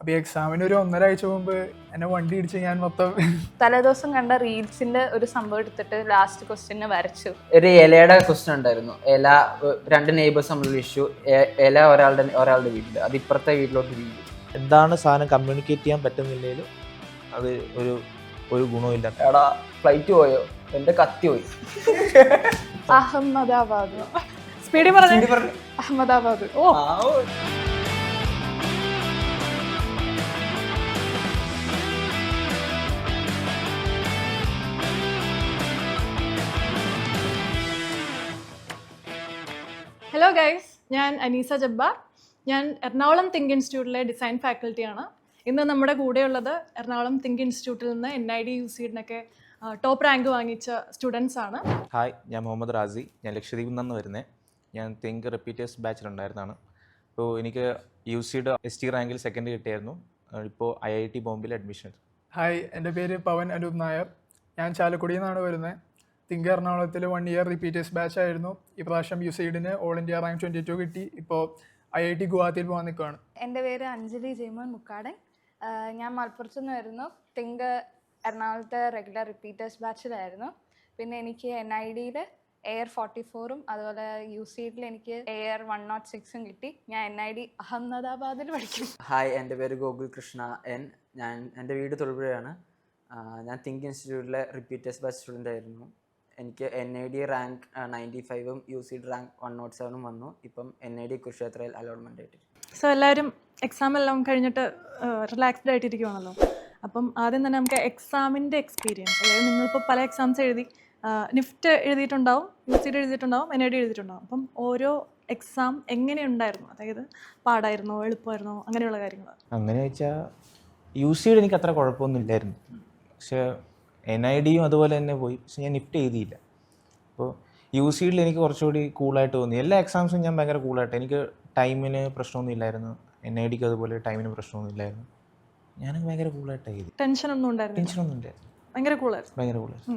അപ്പോൾ ഈ എക്സാമിന് ഒരു 1.5 ആഴ്ച മുമ്പ് എന്നെ വണ്ടി ഇടിച്ച് ഞാൻ മൊത്തം തലേദിവസം കണ്ട റീൽസിന്റെ ഒരു സംഭവം എടുത്തിട്ട് ലാസ്റ്റ് ക്വസ്റ്റ്യന് വരച്ചു. ഒരു ഇലയുടെ ക്വസ്റ്റ്യൻ ഉണ്ടായിരുന്നു. ഇല, 2 നെയ്ബേഴ്സ് തമ്മിലുള്ള ഇഷ്യൂ. ഇല ഒരാളുടെ വീട്ടിൽ, അത് ഇപ്പുറത്തെ വീട്ടിലോട്ട് വീഴും. എന്താണ് സാധനം കമ്മ്യൂണിക്കേറ്റ് ചെയ്യാൻ പറ്റുന്നില്ലെങ്കിൽ അത് ഒരു ഗുണമില്ല. എടാ ഫ്ലൈറ്റ് പോയോ, എൻ്റെ കത്തി പോയി. അഹമ്മദാബാദ്. സ്പീഡിൽ പറഞ്ഞു. അഹമ്മദാബാദ്. ഓ ഹലോ ഗൈസ്, ഞാൻ അനീസ ജബ്ബാർ. ഞാൻ എറണാകുളം തിങ്ക് ഇൻസ്റ്റിറ്റ്യൂട്ടിലെ ഡിസൈൻ ഫാക്കൽറ്റിയാണ്. ഇന്ന് നമ്മുടെ കൂടെയുള്ളത് എറണാകുളം തിങ്ക് ഇൻസ്റ്റിറ്റ്യൂട്ടിൽ നിന്ന് NID UCED ടോപ്പ് റാങ്ക് വാങ്ങിച്ച സ്റ്റുഡൻസ് ആണ്. ഹായ്, ഞാൻ മുഹമ്മദ് റാസി. ഞാൻ ലക്ഷദ്വീപിൽ നിന്ന് വരുന്നത്. ഞാൻ തിങ്ക് റിപ്പീറ്റേഴ്സ് ബാച്ചിലുണ്ടായിരുന്നതാണ്. ഇപ്പോൾ എനിക്ക് UCED ST റാങ്കിൽ 2nd കിട്ടിയായിരുന്നു. ഇപ്പോൾ IIT ബോംബെയിൽ അഡ്മിഷൻ. ഹായ്, എൻ്റെ പേര് പവൻ അനൂപ് നായർ. ഞാൻ ചാലക്കുടിയിൽ നിന്നാണ് വരുന്നത്. തിങ്ക് എറണാകുളത്തിൽ 1 ഇയർ റിപ്പീറ്റേഴ്സ് ബാച്ച് ആയിരുന്നു. ഇപ്രാവശ്യം UCEDന് ഓൾ ഇന്ത്യ റാങ്ക് 22 കിട്ടി. ഇപ്പോൾ IIT ഗുവാഹത്തിയിൽ പോകാൻ നിൽക്കുകയാണ്. എൻ്റെ പേര് അഞ്ജലി ജയ്മോൻ മുക്കാടൻ. ഞാൻ മലപ്പുറത്തു നിന്ന് വരുന്നു. തിങ്ക് എറണാകുളത്തെ റെഗുലർ റിപ്പീറ്റേഴ്സ് ബാച്ചിലായിരുന്നു. പിന്നെ എനിക്ക് NIDയിൽ AIR 44ഉം അതുപോലെ UCEDൽ എനിക്ക് AIR 106ഉം കിട്ടി. ഞാൻ NID അഹമ്മദാബാദിൽ പഠിക്കുന്നു. ഹായ്, എൻ്റെ പേര് ഗോകുൽ കൃഷ്ണ N. എൻ്റെ വീട് തൊടുപുഴയാണ്. ഞാൻ തിങ്ക് ഇൻസ്റ്റിറ്റ്യൂട്ടിലെ റിപ്പീറ്റേഴ്സ് ബാച്ച് സ്റ്റുഡൻ്റ് ആയിരുന്നു. എനിക്ക് NID റാങ്ക് 95ഉം UCED റാങ്ക് 107ഉം വന്നു. ഇപ്പം NID കുരുക്ഷേത്രയിൽ അലോട്ട്മെൻ്റ് ആയിട്ട്. സോ എല്ലാവരും എക്സാം എല്ലാം കഴിഞ്ഞിട്ട് റിലാക്സ്ഡ് ആയിട്ടിരിക്കുവാണല്ലോ. അപ്പം ആദ്യം തന്നെ നമുക്ക് എക്സാമിൻ്റെ എക്സ്പീരിയൻസ്, അതായത് നിങ്ങളിപ്പോൾ പല എക്സാംസ് എഴുതി, നിഫ്റ്റ് എഴുതിയിട്ടുണ്ടാവും, UCED എഴുതിയിട്ടുണ്ടാവും, NID എഴുതിയിട്ടുണ്ടാവും. അപ്പം ഓരോ എക്സാം എങ്ങനെയുണ്ടായിരുന്നു? അതായത് പാടായിരുന്നോ, എളുപ്പമായിരുന്നോ, അങ്ങനെയുള്ള കാര്യങ്ങൾ? അങ്ങനെ വെച്ചാൽ UCED എനിക്ക് അത്ര കുഴപ്പമൊന്നും ഇല്ലായിരുന്നു. പക്ഷേ NIDയും അതുപോലെ തന്നെ പോയി. പക്ഷെ ഞാൻ നിഫ്റ്റ് എഴുതിയില്ല. അപ്പോൾ UCEDൽ എനിക്ക് കുറച്ചുകൂടി കൂളായിട്ട് തോന്നി. എല്ലാ എക്സാംസും ഞാൻ ഭയങ്കര കൂളായിട്ട്, എനിക്ക് ടൈമിന് പ്രശ്നമൊന്നും ഇല്ലായിരുന്നു. NIDക്ക് അതുപോലെ ടൈമിന് പ്രശ്നമൊന്നും ഇല്ലായിരുന്നു. ഞാൻ ഭയങ്കര കൂളായിട്ട് എഴുതി. ടെൻഷനൊന്നും ഉണ്ടായിരുന്നു? ടെൻഷനൊന്നും ഇല്ലായിരുന്നു. ഭയങ്കര കൂളായിരുന്നു. ഭയങ്കര കൂളായിരുന്നു.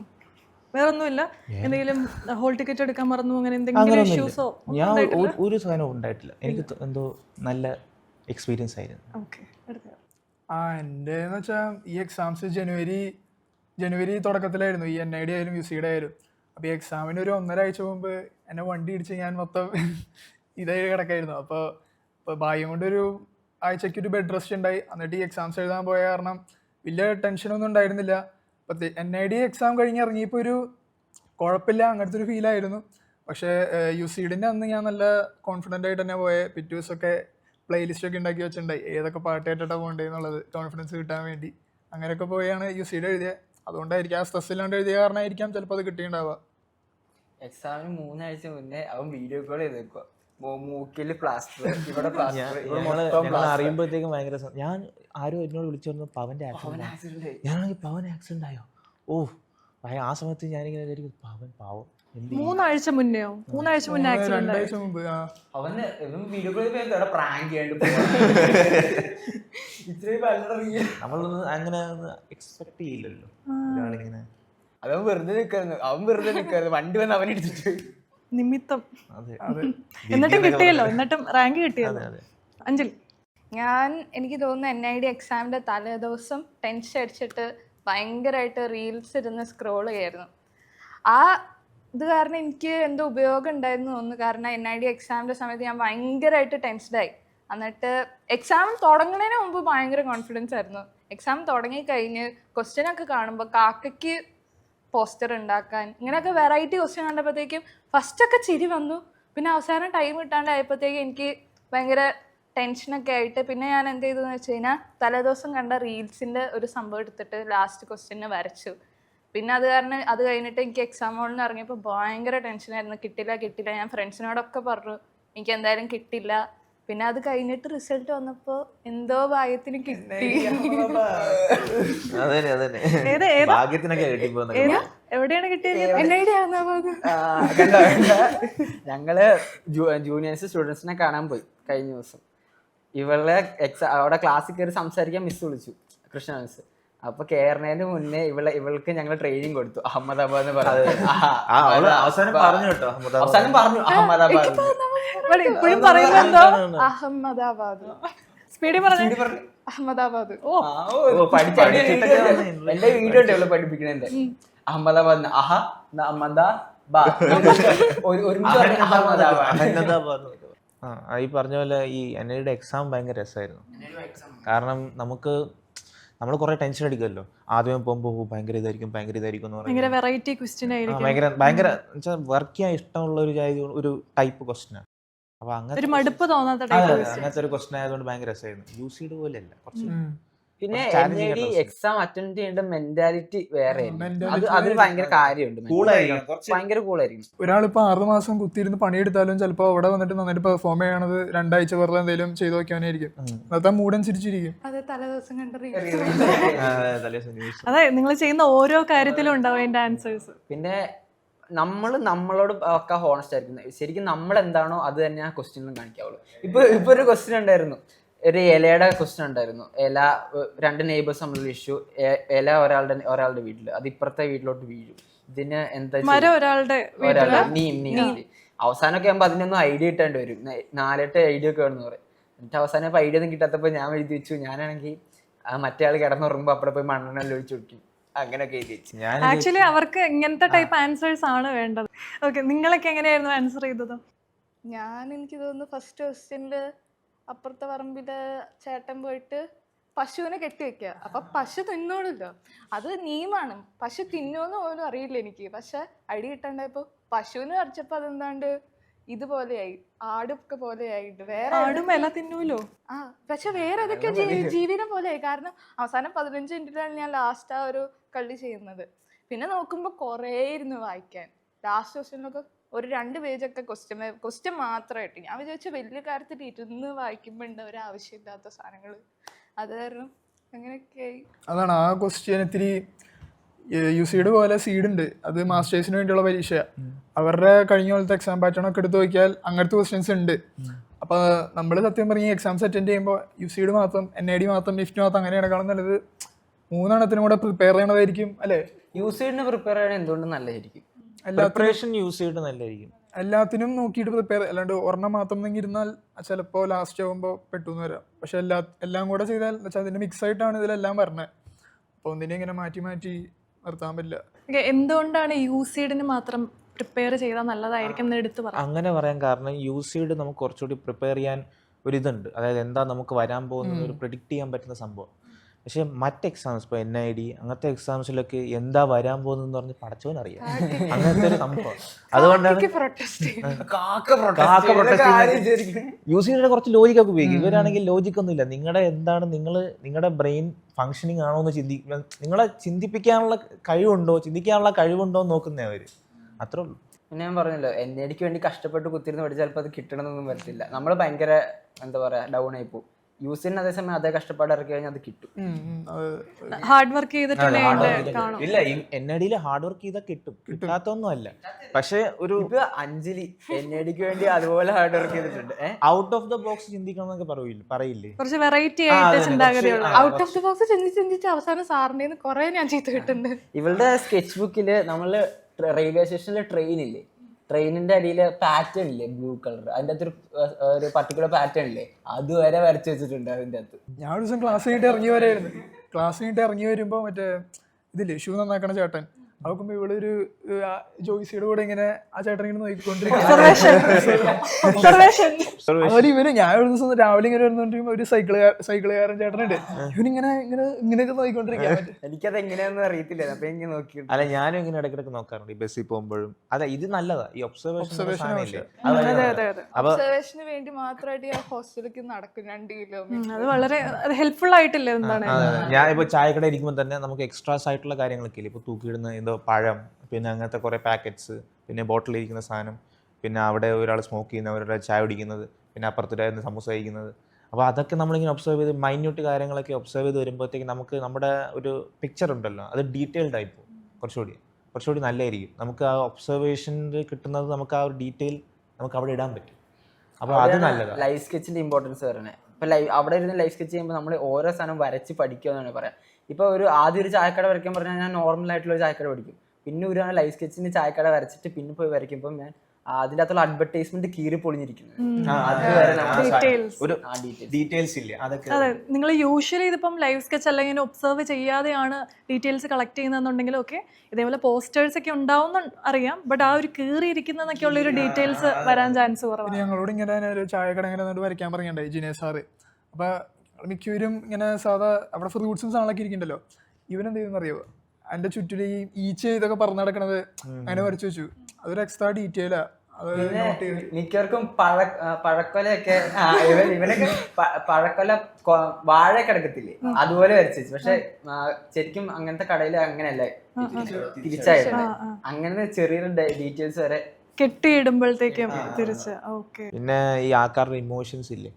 വേറെ ഒന്നുമില്ല? എന്തെങ്കിലും ഹോൾ ടിക്കറ്റ് എടുക്കാൻ മറന്നു, അങ്ങനെ എന്തെങ്കിലും ഇഷ്യൂസോ? ഞാൻ ഒരു സാധനവും ഉണ്ടായിട്ടില്ല. എനിക്ക് എന്തോ നല്ല എക്സ്പീരിയൻസ് ആയിരുന്നു. ഓക്കെ, എടുക്കുക. എൻ്റെന്ന് വെച്ചാൽ ഈ എക്സാംസ് ജനുവരി തുടക്കത്തിലായിരുന്നു. ഈ NID ആയാലും UCED ആയാലും. അപ്പോൾ ഈ എക്സാമിന് ഒരു 1.5 ആഴ്ച മുമ്പ് എന്നെ വണ്ടി ഇടിച്ച് ഞാൻ മൊത്തം ഇതായി കിടക്കായിരുന്നു. അപ്പോൾ ഭാഗ്യം കൊണ്ടൊരു ആഴ്ചയ്ക്കൊരു ബെഡ് റെസ്റ്റ് ഉണ്ടായി. എന്നിട്ട് ഈ എക്സാംസ് എഴുതാൻ പോയ കാരണം വലിയ ടെൻഷനൊന്നും ഉണ്ടായിരുന്നില്ല. അപ്പോൾ NID എക്സാം കഴിഞ്ഞ് ഇറങ്ങിയപ്പോൾ ഒരു കുഴപ്പമില്ല, അങ്ങനത്തെ ഒരു ഫീലായിരുന്നു. പക്ഷേ UCEDൻ്റെ അന്ന് ഞാൻ നല്ല കോൺഫിഡൻ്റ് ആയിട്ട് തന്നെ പോയത്. പിറ്റേ ദിവസമൊക്കെ പ്ലേലിസ്റ്റൊക്കെ ഉണ്ടാക്കി വെച്ചിട്ടുണ്ടായി, ഏതൊക്കെ പാട്ട് കേട്ടിട്ടാണ് പോകേണ്ടതെന്നുള്ളത് കോൺഫിഡൻസ് കിട്ടാൻ വേണ്ടി. അങ്ങനെയൊക്കെ പോയാണ് UCED എഴുതിയത്. അതുകൊണ്ടായിരിക്കും, ആ സ്ട്രെസ് ഇല്ലാണ്ട് എഴുതിയ കാരണമായിരിക്കാം ചിലപ്പോൾ അത് കിട്ടിയിട്ടുണ്ടാവുക. എക്സാമിന് 3 ആഴ്ച മുന്നേ അവൻ വീഡിയോ കോൾ ചെയ്ത് വെക്കുക. മൂക്കിൽ പ്ലാസ്റ്റർ, ഇവിടെ പ്ലാസ്റ്റർ. അറിയുമ്പോഴത്തേക്കും ഭയങ്കര ഞാൻ ആരും എന്നോട് വിളിച്ചു പറഞ്ഞു പവൻ്റെ ആക്സിഡന്റ്. ഞാനാണെങ്കിൽ പവൻ ആക്സിഡന്റ് ആയോ? ഓ, ആ സമയത്ത് ഞാനിങ്ങനെ വിചാരിക്കും പവൻ പാവം. 3 ആഴ്ച മുന്നെയോ? 3 ആഴ്ച മുന്നേ ആക്സിഡന്റ് 2 ആഴ്ച മുമ്പ്. അവന് വീഡിയോ കോൾ പ്രാങ്ക് ചെയ്യാണ്ട് ഇത്രയും നമ്മളൊന്നും അങ്ങനെ എക്സ്പെക്ട് ചെയ്യില്ലല്ലോ ഒരാളിങ്ങനെ. അവൻ വെറുതെ നിൽക്കായിരുന്നു. വണ്ടി വന്ന് അവനെടുത്തിട്ട് നിമിത്തം. അതെ, എന്നിട്ടും കിട്ടിയല്ലോ, എന്നിട്ടും റാങ്ക് കിട്ടിയല്ലോ. അഞ്ജലി? എനിക്ക് തോന്നുന്നു NID എക്സാമിൻ്റെ തലേദിവസം ടെൻഷൻ അടിച്ചിട്ട് ഭയങ്കരമായിട്ട് റീൽസ് ഇരുന്ന് സ്ക്രോൾ ചെയ്യായിരുന്നു. ആ ഇത് കാരണം എനിക്ക് എന്തോ ഉപയോഗം ഉണ്ടായിരുന്നു തോന്നുന്നു. കാരണം NID എക്സാമിൻ്റെ സമയത്ത് ഞാൻ ഭയങ്കരമായിട്ട് ടെൻസ്ഡായി. എന്നിട്ട് എക്സാം തുടങ്ങുന്നതിന് മുമ്പ് ഭയങ്കര കോൺഫിഡൻസ് ആയിരുന്നു. എക്സാം തുടങ്ങിക്കഴിഞ്ഞ് ക്വസ്റ്റ്യനൊക്കെ കാണുമ്പോൾ കാക്കയ്ക്ക് പോസ്റ്റർ ഉണ്ടാക്കാൻ ഇങ്ങനെയൊക്കെ വെറൈറ്റി ക്വസ്റ്റ്യൻ കണ്ടപ്പോഴത്തേക്കും ഫസ്റ്റൊക്കെ ചിരി വന്നു. പിന്നെ അവസാനം ടൈം കിട്ടാണ്ടായപ്പോഴത്തേക്കും എനിക്ക് ഭയങ്കര ടെൻഷനൊക്കെ ആയിട്ട് പിന്നെ ഞാൻ എന്ത് ചെയ്തതെന്ന് വെച്ച് കഴിഞ്ഞാൽ തലേദിവസം കണ്ട റീൽസിൻ്റെ ഒരു സംഭവം എടുത്തിട്ട് ലാസ്റ്റ് ക്വസ്റ്റ്യന് വരച്ചു. പിന്നെ അത് കാരണം അത് കഴിഞ്ഞിട്ട് എനിക്ക് എക്സാം ഹോളിൽ നിന്ന് ഇറങ്ങിയപ്പോൾ ഭയങ്കര ടെൻഷനായിരുന്നു. കിട്ടില്ല. ഞാൻ ഫ്രണ്ട്സിനോടൊക്കെ പറഞ്ഞു എനിക്ക് എന്തായാലും കിട്ടില്ല. പിന്നെ അത് കഴിഞ്ഞിട്ട് റിസൾട്ട് വന്നപ്പോൾ എന്തോ ഭാഗ്യത്തിന് കിട്ടി. എവിടെയാണ് കിട്ടിയത്? NID അഹമ്മദാബാദ്. ഞങ്ങള് ജൂനിയേഴ്സ് സ്റ്റുഡൻസിനെ കാണാൻ പോയി കഴിഞ്ഞ ദിവസം. ഇവളെ അവിടെ ക്ലാസ്സിൽ കയറി സംസാരിക്കാൻ മിസ് വിളിച്ചു, കൃഷ്ണ മിസ്. അപ്പൊ കേരളത്തിന് മുന്നേ ഇവൾക്ക് ഞങ്ങൾ ട്രെയിനിങ് കൊടുത്തു അഹമ്മദാബാദ് അവസാനം പറഞ്ഞു ഇപ്പോഴും പറയുന്നുണ്ടോ അഹമ്മദാബാദ്? സ്പീഡിൽ പറഞ്ഞു. അഹമ്മദാബാദ്. എന്റെ വീഡിയോ ഉണ്ട് ഇവള് പഠിപ്പിക്കണേ. അഹമ്മദാബാദ് ഈ പറഞ്ഞ പോലെ ഈ NID എക്സാം ഭയങ്കര രസമായിരുന്നു. കാരണം നമ്മൾ കുറെ ടെൻഷൻ അടിക്കുമല്ലോ ആദ്യമേ പോകുമ്പോൾ ഭയങ്കര ഇതായിരിക്കും എന്ന് ഭയങ്കര വെറൈറ്റി ക്വസ്റ്റ്യൻ ആയിരിക്കും. ഭയങ്കര വർക്ക് ചെയ്യാൻ ഇഷ്ടമുള്ള ഒരു ടൈപ്പ് ക്വസ്റ്റ്യനാണ്. അപ്പൊ ഒരു മടുപ്പ് തോന്നാത്ത അങ്ങനത്തെ ഒരു ക്വസ്റ്റ്യൻ ആയതുകൊണ്ട് ഭയങ്കര രസമായിരുന്നു. UCD പോലെയല്ല കുറച്ച്. പിന്നെ NID എക്സാം അറ്റൻഡ് ചെയ്യേണ്ട മെന്റാലിറ്റി വേറെ അതിന് ഭയങ്കര കാര്യമുണ്ട്. ഭയങ്കര കൂളായിരിക്കും. ഒരാളിപ്പോ 6 മാസം കുത്തിയിരുന്ന് പണിയെടുത്താലും ചിലപ്പോ അവിടെ വന്നിട്ട് നന്നായിട്ട് പെർഫോം ചെയ്യണത് 2 ആഴ്ച വെറുതെ എന്തെങ്കിലും ചെയ്ത് നോക്കിയാനായിരിക്കും. അതാ മൂടനുസരിച്ചിരിക്കും. അതെ, തലേദിവസം കണ്ട അതെ, നിങ്ങൾ ചെയ്യുന്ന ഓരോ കാര്യത്തിലും ഉണ്ടാവും അതിന്റെ ആൻസേഴ്സ്. പിന്നെ നമ്മളോട് ഒക്കെ ഹോണസ്റ്റ് ആയിരിക്കും. ശരിക്കും നമ്മൾ എന്താണോ അത് തന്നെ ആ ക്വസ്റ്റ്യനിലും കാണിക്കാവുള്ളൂ. ഇപ്പൊ ഒരു ക്വസ്റ്റ്യൻ ഉണ്ടായിരുന്നു, ഒരു ഇലയുടെ ക്വസ്റ്റ്യൻ ഉണ്ടായിരുന്നു. ഇല 2 നെയ്ബേഴ്സ് തമ്മിലുള്ള ഇഷ്യൂ. ഇല ഒരാളുടെ വീട്ടില്, അത് ഇപ്പുറത്തെ വീട്ടിലോട്ട് വീഴും. ഇതിന് എന്താ അവസാനമൊക്കെ ആകുമ്പോ അതിനൊന്നും ഐഡിയ കിട്ടേണ്ടി വരും. 4-8 ഐഡിയ ഒക്കെ വേണമെന്ന് പറയും. എന്നിട്ട് അവസാനം ഇപ്പൊ ഐഡിയ ഒന്നും കിട്ടാത്തപ്പോ ഞാൻ എഴുതി വെച്ചു. ഞാനാണെങ്കിൽ മറ്റേ ആൾ കിടന്നുറങ്ങുമ്പോ അപ്പടെ പോയി മണ്ണെണ്ണ ഒഴിച്ചു കൊടുക്കും. അങ്ങനെയൊക്കെ എഴുതി വെച്ചു. ആക്ച്വലി അവർക്ക് ഇങ്ങനത്തെ ടൈപ്പ് ആൻസേഴ്സ് ആണ് വേണ്ടത്. ഓക്കെ, നിങ്ങളൊക്കെ എങ്ങനെയായിരുന്നു ആൻസർ ചെയ്തത്? എനിക്ക് തോന്നുന്നു ഫസ്റ്റ് ക്വസ്റ്റ്യനില് അപ്പുറത്തെ പറമ്പില് ചേട്ടൻ പോയിട്ട് പശുവിനെ കെട്ടിവെക്കുക. അപ്പൊ പശു തിന്നോളൂല്ലോ, അത് നിയമമാണ്. പശു തിന്നോന്ന് പോലും അറിയില്ല എനിക്ക്. പക്ഷെ അടി കിട്ടണ്ടായപ്പോ പശുവിനെ പറിച്ചപ്പോ അതെന്താണ്ട് ഇതുപോലെയായി, ആടൊക്കെ പോലെയായിട്ട്. വേറെ തിന്നൂലോ. പക്ഷെ വേറെ ഏതൊക്കെ ജീവിനെ പോലെയായി. കാരണം അവസാനം 15 മിനിറ്റിലാണ് ഞാൻ ലാസ്റ്റ് ആ ഒരു കളി ചെയ്യുന്നത്. പിന്നെ നോക്കുമ്പോ കുറേ ഇരുന്ന് വായിക്കാൻ. ലാസ്റ്റ് ക്വസ്റ്റ്യനിലൊക്കെ ഒരു 2 പേജൊക്കെ ക്വസ്റ്റ്യൻ മാത്രമായിട്ട്. ഞാൻ വിചാരിച്ചു വലിയ കാര്യത്തിൽ ഇരുന്ന് വായിക്കുമ്പോ ഉണ്ട് ഒരു ആവശ്യമില്ലാത്ത സാധനങ്ങൾ. അത് കാരണം അങ്ങനെയൊക്കെയായി. അതാണ് ആ ക്വസ്റ്റ്യൻ ഇത്തിരി UCD പോലെ സീഡ് ഉണ്ട്. അത് മാസ്റ്റേഴ്സിന് വേണ്ടിയുള്ള പരീക്ഷ. അവരുടെ കഴിഞ്ഞ പോലത്തെ എക്സാം പാറ്റേൺ ഒക്കെ എടുത്ത് നോക്കിയാൽ അങ്ങനത്തെ ക്വസ്റ്റ്യൻസ് ഉണ്ട്. അപ്പൊ നമ്മൾ സത്യം പറഞ്ഞ എക്സാംസ് അറ്റൻഡ് ചെയ്യുമ്പോൾ UCD മാത്രം, NID മാത്രം, NIFT മാത്രം അങ്ങനെയാണ് കാണുന്നത്. 3 എണ്ണത്തിനും കൂടെ പ്രിപ്പയർ ചെയ്യണതായിരിക്കും അല്ലേ? UCD പ്രിപ്പയർ ചെയ്യാൻ എന്തുകൊണ്ട് നല്ലതായിരിക്കും. എല്ലാത്തിനും നോക്കിയിട്ട് പ്രിപ്പയർ, അല്ലാണ്ട് ഒരെണ്ണം മാത്രം ഇരുന്നാൽ ചിലപ്പോൾ ലാസ്റ്റ് ആകുമ്പോൾ പെട്ടെന്ന് വരാം. പക്ഷെ എല്ലാം കൂടെ ചെയ്താൽ വെച്ചാൽ അതിന്റെ മിക്സ് ആയിട്ടാണ് ഇതിലെല്ലാം പറഞ്ഞത്. അപ്പോൾ ഒന്നിനെ ഇങ്ങനെ മാറ്റി നിർത്താൻ പറ്റില്ല. എന്തുകൊണ്ടാണ് UCD മാത്രം പ്രിപ്പയർ ചെയ്താൽ നല്ലതായിരിക്കും എന്ന് എടുത്ത് പറയാം? അങ്ങനെ പറയാൻ കാരണം UCD നമുക്ക് കുറച്ചുകൂടി പ്രിപ്പയർ ചെയ്യാൻ ഒരിതുണ്ട്. അതായത് എന്താ നമുക്ക് വരാൻ പോകുന്നത് ഒരു പ്രെഡിക്റ്റ് ചെയ്യാൻ പറ്റുന്ന സംഭവം. പക്ഷെ മറ്റ് എക്സാംസ് ഇപ്പോൾ NID അങ്ങനത്തെ എക്സാംസിലൊക്കെ എന്താ വരാൻ പോകുന്നതെന്ന് പറഞ്ഞ് പടച്ചവനറിയാം. അങ്ങനത്തെ ഒരു സംഭവം. അതുകൊണ്ടാണ് UCD കുറച്ച് ലോജിക്കൊക്കെ ഉപയോഗിക്കും. ഇവരാണെങ്കിൽ ലോജിക്കൊന്നും ഇല്ല. നിങ്ങളുടെ ബ്രെയിൻ ഫങ്ഷനിങ് ആണോ എന്ന് നിങ്ങളെ ചിന്തിക്കാനുള്ള കഴിവുണ്ടോ എന്ന് നോക്കുന്നേ അവര്. അത്രേ ഉള്ളൂ. പിന്നെ ഞാൻ പറഞ്ഞല്ലോ, NIDക്ക് വേണ്ടി കഷ്ടപ്പെട്ട് കുത്തിരുന്ന് പഠിച്ചാൽ ചിലപ്പോൾ അത് കിട്ടണമെന്നൊന്നും വരത്തില്ല. നമ്മൾ ഭയങ്കര എന്താ പറയാ ഡൗൺ ആയി പോകും. UCD അതേസമയം അതേ കഷ്ടപ്പാട് ഇറക്കി കഴിഞ്ഞാൽ അത് കിട്ടും. ഹാർഡ് വർക്ക് ചെയ്തിട്ടുള്ള ഇല്ല, NIDയിൽ ഹാർഡ് വർക്ക് ചെയ്താൽ കിട്ടാത്തൊന്നും അല്ല. പക്ഷെ ഒരു അഞ്ജലി NIDക്ക് വേണ്ടി അതുപോലെ ഹാർഡ് വർക്ക് ചെയ്തിട്ടുണ്ട്. ഔട്ട് ഓഫ് ദ ബോക്സ് ചിന്തിക്കണം എന്നൊക്കെ പറയില്ലേ, കുറച്ച് വെറൈറ്റി ആയിട്ട് ചിന്താഗതിയുള്ള. ഔട്ട് ഓഫ് ദ ബോക്സ് ചിന്തിച്ച് അവസാനം സാറിന്റെ കുറെ ഞാൻ ചെയ്ത് കിട്ടുന്നുണ്ട്. ഇവളുടെ സ്കെച്ച് ബുക്കില് നമ്മള് റെയിൽവേ സ്റ്റേഷനിലെ ട്രെയിനില്ലേ, ട്രെയിനിന്റെ അടിയില് പാറ്റേൺ ഇല്ലേ, ബ്ലൂ കളർ, അതിന്റെ അകത്ത് ഒരു പർട്ടിക്കുലർ പാറ്റേൺ ഇല്ലേ, അതുവരെ വരച്ചു വെച്ചിട്ടുണ്ട് അതിന്റെ അകത്ത്. ഞാൻ ഒരു ദിവസം ക്ലാസ് കഴിഞ്ഞിട്ട് ഇറങ്ങി വരുമ്പോ മറ്റേ ഇതില്ലേ ഷൂ നന്നാക്കണ ചേട്ടൻ, നോക്കുമ്പോ ഇവളൊരു ജോയിസിയുടെ കൂടെ ഇങ്ങനെ ആ ചേട്ടൻ ഇങ്ങനെ നോക്കിക്കൊണ്ടിരിക്കും. അതുപോലെ ഇവന് ഞാൻ ഒരു ദിവസം രാവിലെ ഇങ്ങനെ വരുന്നോണ്ടിരിക്കുമ്പോ ഒരു സൈക്കിളുകാരൻ ചേട്ടനുണ്ട്, ഇങ്ങനെയൊക്കെ നോക്കിക്കൊണ്ടിരിക്കാൻ. എനിക്കത് എങ്ങനെയാണെന്ന് അറിയത്തില്ല, അപ്പൊ ഇങ്ങനെ നോക്കി. അല്ല, ഞാനും ഇങ്ങനെ ഇടയ്ക്കിടയ്ക്ക് നോക്കാറുണ്ട് ഈ ബസ്സിൽ പോകുമ്പോഴും. അതെ, ഇത് നല്ലതാ ഈ ഒബ്സർവേഷന് വേണ്ടി മാത്രമായിട്ട് ഹോസ്റ്റലിലേക്ക് നടക്കും 2 കിലോമീറ്റർ. അത് വളരെ ഹെൽപ്ഫുൾ ആയിട്ടില്ല. എന്താണ്, ഞാൻ ഇപ്പൊ ചായക്കട ഇരിക്കുമ്പോൾ തന്നെ നമുക്ക് എക്സ്ട്രാസ് ആയിട്ടുള്ള കാര്യങ്ങളൊക്കെ ഇല്ല. ഇപ്പൊ തൂക്കിയിടുന്ന പഴം, പിന്നെ അങ്ങനത്തെ കുറേ പാക്കറ്റ്സ്, പിന്നെ ബോട്ടിലിരിക്കുന്ന സാധനം, പിന്നെ അവിടെ ഒരാൾ സ്മോക്ക് ചെയ്യുന്ന, ഒരാൾ ചായ കുടിക്കുന്നത്, പിന്നെ അപ്പുറത്തിട്ടായിരുന്നു സമൂസ കഴിക്കുന്നത്. അപ്പോൾ അതൊക്കെ നമ്മളിങ്ങനെ ഒബ്സർവ് ചെയ്ത് മൈന്യൂട്ട് കാര്യങ്ങളൊക്കെ ഒബ്സർവ് ചെയ്ത് വരുമ്പോഴത്തേക്ക് നമുക്ക് നമ്മുടെ ഒരു പിക്ചർ ഉണ്ടല്ലോ, അത് ഡീറ്റെയിൽഡ് ആയി പോകും. കുറച്ചുകൂടി നല്ലതായിരിക്കും. നമുക്ക് ആ ഒബ്സർവേഷനിൽ കിട്ടുന്നത് നമുക്ക് ആ ഒരു ഡീറ്റെയിൽ നമുക്ക് അവിടെ ഇടാൻ പറ്റും. അപ്പോൾ അത് നല്ലതാണ്. ലൈഫ് സ്കെച്ചിന്റെ ഇമ്പോർട്ടൻസ് പറയണേ. ഇപ്പൊ അവിടെ ഇരുന്ന് ലൈഫ് സ്കെച്ച് ചെയ്യുമ്പോൾ നമ്മൾ ഓരോ സാധനം വരച്ച് പഠിക്കുക എന്നാണ് പറയാം. ഇപ്പൊ ആദ്യം ഒരു ചായക്കട വരയ്ക്കാൻ പറഞ്ഞാൽ ഞാൻ നോർമൽ ആയിട്ടുള്ള ഒരു ചായക്കട പഠിക്കും. പിന്നെ ഒരു ലൈഫ് സ്കെച്ചിന് ചായക്കട വരച്ചിട്ട് പിന്നെ പോയി വരയ്ക്കുമ്പോൾ ഞാൻ അതിൻ്റെ അകത്തുള്ള അഡ്വർടൈസ്മെന്റ് കീറി പൊളിഞ്ഞിരിക്കുന്നത് അതുവരെ നമ്മൾ ഡീറ്റെയിൽസ്. ഒരു ഡീറ്റെയിൽസ് ഡീറ്റെയിൽസ് ഇല്ല അതൊക്കെ. അതെ, നിങ്ങൾ യൂഷ്വലി ഇതിപ്പം ലൈവ് സ്കെച്ച് അല്ലെങ്കിൽ ഒബ്സർവ് ചെയ്യാതെയാണ് ഡീറ്റെയിൽസ് കളക്ട് ചെയ്യുന്നതെന്നുണ്ടെങ്കിൽ ഓക്കെ, ഇതേപോലെ പോസ്റ്റേഴ്സ് ഒക്കെ ഉണ്ടാവും അറിയാം, ബട്ട് ആ ഒരു കീറിയിരിക്കുന്നതൊക്കെ ഉള്ള ഒരു ഡീറ്റെയിൽസ് വരാൻ ചാൻസ് കുറവാണ്. പിന്നെ ഞങ്ങളോട് ഇങ്ങനെ ഒരു ചായക്കട ഇങ്ങനെ വന്നിട്ട് വരയ്ക്കാൻ പറഞ്ഞിട്ടുണ്ടായി ജിനേഷ് സാറ്. അപ്പോൾ മിക്കവരും ഇങ്ങനെ സാധാ അവിടെ ഫ്രൂട്ട്സും സാധനങ്ങളൊക്കെ ഇരിക്കണ്ടല്ലോ, ഇവനെന്ത് ചെയ്യുമെന്ന് അറിയോ, എൻ്റെ ചുറ്റിൽ ഈ ഈച്ച ഇതൊക്കെ പറഞ്ഞു നടക്കണത് അങ്ങനെ വരച്ചു വെച്ചു. അതൊരു എക്സ്ട്രാ ഡീറ്റെയിലാ. അത് നോട്ട് ചെയ്ത് മിക്കവർക്കും പഴക്കൊലയൊക്കെ ഇവനൊക്കെ പഴക്കൊല വാഴ കിടക്കത്തില്ലേ അതുപോലെ വരച്ചു. പക്ഷെ ശരിക്കും അങ്ങനത്തെ കടയിൽ അങ്ങനെയല്ല, തിരിച്ചായിരുന്നു. അങ്ങനെ ചെറിയൊരു ഡീറ്റെയിൽസ് വരെ കെട്ടിയിടുമ്പോഴത്തേക്കും തിരിച്ച്. ഓക്കെ. പിന്നെ ഈ ആൾക്കാരുടെ ഇമോഷൻസ് ഇല്ലേ,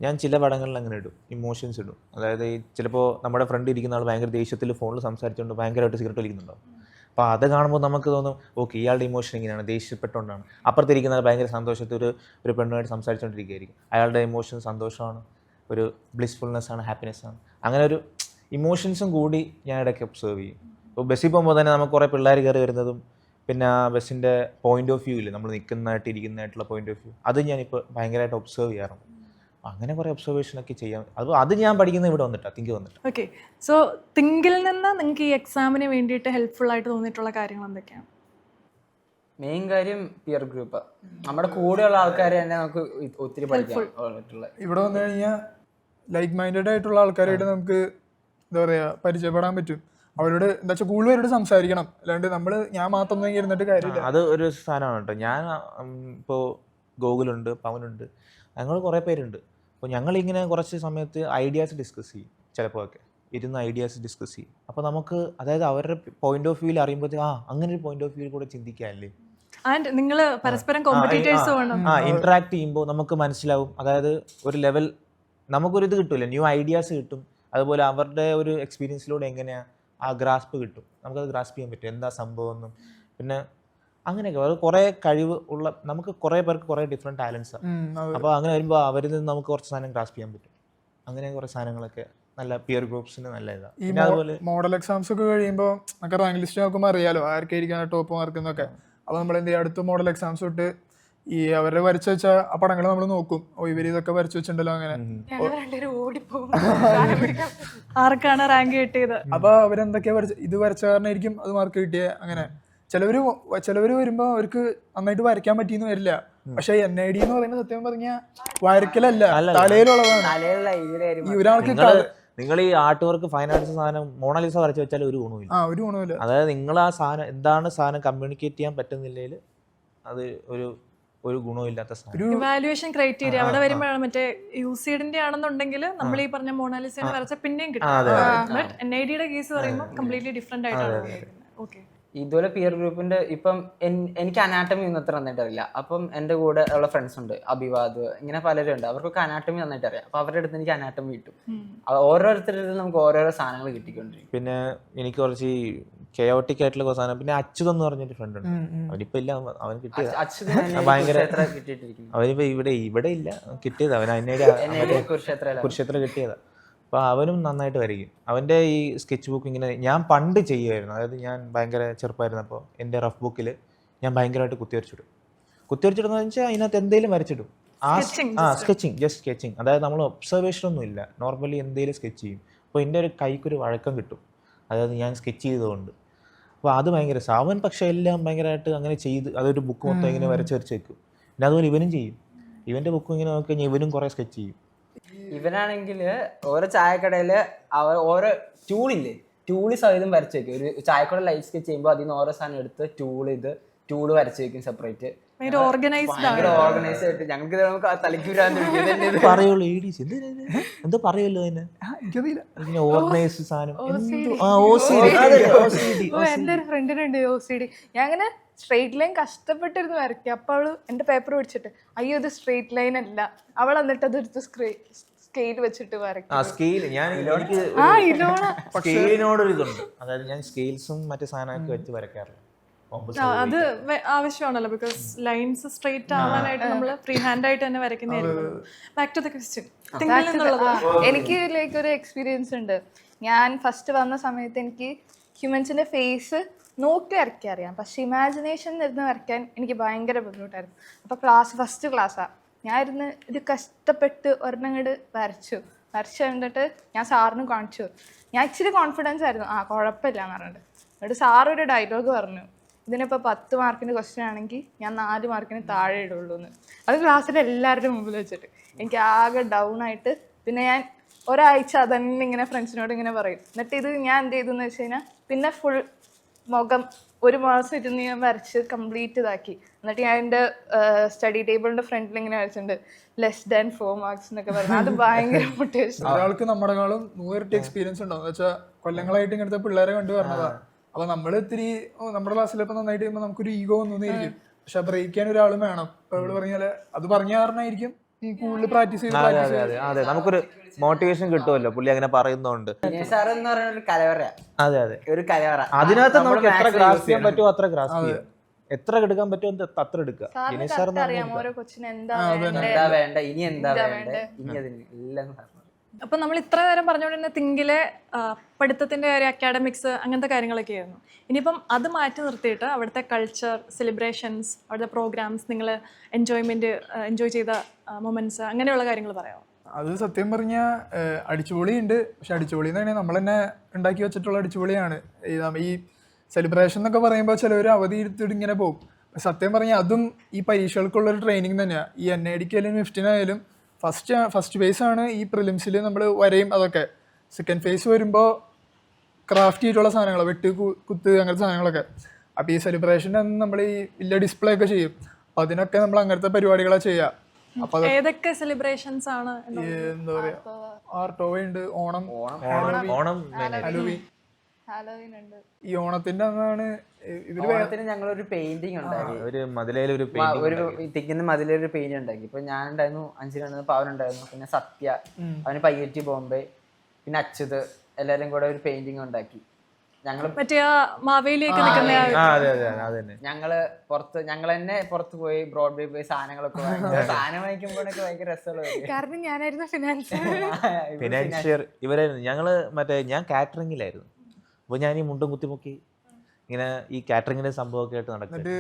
ഞാൻ ചില പടങ്ങളിൽ അങ്ങനെ ഇടും, ഇമോഷൻസ് ഇടും. അതായത് ഈ ചിലപ്പോൾ നമ്മുടെ ഫ്രണ്ട് ഇരിക്കുന്ന ആൾ ഭയങ്കര ദേഷ്യത്തിൽ ഫോണിൽ സംസാരിച്ചുകൊണ്ട് ഭയങ്കരമായിട്ട് സിഗരറ്റ് വലിക്കുന്നുണ്ടാവും. അപ്പോൾ അത് കാണുമ്പോൾ നമുക്ക് തോന്നും ഓക്കെ ഇയാളുടെ ഇമോഷൻ ഇങ്ങനെയാണ്, ദേഷ്യപ്പെട്ടുകൊണ്ടാണ്. അപ്പുറത്തിരിക്കുന്ന ആൾ ഭയങ്കര സന്തോഷത്തിൽ ഒരു പെണ്ണുമായിട്ട് സംസാരിച്ചുകൊണ്ടിരിക്കുകയായിരിക്കും, അയാളുടെ ഇമോഷൻ സന്തോഷമാണ്, ഒരു ബ്ലിസ്ഫുൾനെസ് ആണ്, ഹാപ്പിനെസ് ആണ്. അങ്ങനെ ഒരു ഇമോഷൻസും കൂടി ഞാൻ ഇടയ്ക്ക് ഒബ്സർവ് ചെയ്യും. ഇപ്പോൾ ബസ്സിൽ പോകുമ്പോൾ തന്നെ നമുക്ക് കുറേ പിള്ളേർ കയറി വരുന്നതും പിന്നെ ആ ബസ്സിൻ്റെ പോയിന്റ് ഓഫ് വ്യൂ ഇല്ലേ, നമ്മൾ നിൽക്കുന്നതായിട്ട് ഇരിക്കുന്നതായിട്ടുള്ള പോയിന്റ് ഓഫ് വ്യൂ, അത് ഞാനിപ്പോൾ ഭയങ്കരമായിട്ട് ഒബ്സർവ് ചെയ്യാറുണ്ട്. അങ്ങനെ കുറേ ഒബ്സർവേഷനൊക്കെ ചെയ്യാം. അത് ഞാൻ പഠിക്കുന്നത് ഇവിടെ വന്നിട്ടാണ്, തിങ്ക് വന്നിട്ട്. ഓക്കെ, സോ തിങ്കിൽ നിന്ന് നിങ്ങൾക്ക് ഈ എക്സാമിന് വേണ്ടിയിട്ട് ഹെൽപ്ഫുൾ ആയിട്ട് തോന്നിയിട്ടുള്ള കാര്യങ്ങൾ എന്തൊക്കെയാണ്? മെയിൻ കാര്യം പിയർ ഗ്രൂപ്പ്, നമ്മുടെ കൂടെയുള്ള ആൾക്കാരെ തന്നെ നമുക്ക് ഒത്തിരി പഠിക്കാൻ. ഇവിടെ വന്നു കഴിഞ്ഞാൽ ലൈക്ക് മൈൻഡഡ് ആയിട്ടുള്ള ആൾക്കാരായിട്ട് നമുക്ക് എന്താ പറയുക പരിചയപ്പെടാൻ പറ്റും. അവരോട് എന്താ വെച്ചാൽ കൂടുതൽ പേരോട് സംസാരിക്കണം, അല്ലാണ്ട് ഞാൻ മാത്രം ഇരുന്നിട്ട് കാര്യമില്ല. അത് ഒരു സാധനമാണ് കേട്ടോ. ഞാൻ ഇപ്പോൾ ഗോകുലുണ്ട്, പവനുണ്ട്, ഞങ്ങൾ കുറേ പേരുണ്ട്. അപ്പോൾ ഞങ്ങളിങ്ങനെ കുറച്ച് സമയത്ത് ഐഡിയാസ് ഡിസ്കസ് ചെയ്യും, ചിലപ്പോൾ ഒക്കെ ഇരുന്ന് ഐഡിയാസ് ഡിസ്കസ് ചെയ്യും. അപ്പോൾ നമുക്ക് അതായത് അവരുടെ പോയിന്റ് ഓഫ് വ്യൂവിൽ അറിയുമ്പോഴത്തേക്ക് അങ്ങനെ ഒരു പോയിന്റ് ഓഫ് വ്യൂവിൽ കൂടെ ചിന്തിക്കാമല്ലേ. ആൻഡ് നിങ്ങൾ പരസ്പരം കോമ്പറ്റീറ്റേഴ്സ് വേണം. ഇന്ററാക്ട് ചെയ്യുമ്പോൾ നമുക്ക് മനസ്സിലാവും. അതായത് ഒരു ലെവൽ നമുക്കൊരു ഇത് കിട്ടില്ല, ന്യൂ ഐഡിയാസ് കിട്ടും. അതുപോലെ അവരുടെ ഒരു എക്സ്പീരിയൻസിലൂടെ എങ്ങനെയാണ് ആ ഗ്രാസ്പ് കിട്ടും, നമുക്കത് ഗ്രാസ്പ് ചെയ്യാൻ പറ്റും എന്താ സംഭവം എന്നും. പിന്നെ അങ്ങനെയൊക്കെ അത് കുറേ കഴിവ് ഉള്ള നമുക്ക് കുറേ പേർക്ക് കുറേ ഡിഫറെൻറ്റ് ടാലൻസാണ്. അപ്പോൾ അങ്ങനെ വരുമ്പോൾ അവരിൽ നിന്ന് നമുക്ക് കുറച്ച് സാധനം ഗ്രാസ്പ് ചെയ്യാൻ പറ്റും. അങ്ങനെ കുറേ സാധനങ്ങളൊക്കെ നല്ല പിയർ ഗ്രൂപ്പ്സിന് നല്ല ഇതാണ്. പിന്നെ അതുപോലെ മോഡൽ എക്സാംസ് ഒക്കെ കഴിയുമ്പോൾ നമുക്ക് റാങ്ക് ലിസ്റ്റ് നോക്കുമ്പോൾ അറിയാലോ ആർക്കായിരിക്കും ടോപ്പ് മാർക്ക് എന്നൊക്കെ. അപ്പോൾ നമ്മൾ എന്ത് ചെയ്യും, അടുത്ത മോഡൽ എക്സാംസ് തൊട്ട് ഈ അവരെ വരച്ചു വെച്ച ആ പടങ്ങൾ നമ്മൾ നോക്കും, ഇവർ ഇതൊക്കെ വരച്ചു വെച്ചിട്ടുണ്ടല്ലോ അങ്ങനെ. ആർക്കാണ് റാങ്ക് കിട്ടിയത്, അപ്പൊ അവരെന്തൊക്കെയാ ഇത് വരച്ച കാരണമായിരിക്കും അത് മാർക്ക് കിട്ടിയത്. അങ്ങനെ ചിലവര് വരുമ്പോ അവർക്ക് നന്നായിട്ട് വരയ്ക്കാൻ പറ്റിയെന്ന് വരില്ല. പക്ഷെ NID എന്ന് പറയുന്നത് സത്യം പറഞ്ഞ വരയ്ക്കലല്ല, തലയിലുള്ളതാണ്. ഈ ഒരാൾക്ക് നിങ്ങൾ ഈ ആർട്ട് വർക്ക് ഫൈൻ ആർട്സ് സാധനം മോണാലിസ വരച്ച് വെച്ചാൽ ഒരു ഗുണമില്ല. ഒരു ഗുണമില്ല. അതായത് നിങ്ങൾ ആ സാധനം എന്താണ് സാധനം കമ്മ്യൂണിക്കേറ്റ് ചെയ്യാൻ പറ്റുന്നില്ലെങ്കിൽ അത് ഒരു ഗുണമില്ലാത്ത സാധനം. ഇവാലുവേഷൻ ക്രൈറ്റീരിയ അവിടെ വരുമ്പോഴാണ് മറ്റേ യൂസീഡിന്റെ ആണെന്നുണ്ടെങ്കിൽ നമ്മൾ ഈ പറഞ്ഞ മോണാലിസേനെ വരച്ച പിന്നെയും കിട്ടും. ബട്ട് NIDയുടെ കേസ് പറയുമ്പോൾ കംപ്ലീറ്റ്ലി ഡിഫറെന്റ് ആയിട്ടാണ്. ഓക്കെ, ഇതുപോലെ പിയർ ഗ്രൂപ്പിന്റെ ഇപ്പം എനിക്ക് അനാട്ടമി ഒന്നും അത്ര നന്നായിട്ട് അറിയില്ല. അപ്പം എൻ്റെ കൂടെ ഉള്ള ഫ്രണ്ട്സ് ഉണ്ട്, അഭിവാദ്, ഇങ്ങനെ പലരും ഉണ്ട്, അവർക്കൊക്കെ അനാട്ടമി നന്നായിട്ട് അറിയാം. അപ്പൊ അവരുടെ അടുത്ത് എനിക്ക് അനാട്ടമി കിട്ടും. ഓരോരുത്തരുടെ അടുത്ത് നമുക്ക് ഓരോരോ സാധനങ്ങൾ കിട്ടിക്കൊണ്ടിരിക്കും. പിന്നെ എനിക്ക് കുറച്ച് കെയോട്ടിക് ആയിട്ടുള്ള കുറച്ച് സാധനം. പിന്നെ അച്യുത് എന്ന് പറഞ്ഞൊരു ഫ്രണ്ട് ഉണ്ട്, അവനിപ്പോ ഇല്ല, അവൻ കിട്ടിയത് ഭയങ്കര അവനിപ്പോ ഇവിടെ ഇല്ല, കിട്ടിയത് അവൻ കുരുക്ഷേത്ര കിട്ടിയതാ. അപ്പോൾ അവനും നന്നായിട്ട് വരയ്ക്കും. അവൻ്റെ ഈ സ്കെച്ച് ബുക്ക് ഇങ്ങനെ ഞാൻ പണ്ട് ചെയ്യുമായിരുന്നു. അതായത് ഞാൻ ഭയങ്കര ചെറുപ്പമായിരുന്നപ്പോൾ എൻ്റെ റഫ് ബുക്കിൽ ഞാൻ ഭയങ്കരമായിട്ട് കുത്തിവരച്ചിടുന്ന വെച്ചാൽ അതിനകത്ത് എന്തെങ്കിലും വരച്ചിടും. Sketching, just sketching. അതായത് നമ്മൾ ഒബ്സർവേഷൻ ഒന്നും ഇല്ല, നോർമലി എന്തെങ്കിലും സ്കെച്ച് ചെയ്യും. അപ്പോൾ എൻ്റെ ഒരു കൈക്കൊരു വഴക്കം കിട്ടും, അതായത് ഞാൻ സ്കെച്ച് ചെയ്തതുകൊണ്ട്. അപ്പോൾ അത് ഭയങ്കര അവൻ പക്ഷേ എല്ലാം ഭയങ്കരമായിട്ട് അങ്ങനെ ചെയ്ത് അതൊരു ബുക്ക് മൊത്തം ഇങ്ങനെ വരച്ച് വെക്കും. പിന്നെ അതുപോലെ ഇവനും ചെയ്യും. ഇവൻ്റെ ബുക്കും ഇങ്ങനെ നോക്കി കഴിഞ്ഞാൽ ഇവനും കുറേ സ്കെച്ച് ചെയ്യും. ഇവനാണെങ്കിൽ ഓരോ ചായക്കടയില് ഓരോ ടൂള് സഹിതം വരച്ച് വെക്കും. ഒരു ചായക്കട ലൈഫ് സ്കെച്ച് ചെയ്യുമ്പോൾ അതിൽ നിന്ന് ഓരോ സാധനം എടുത്ത് ടൂള് വരച്ച് വെക്കും സെപ്പറേറ്റ്. ഓർഗനൈസ് ആയിട്ട് ഞങ്ങൾക്ക് തലയ്ക്ക് പറയുള്ളൂ എന്തോ പറയുമല്ലോ അതിനെ ഓർഗനൈസ് സാധനം. എൻ്റെ ഒരു ഫ്രണ്ടിനുണ്ട് OCD. ഞാൻ അങ്ങനെ സ്ട്രെയിറ്റ് ലൈൻ കഷ്ടപ്പെട്ടിരുന്ന് വരയ്ക്കുക. അപ്പോൾ അവള് എൻ്റെ പേപ്പർ പിടിച്ചിട്ട് അയ്യോ ഇത് സ്ട്രെയിറ്റ് ലൈൻ അല്ല, അവൾ എന്നിട്ട് അതെടുത്ത് സ്കെയിൽ വെച്ചിട്ട് വരയ്ക്കും. സ്കെയിലിനോടൊരു ഇതുണ്ട്, അതായത് ഞാൻ സ്കെയിൽസും മറ്റു സാധനമൊക്കെ വെച്ച് വരയ്ക്കാറില്ല. അത് ആവശ്യമാണല്ലോ, ബിക്കോസ് ലൈൻസ് സ്ട്രെയിറ്റ് ആവാനായിട്ട് നമ്മൾ ഫ്രീ ഹാൻഡ് ആയിട്ട് തന്നെ വരയ്ക്കുന്നതായിരിക്കും. ബാക്ക് ടു ദ ക്വസ്റ്റ്യൻ, എനിക്ക് ലൈക്ക് ഒരു എക്സ്പീരിയൻസ് ഉണ്ട്. ഞാൻ ഫസ്റ്റ് വന്ന സമയത്ത് എനിക്ക് ഹ്യൂമൻസിന്റെ ഫേസ് നോക്കി വരയ്ക്കാൻ അറിയാം, പക്ഷെ ഇമാജിനേഷനിൽ ഇരുന്ന് വരയ്ക്കാൻ എനിക്ക് ഭയങ്കര ബുദ്ധിമുട്ടായിരുന്നു. അപ്പോൾ ഫസ്റ്റ് ക്ലാസ്സാണ്, ഞാൻ ഇരുന്ന് ഇത് കഷ്ടപ്പെട്ട് ഒരെണ്ണങ്ങട് വരച്ചു കണ്ടിട്ട് ഞാൻ സാറിന് കാണിച്ചു. ഞാൻ ഇച്ചിരി കോൺഫിഡൻസ് ആയിരുന്നു, കുഴപ്പമില്ല എന്ന് പറഞ്ഞിട്ട്. എന്നിട്ട് സാറൊരു ഡയലോഗ് പറഞ്ഞു, ഇതിനിപ്പോൾ 10 മാർക്കിൻ്റെ ക്വസ്റ്റ്യൻ ആണെങ്കിൽ ഞാൻ 4 മാർക്കിന് താഴെ ഇടുള്ളൂ എന്ന്. അത് ക്ലാസ്സിൽ എല്ലാവരുടെയും മുമ്പിൽ വെച്ചിട്ട് എനിക്ക് ആകെ ഡൗൺ ആയിട്ട് പിന്നെ ഞാൻ ഒരാഴ്ച അതന്നെ ഇങ്ങനെ ഫ്രണ്ട്സിനോട് ഇങ്ങനെ പറയും. എന്നിട്ട് ഇത് ഞാൻ എന്ത് ചെയ്തെന്ന് വെച്ച് കഴിഞ്ഞാൽ പിന്നെ ഫുൾ മുഖം 1 മാസം ഇരുന്ന് ഞാൻ വരച്ച് കംപ്ലീറ്റ് ഇതാക്കി. എന്നിട്ട് ഞാൻ എൻ്റെ സ്റ്റഡി ടേബിളിൻ്റെ ഫ്രണ്ടിൽ ഇങ്ങനെ വരച്ചിട്ടുണ്ട് <4 മാർക്സ് എന്നൊക്കെ പറഞ്ഞു. അത് ഭയങ്കര മോട്ടിവേഷൻ. ഒരാൾക്ക് നമ്മുടെക്കാളും 100 എക്സ്പീരിയൻസ് ഉണ്ടാവും എന്ന് വെച്ചാൽ കൊല്ലങ്ങളായിട്ട് ഇങ്ങനത്തെ പിള്ളേരെ കണ്ടു പറഞ്ഞതാ. അപ്പൊ നമ്മൾ ഇത്തിരി നമ്മുടെ ക്ലാസ്സിൽ ഇപ്പൊ നന്നായിട്ട് ചെയ്യുമ്പോൾ നമുക്കൊരു ഈഗോ ഒന്നുമിരിക്കും, പക്ഷെ ബ്രേക്ക് ചെയ്യാൻ ഒരാളും വേണം. ഇപ്പൊ ഇവിടെ പറഞ്ഞാല് അത് പറഞ്ഞ കാരണമായിരിക്കും ഈ കൂടുതൽ പ്രാക്ടീസ് ചെയ്ത് അതെ നമുക്കൊരു മോട്ടിവേഷൻ കിട്ടുമല്ലോ പുള്ളി അങ്ങനെ പറയുന്നോണ്ട്. സാർ എന്ന് പറയുന്ന ഒരു കലവറ. അതെ അതെ, ഒരു കലവറ. അതിനകത്ത് നമുക്ക് എത്ര ഗ്രാസ് ചെയ്യാൻ പറ്റുമോ അത്ര ഗ്രാസ് ചെയ്യാം, എത്ര എടുക്കാൻ പറ്റുമോ അത്ര എടുക്കുക. അറിയാം ഓരോ കൊച്ചിന് എന്താ വേണ്ട, ഇനി എന്താ വേണ്ട, ഇനി അതിന് എല്ലാം. അപ്പം നമ്മൾ ഇത്ര നേരം പറഞ്ഞുകൊണ്ടിരുന്ന തിങ്കിലെ പഠിത്തത്തിൻ്റെ കാര്യം, അക്കാഡമിക്സ്, അങ്ങനത്തെ കാര്യങ്ങളൊക്കെ ആയിരുന്നു. ഇനിയിപ്പം അത് മാറ്റി നിർത്തിയിട്ട് അവിടുത്തെ കൾച്ചർ, സെലിബ്രേഷൻസ്, അവിടുത്തെ പ്രോഗ്രാംസ്, നിങ്ങൾ എൻജോയ് ചെയ്ത മൊമെൻറ്റ്സ്, അങ്ങനെയുള്ള കാര്യങ്ങൾ പറയാമോ? അത് സത്യം പറഞ്ഞാൽ അടിച്ചുപൊളിയുണ്ട്, പക്ഷെ അടിച്ചുപൊളി എന്ന് പറഞ്ഞാൽ നമ്മൾ തന്നെ ഉണ്ടാക്കി വെച്ചിട്ടുള്ള അടിച്ചുപൊളിയാണ്. ഈ സെലിബ്രേഷൻ എന്നൊക്കെ പറയുമ്പോൾ ചിലവർ അവധി എടുത്തിട്ട് ഇങ്ങനെ പോകും. സത്യം പറഞ്ഞാൽ അതും ഈ പരീക്ഷകൾക്കുള്ളൊരു ട്രെയിനിങ് തന്നെയാണ്. ഈ NIDക്ക് ആയാലും NIFTനായാലും ഫസ്റ്റ് ഫേസ് ആണ് ഈ പ്രിലിംസിൽ നമ്മൾ വരയും അതൊക്കെ. സെക്കൻഡ് ഫേസ് വരുമ്പോൾ ക്രാഫ്റ്റ് ചെയ്തിട്ടുള്ള സാധനങ്ങൾ, വെട്ട് കുത്ത് അങ്ങനത്തെ സാധനങ്ങളൊക്കെ. അപ്പോൾ ഈ സെലിബ്രേഷൻ്റെ അന്ന് നമ്മൾ ഈ വലിയ ഡിസ്പ്ലേ ഒക്കെ ചെയ്യും. അപ്പോൾ അതിനൊക്കെ നമ്മൾ അങ്ങനത്തെ പരിപാടികളാണ് ചെയ്യുക. അപ്പോൾ ഏതൊക്കെ സെലിബ്രേഷൻസ് ആണ്? എന്താ പറയുക, ആർട്ടോവ ഉണ്ട്, ഓണം, ഹാലോവീൻ ഉണ്ട്. ഈ ഓണത്തിന്റെ അന്നാണ് ഇവര് ഞങ്ങളൊരു പെയിന്റിങ് ഉണ്ടാക്കി, ഒരു മതിലൊരു തിക്കുന്ന മതിലൊരു പെയിന്റ് ഉണ്ടാക്കി. ഇപ്പൊ ഞാനുണ്ടായിരുന്നു, അഞ്ചിലുണ്ടായിരുന്നു, പവനുണ്ടായിരുന്നു, പിന്നെ സത്യ, അവന് പയ്യറ്റി ബോംബെ, പിന്നെ അച്യുത്, എല്ലാരും കൂടെ ഒരു പെയിന്റിങ് ഉണ്ടാക്കി. ഞങ്ങള് മറ്റേ മാവേലിയൊക്കെ നിൽക്കുന്ന ഞങ്ങള് തന്നെ പുറത്ത് പോയി ബ്രോഡ്വേ പോയി സാധനങ്ങളൊക്കെ സാധനം വാങ്ങിക്കുമ്പോഴൊക്കെ ഭയങ്കര രസമുള്ള. കാരണം ഞാനായിരുന്നു ഫിനാൻഷ്യർ ഇവരായിരുന്നു. ഞങ്ങള് ഞാൻ കാറ്ററിംഗിലായിരുന്നു. അപ്പോൾ ഞാൻ ഈ മുണ്ടും കുത്തിമുക്കി ഇങ്ങനെ ഈ കാറ്ററിങ്ങിന്റെ സംഭവമൊക്കെ ആയിട്ട് നടക്കും. എന്നിട്ട്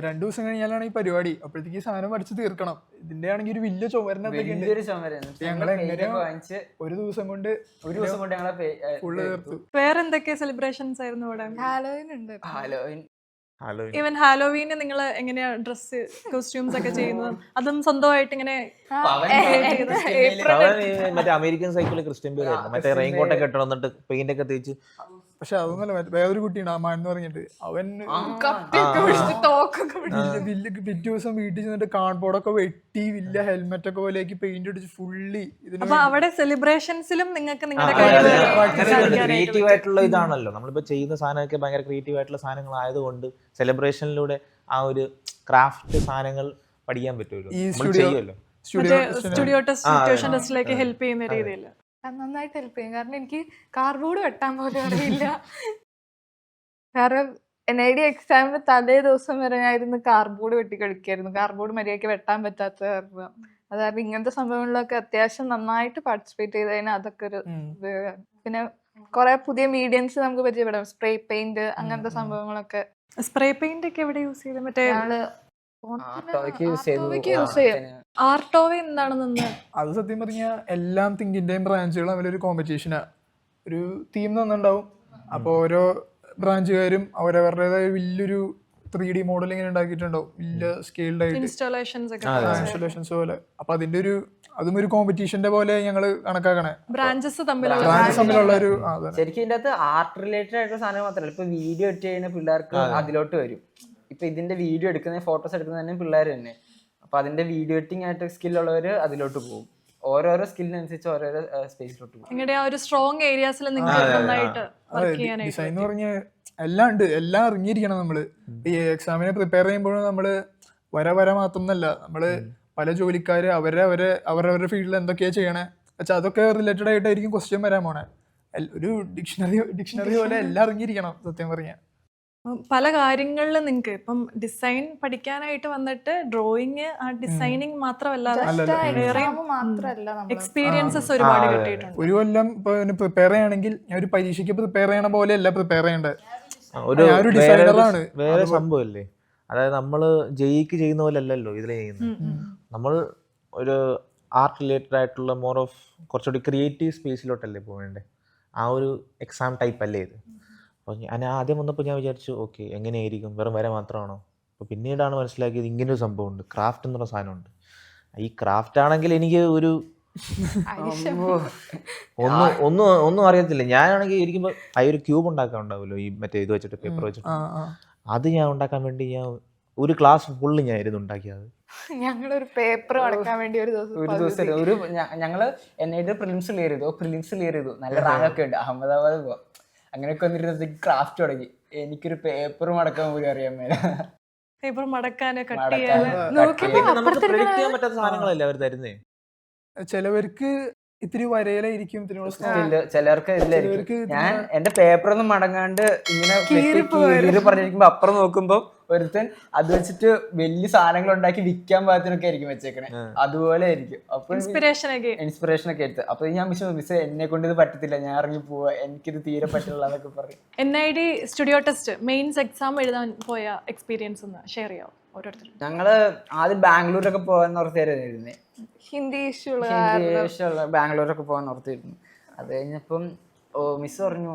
2 ദിവസം കഴിഞ്ഞാലാണ് ഈ പരിപാടി. അപ്പോഴത്തേക്ക് സാധനം അടിച്ച് തീർക്കണം. ഇതിന്റെ ആണെങ്കിൽ ഒരു വലിയ ചുമരിനൊക്കെ ഒരു ദിവസം കൊണ്ട് ഞങ്ങളെ ഫുള്ള് തീർത്തു. വേറെ എന്തൊക്കെ സെലിബ്രേഷൻസ് ആയിരുന്നു ഇവിടെ? ഹാലോവീൻ ഉണ്ട്. ഈവൻ ഹാലോവീന് നിങ്ങൾ എങ്ങനെയാ ഡ്രസ് കോസ്റ്റ്യൂംസ് ഒക്കെ ചെയ്യുന്നത്? അതും സ്വന്തമായിട്ട് ഇങ്ങനെ മറ്റേ അമേരിക്കൻ സൈക്കിൾ ക്രിസ്ത്യൻ പേരായിരുന്നു. മറ്റേ റെയിൻകോട്ടൊക്കെ ഇട്ടോ എന്നിട്ട് പെയിന്റ് ഒക്കെ തേച്ച്. പക്ഷെ അതൊന്നല്ല, വേറൊരു കുട്ടിയുണ്ട് അമ്മാൻ എന്ന് പറഞ്ഞിട്ട്, അവൻ പിറ്റേ ദിവസം വീട്ടിൽ ചെന്നിട്ട് കാർഡ്ബോർഡൊക്കെ വെട്ടി വലിയ ഹെൽമെറ്റ് ഒക്കെ പോലെയാക്കി പെയിന്റ് അടിച്ച് ഫുള്ളി. അവിടെ സെലിബ്രേഷൻസിലും നിങ്ങൾക്ക് ക്രിയേറ്റീവ് ആയിട്ടുള്ള ഇതാണല്ലോ നമ്മളിപ്പോ ചെയ്യുന്ന സാധനമൊക്കെ ഭയങ്കര ക്രിയേറ്റീവ് ആയിട്ടുള്ള സാധനങ്ങൾ ആയതുകൊണ്ട് സെലിബ്രേഷനിലൂടെ ആ ഒരു ക്രാഫ്റ്റ് സാധനങ്ങൾ പഠിക്കാൻ പറ്റുമല്ലോ. സ്റ്റുഡിയോ ട്യൂഷൻ ടെസ്റ്റിലേക്ക് ഹെൽപ്പ് ചെയ്യുന്ന രീതിയിൽ നന്നായിട്ട് ഹെൽപ്പ് ചെയ്യും. കാരണം എനിക്ക് കാർഡ്ബോർഡ് വെട്ടാൻ പോലും അറിയില്ല. കാരണം NID എക്സാമിന് തലേ ദിവസം വരെ ഞാൻ ഇരുന്ന് കാർഡ്ബോർഡ് വെട്ടി കളിക്കായിരുന്നു. കാർഡ്ബോർഡ് മര്യാദയ്ക്ക് വെട്ടാൻ പറ്റാത്ത കാരണം. അത് കാരണം ഇങ്ങനത്തെ സംഭവങ്ങളിലൊക്കെ അത്യാവശ്യം നന്നായിട്ട് പാർട്ടിസിപ്പേറ്റ് ചെയ്തതിന് അതൊക്കെ ഒരു ഉപയോഗമാണ്. പിന്നെ കുറെ പുതിയ മീഡിയംസ് നമുക്ക് പരിചയപ്പെടാം. സ്പ്രേ പെയിന്റ് അങ്ങനത്തെ സംഭവങ്ങളൊക്കെ. സ്പ്രേ പെയിന്റ് ഒക്കെ എവിടെ യൂസ് ചെയ്ത്? മറ്റേ ആർട്ടോവ എന്താണെന്ന് അത് സത്യം പറഞ്ഞാൽ എല്ലാം തിങ്കിന്റെയും ബ്രാഞ്ചുകളും തമ്മിലൊരു കോമ്പറ്റീഷനാ. ഒരു തീം തന്നിട്ടുണ്ടാവും. അപ്പോൾ ഓരോ ബ്രാഞ്ചുകാരും അവരവരുടേതായ വലിയൊരു 3D മോഡൽ ഇങ്ങനെ ഉണ്ടാക്കിയിട്ടുണ്ടാവും, വലിയ സ്കെയിൽഡ് ആയിട്ട് ഇൻസ്റ്റലേഷൻസ് പോലെ. അപ്പൊ അതിന്റെ അതും ഒരു കോമ്പറ്റീഷന്റെ പോലെ ഞങ്ങള് കണക്കാക്കണേ. ബ്രാഞ്ചസ് തമ്മിലുള്ള ഒരു ശരിക്കും ഇതിന്റെ അകത്ത് ആർട്ട് റിലേറ്റഡ് ആയിട്ടുള്ള സാധനം മാത്രമല്ല, ഇപ്പൊ വീഡിയോ എഡിറ്റ് ചെയ്യുന്ന പിള്ളേർക്ക് അതിലോട്ട് വരും. ഇപ്പൊ ഇതിന്റെ വീഡിയോ എടുക്കുന്ന ഫോട്ടോസ് എടുക്കുന്ന തന്നെ പിള്ളേർ തന്നെ. അപ്പൊ അതിന്റെ വീഡിയോ എഡിറ്റിംഗ് ആയിട്ട് സ്കില്ലുള്ളവര് അതിലോട്ട് പോകും. ഓരോരോ സ്കില്ലിനനുസരിച്ച് ഓരോരോ സ്പേസിലോട്ട് പോകും. ഡിസൈൻ എന്ന് പറഞ്ഞാൽ എല്ലാം ഉണ്ട്, എല്ലാം അറിഞ്ഞിരിക്കണം നമ്മള്. ഈ എക്സാമിനെ പ്രിപ്പയർ ചെയ്യുമ്പോഴും നമ്മള് വര മാത്രമൊന്നല്ല, നമ്മള് പല ജോലിക്കാര് അവരവരുടെ ഫീൽഡിൽ എന്തൊക്കെയാ ചെയ്യണേ വെച്ചാൽ അതൊക്കെ റിലേറ്റഡ് ആയിട്ടായിരിക്കും ക്വസ്റ്റ്യൻ വരാൻ പോണേ. ഒരു ഡിക്ഷണറി പോലെ എല്ലാം അറിഞ്ഞിരിക്കണം സത്യം പറഞ്ഞാൽ. പല കാര്യങ്ങളിലും നിങ്ങൾക്ക് ഇപ്പം ഡിസൈൻ പഠിക്കാനായിട്ട് വന്നിട്ട് ഡ്രോയിങ് ആ ഡിസൈനിങ് മാത്രമല്ലാതെ എക്സ്പീരിയൻസസ് ഒരുപാട് കിട്ടിയിട്ടുണ്ട്. ഒരു കൊല്ലം പ്രിപ്പയർ ചെയ്യണമെങ്കിൽ ഞാൻ ഒരു പരീക്ഷയ്ക്ക് പ്രിപ്പയർ ചെയ്യണ പോലെ അല്ല പ്രിപ്പയർ ചെയ്യേണ്ടത്. ഒരു ഞാനൊരു വേറെ ഡിസൈനറാണ്. വേറെ സംഭവമല്ലേ, അതായത് നമ്മൾ ജെയ്ക്ക് ചെയ്യുന്ന പോലെ അല്ലല്ലോ ഇതിൽ ചെയ്യുന്നത്. നമ്മൾ ഒരു ആർട്ട് റിലേറ്റഡ് ആയിട്ടുള്ള മോർ ഓഫ് കുറച്ചുകൂടി ക്രിയേറ്റീവ് സ്പേസിലോട്ടല്ലേ പോകേണ്ടത്. ആ ഒരു എക്സാം ടൈപ്പ് അല്ലേ ഇത്. അപ്പോൾ ഞാൻ ആദ്യം വന്നപ്പോൾ ഞാൻ വിചാരിച്ചു ഓക്കെ എങ്ങനെയായിരിക്കും, വെറും വര മാത്രമാണോ. അപ്പോൾ പിന്നീടാണ് മനസ്സിലാക്കിയത് ഇങ്ങനൊരു സംഭവമുണ്ട്, ക്രാഫ്റ്റ് എന്നുള്ള സാധനമുണ്ട്. ഈ ക്രാഫ്റ്റ് ആണെങ്കിൽ എനിക്ക് ഒരു ഒന്നും അറിയത്തില്ല. ഞാനാണെങ്കിൽ ഇരിക്കുമ്പോൾ ആ ഒരു ക്യൂബ് ഉണ്ടാക്കാൻ ഉണ്ടാവുമല്ലോ ഈ മറ്റേ ഇത് വെച്ചിട്ട് പേപ്പർ വെച്ചിട്ട്, അത് ഞാൻ ഉണ്ടാക്കാൻ വേണ്ടി ഞാൻ ഒരു ക്ലാസ് ഫുള്ള് ഞാൻ ഇരുന്ന് ഉണ്ടാക്കിയത്. ഞങ്ങളൊരു പേപ്പർ അടക്കാൻ വേണ്ടി ഒരു ദിവസം ഞങ്ങള് എന്നെ പ്രിലിംസ് ക്ലിയർ ചെയ്തു നല്ല റാങ്ക് ഒക്കെ ഉണ്ട്, അഹമ്മദാബാദ് പോവാം. അങ്ങനെയൊക്കെ വന്നിരുന്നത്തേക്ക് ക്രാഫ്റ്റ് തുടങ്ങി. എനിക്കൊരു പേപ്പർ മടക്കാൻ പോലും അറിയാൻ മേല. പേപ്പർ മടക്കാന് കട്ട് മടക്കാൻ, ചെയ്യാന് പിന്നെ നമുക്ക് predict ചെയ്യാൻ പറ്റാത്ത സാധനങ്ങളല്ലേ അവർ തരുന്നേ. ചിലവർക്ക് ഇത്തിരി വരയിലായിരിക്കും ഇതിനുള്ള ഇല്ല, ചിലർക്ക് ഇതിലായിരിക്കും. ചിലവർക്ക് ഞാൻ എന്റെ പേപ്പറൊന്നും മടങ്ങാണ്ട് ഇങ്ങനെ പറഞ്ഞിരിക്കുമ്പോ അപ്പുറം നോക്കുമ്പോ ഒരുത്തൻ അത് വെച്ചിട്ട് വലിയ സാധനങ്ങൾ ഉണ്ടാക്കി വിൽക്കാൻ പാകത്തിനൊക്കെ ആയിരിക്കും വെച്ചേക്കണേ. അതുപോലെ ആയിരിക്കും. അപ്പൊ ഇൻസ്പിറേഷൻ ഒക്കെ എടുത്ത് അപ്പൊ ഞാൻ മിസ് എന്നെ കൊണ്ട് ഇത് പറ്റത്തില്ല, ഞാൻ ഇറങ്ങി പോവാ, എനിക്കിത് തീരെ പറ്റില്ല എന്നൊക്കെ പറയും. NID studio test mains exam എഴുതാൻ പോയ എക്സ്പീരിയൻസ് ഒന്ന് ഷെയർ ചെയ്യാം ഓരോരുത്തരും. ഞങ്ങള് ആദ്യം ബാംഗ്ലൂരൊക്കെ പോകാൻ ഓർത്തായിരുന്നേ, ഹിന്ദി ഇഷ്യൂ ബാംഗ്ലൂരൊക്കെ പോകാൻ ഓർത്തിരുന്നു. അത് കഴിഞ്ഞപ്പം മിസ് പറഞ്ഞു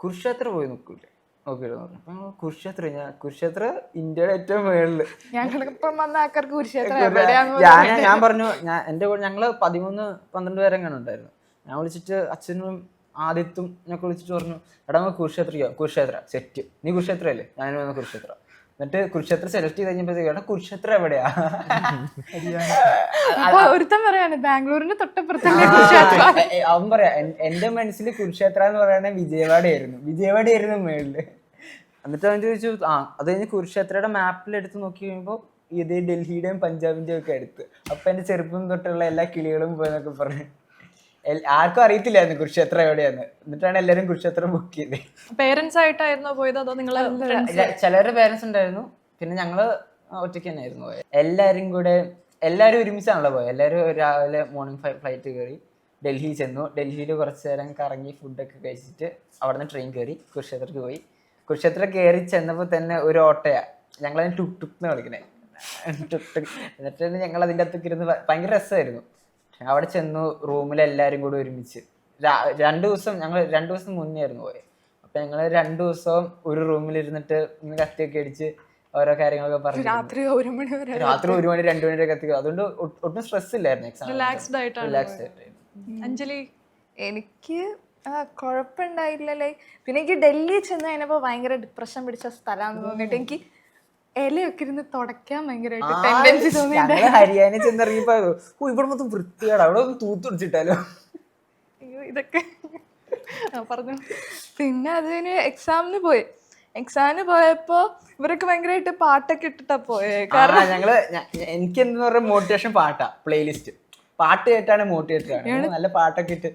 കുരുക്ഷേത്ര പോയി നോക്കൂല്ലേ നോക്കിയിട്ട് പറഞ്ഞു. അപ്പൊ കുരുക്ഷേത്ര ഇന്ത്യയുടെ ഏറ്റവും മുകളില്. ഞങ്ങളിപ്പം വന്ന ആൾക്കാർക്ക് കുരുക്ഷേത്രം ഞാൻ പറഞ്ഞു എന്റെ കൂടെ ഞങ്ങള് 13-12 പേരെ എങ്ങനെ ഉണ്ടായിരുന്നു. ഞാൻ വിളിച്ചിട്ട് അച്ഛനും ആദിത്തും ഞങ്ങൾക്ക് വിളിച്ചിട്ട് പറഞ്ഞു എടാ നമുക്ക് കുരുക്ഷേത്ര സെറ്റ്, നീ കുരുക്ഷേത്ര അല്ലേ, ഞാൻ വന്ന കുരുക്ഷേത്ര. എന്നിട്ട് കുരുക്ഷേത്ര സെലക്ട് ചെയ്ത് കഴിഞ്ഞപ്പോഴത്തേക്കാണ് കുരുക്ഷേത്ര എവിടെയാ ഒരുത്തൻ പറയാണ് ബാംഗ്ലൂരിന്റെ തൊട്ടപ്പുറത്തല്ലേ. അവൻ പറയാ എന്റെ മനസ്സിൽ കുരുക്ഷേത്ര എന്ന് പറയുന്നത് വിജയവാഡയായിരുന്നു മേളില്. എന്നിട്ട് അവൻ ചോദിച്ചു അത് കഴിഞ്ഞ് കുരുക്ഷേത്രയുടെ മാപ്പിൽ എടുത്ത് നോക്കി കഴിയുമ്പോൾ ഇത് ഡൽഹിയുടെയും പഞ്ചാബിന്റെയും ഒക്കെ അടുത്ത്. അപ്പൊ എന്റെ ചെറുപ്പം തൊട്ടുള്ള എല്ലാ കിളികളും പോയെന്നൊക്കെ പറഞ്ഞു. ആർക്കും അറിയത്തില്ലായിരുന്നു കുരുക്ഷേത്ര എവിടെയാന്ന്. എന്നിട്ടാണ് എല്ലാരും കുരുക്ഷേത്രം ബുക്ക് ചെയ്തത്. പേരൻസ് ആയിട്ടായിരുന്നോ പോയത് അതോ നിങ്ങൾ? ചിലരുടെ പേരൻസ് ഉണ്ടായിരുന്നു, പിന്നെ ഞങ്ങള് ഒറ്റയ്ക്ക് തന്നെ ആയിരുന്നു പോയത്. എല്ലാരും ഒരുമിച്ചാണല്ലോ പോയത്. എല്ലാരും രാവിലെ മോർണിംഗ് ഫ്ലൈറ്റ് കയറി ഡൽഹി ചെന്നു. ഡൽഹിയിൽ കുറച്ച് നേരം കറങ്ങി ഫുഡൊക്കെ കഴിച്ചിട്ട് അവിടെ നിന്ന് ട്രെയിൻ കയറി കുരുക്ഷേത്രക്ക് പോയി. കുരുക്ഷേത്ര കയറി ചെന്നപ്പോൾ തന്നെ ഒരു ഓട്ടയാ, ഞങ്ങളതിന് ടുക് ടുക് എന്ന് കളിക്കണേ, ടുക് ടുക്. എന്നിട്ട് ഞങ്ങൾ അതിൻ്റെ അകത്തൊക്കെ ഇരുന്ന് ഭയങ്കര രസമായിരുന്നു. അവിടെ ചെന്നു റൂമിലെല്ലാരും കൂടെ ഒരുമിച്ച് 2 ദിവസം ഞങ്ങൾ 2 ദിവസം മുന്നേ ആയിരുന്നു പോയത്. അപ്പൊ ഞങ്ങള് 2 ദിവസവും ഒരു റൂമിലിരുന്നിട്ട് ഇങ്ങനെ കത്തിയൊക്കെ അടിച്ച് ഓരോ കാര്യങ്ങളൊക്കെ പറഞ്ഞു. രാത്രി 1 മണി 2 മണി വരെ കത്തിക്കും. അതുകൊണ്ട് ഒട്ടും സ്ട്രെസ് ഇല്ലായിരുന്നു. എക്സാം റിലാക്സ്ഡ് ആയിട്ടാണ്. അഞ്ജലി? എനിക്ക് കുഴപ്പമുണ്ടായില്ലല്ലേ. പിന്നെ എനിക്ക് ഡൽഹി ചെന്ന് കഴിഞ്ഞപ്പോ ഭയങ്കര ഡിപ്രഷൻ പിടിച്ച സ്ഥലമാണെന്ന് തോന്നിയിട്ട് എനിക്ക് ഇലയൊക്കെ ഇരുന്ന് തുടയ്ക്കാൻ ഭയങ്കരമായിട്ട് ടെൻഡൻസി തോന്നിയിട്ട് ഹരിയാന ചെന്നിറങ്ങിയപ്പോ ഇവിടെ മൊത്തം വൃത്തിയാണ്, അവിടെ ഒന്ന് തൂത്തുടിച്ചിട്ടാലോ. അയ്യോ ഇതൊക്കെ പറഞ്ഞു. പിന്നെ അതിന് എക്സാമിന് പോയപ്പോ ഇവരൊക്കെ ഭയങ്കരമായിട്ട് പാട്ടൊക്കെ ഇട്ടിട്ടാ പോയെ. കാരണം ഞങ്ങള് എനിക്ക് എന്താ പറയുക മോട്ടിവേഷൻ പാട്ടാ, പ്ലേലിസ്റ്റ് പാട്ട് കേട്ടാണ് മോട്ടിവേറ്റഡ് ആണ്. നല്ല പാട്ടൊക്കെ ഇട്ട്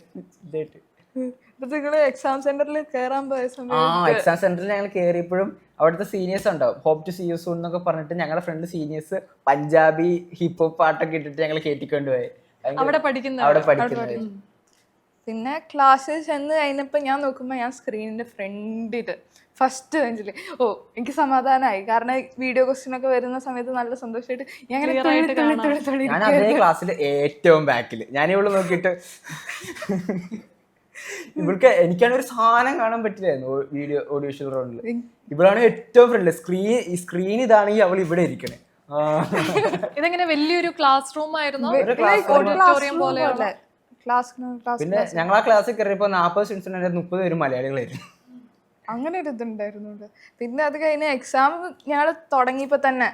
നിങ്ങള് എക്സാം സെന്ററിൽ കയറാൻ പോയ സമയം എക്സാം സെന്ററിൽ ഞങ്ങൾ കയറിയപ്പോഴും അവിടുത്തെ സീനിയേഴ്സ് ഉണ്ടാവും, hope to see you soon എന്നൊക്കെ പറഞ്ഞിട്ട് ഞങ്ങളുടെ friend seniors Punjabi hip hop പാട്ടൊക്കെ ഇട്ടിട്ട് ഞങ്ങൾ കയറ്റിക്കൊണ്ടുപോയി അവിടെ പഠിക്കുന്നത്. പിന്നെ ക്ലാസ്സിൽ ചെന്ന് കഴിഞ്ഞപ്പോൾ ഞാൻ നോക്കുമ്പോൾ ഞാൻ സ്ക്രീനിന്റെ ഫ്രണ്ടിൽ ഫസ്റ്റ് ബെഞ്ചിൽ എനിക്ക് സമാധാനമായി. കാരണം വീഡിയോ ക്വസ്റ്റ്യൻ ഒക്കെ വരുന്ന സമയത്ത് നല്ല സന്തോഷമായിട്ട് ഞാൻ അതേ ക്ലാസ്സിൽ ഏറ്റവും ബാക്കിൽ ഞാൻ ഇവിടെ നോക്കിയിട്ട് ഇവൾക്ക് എനിക്കാണ് ഒരു സാധനം കാണാൻ പറ്റില്ലായിരുന്നു ഓഡിയോ വിഷ്വൽ റൗണ്ടിൽ. ഇവളാണ് ഏറ്റവും ഫ്രണ്ട്. സ്ക്രീൻ ഇതാണെങ്കിൽ അവൾ ഇവിടെ ഇരിക്കണേ. ഇതെങ്ങനെ വലിയൊരു ക്ലാസ് റൂം ആയിരുന്നു? പിന്നെ ഞങ്ങൾ ആ ക്ലാസ്സിൽ കയറിയപ്പോ 40 സ്റ്റുഡൻസ് 30 പേര് മലയാളികളായിരുന്നു. അങ്ങനെ ഒരു ഇതുണ്ടായിരുന്നു. പിന്നെ അത് കഴിഞ്ഞ് എക്സാം ഞങ്ങൾ തുടങ്ങിയപ്പോ തന്നെ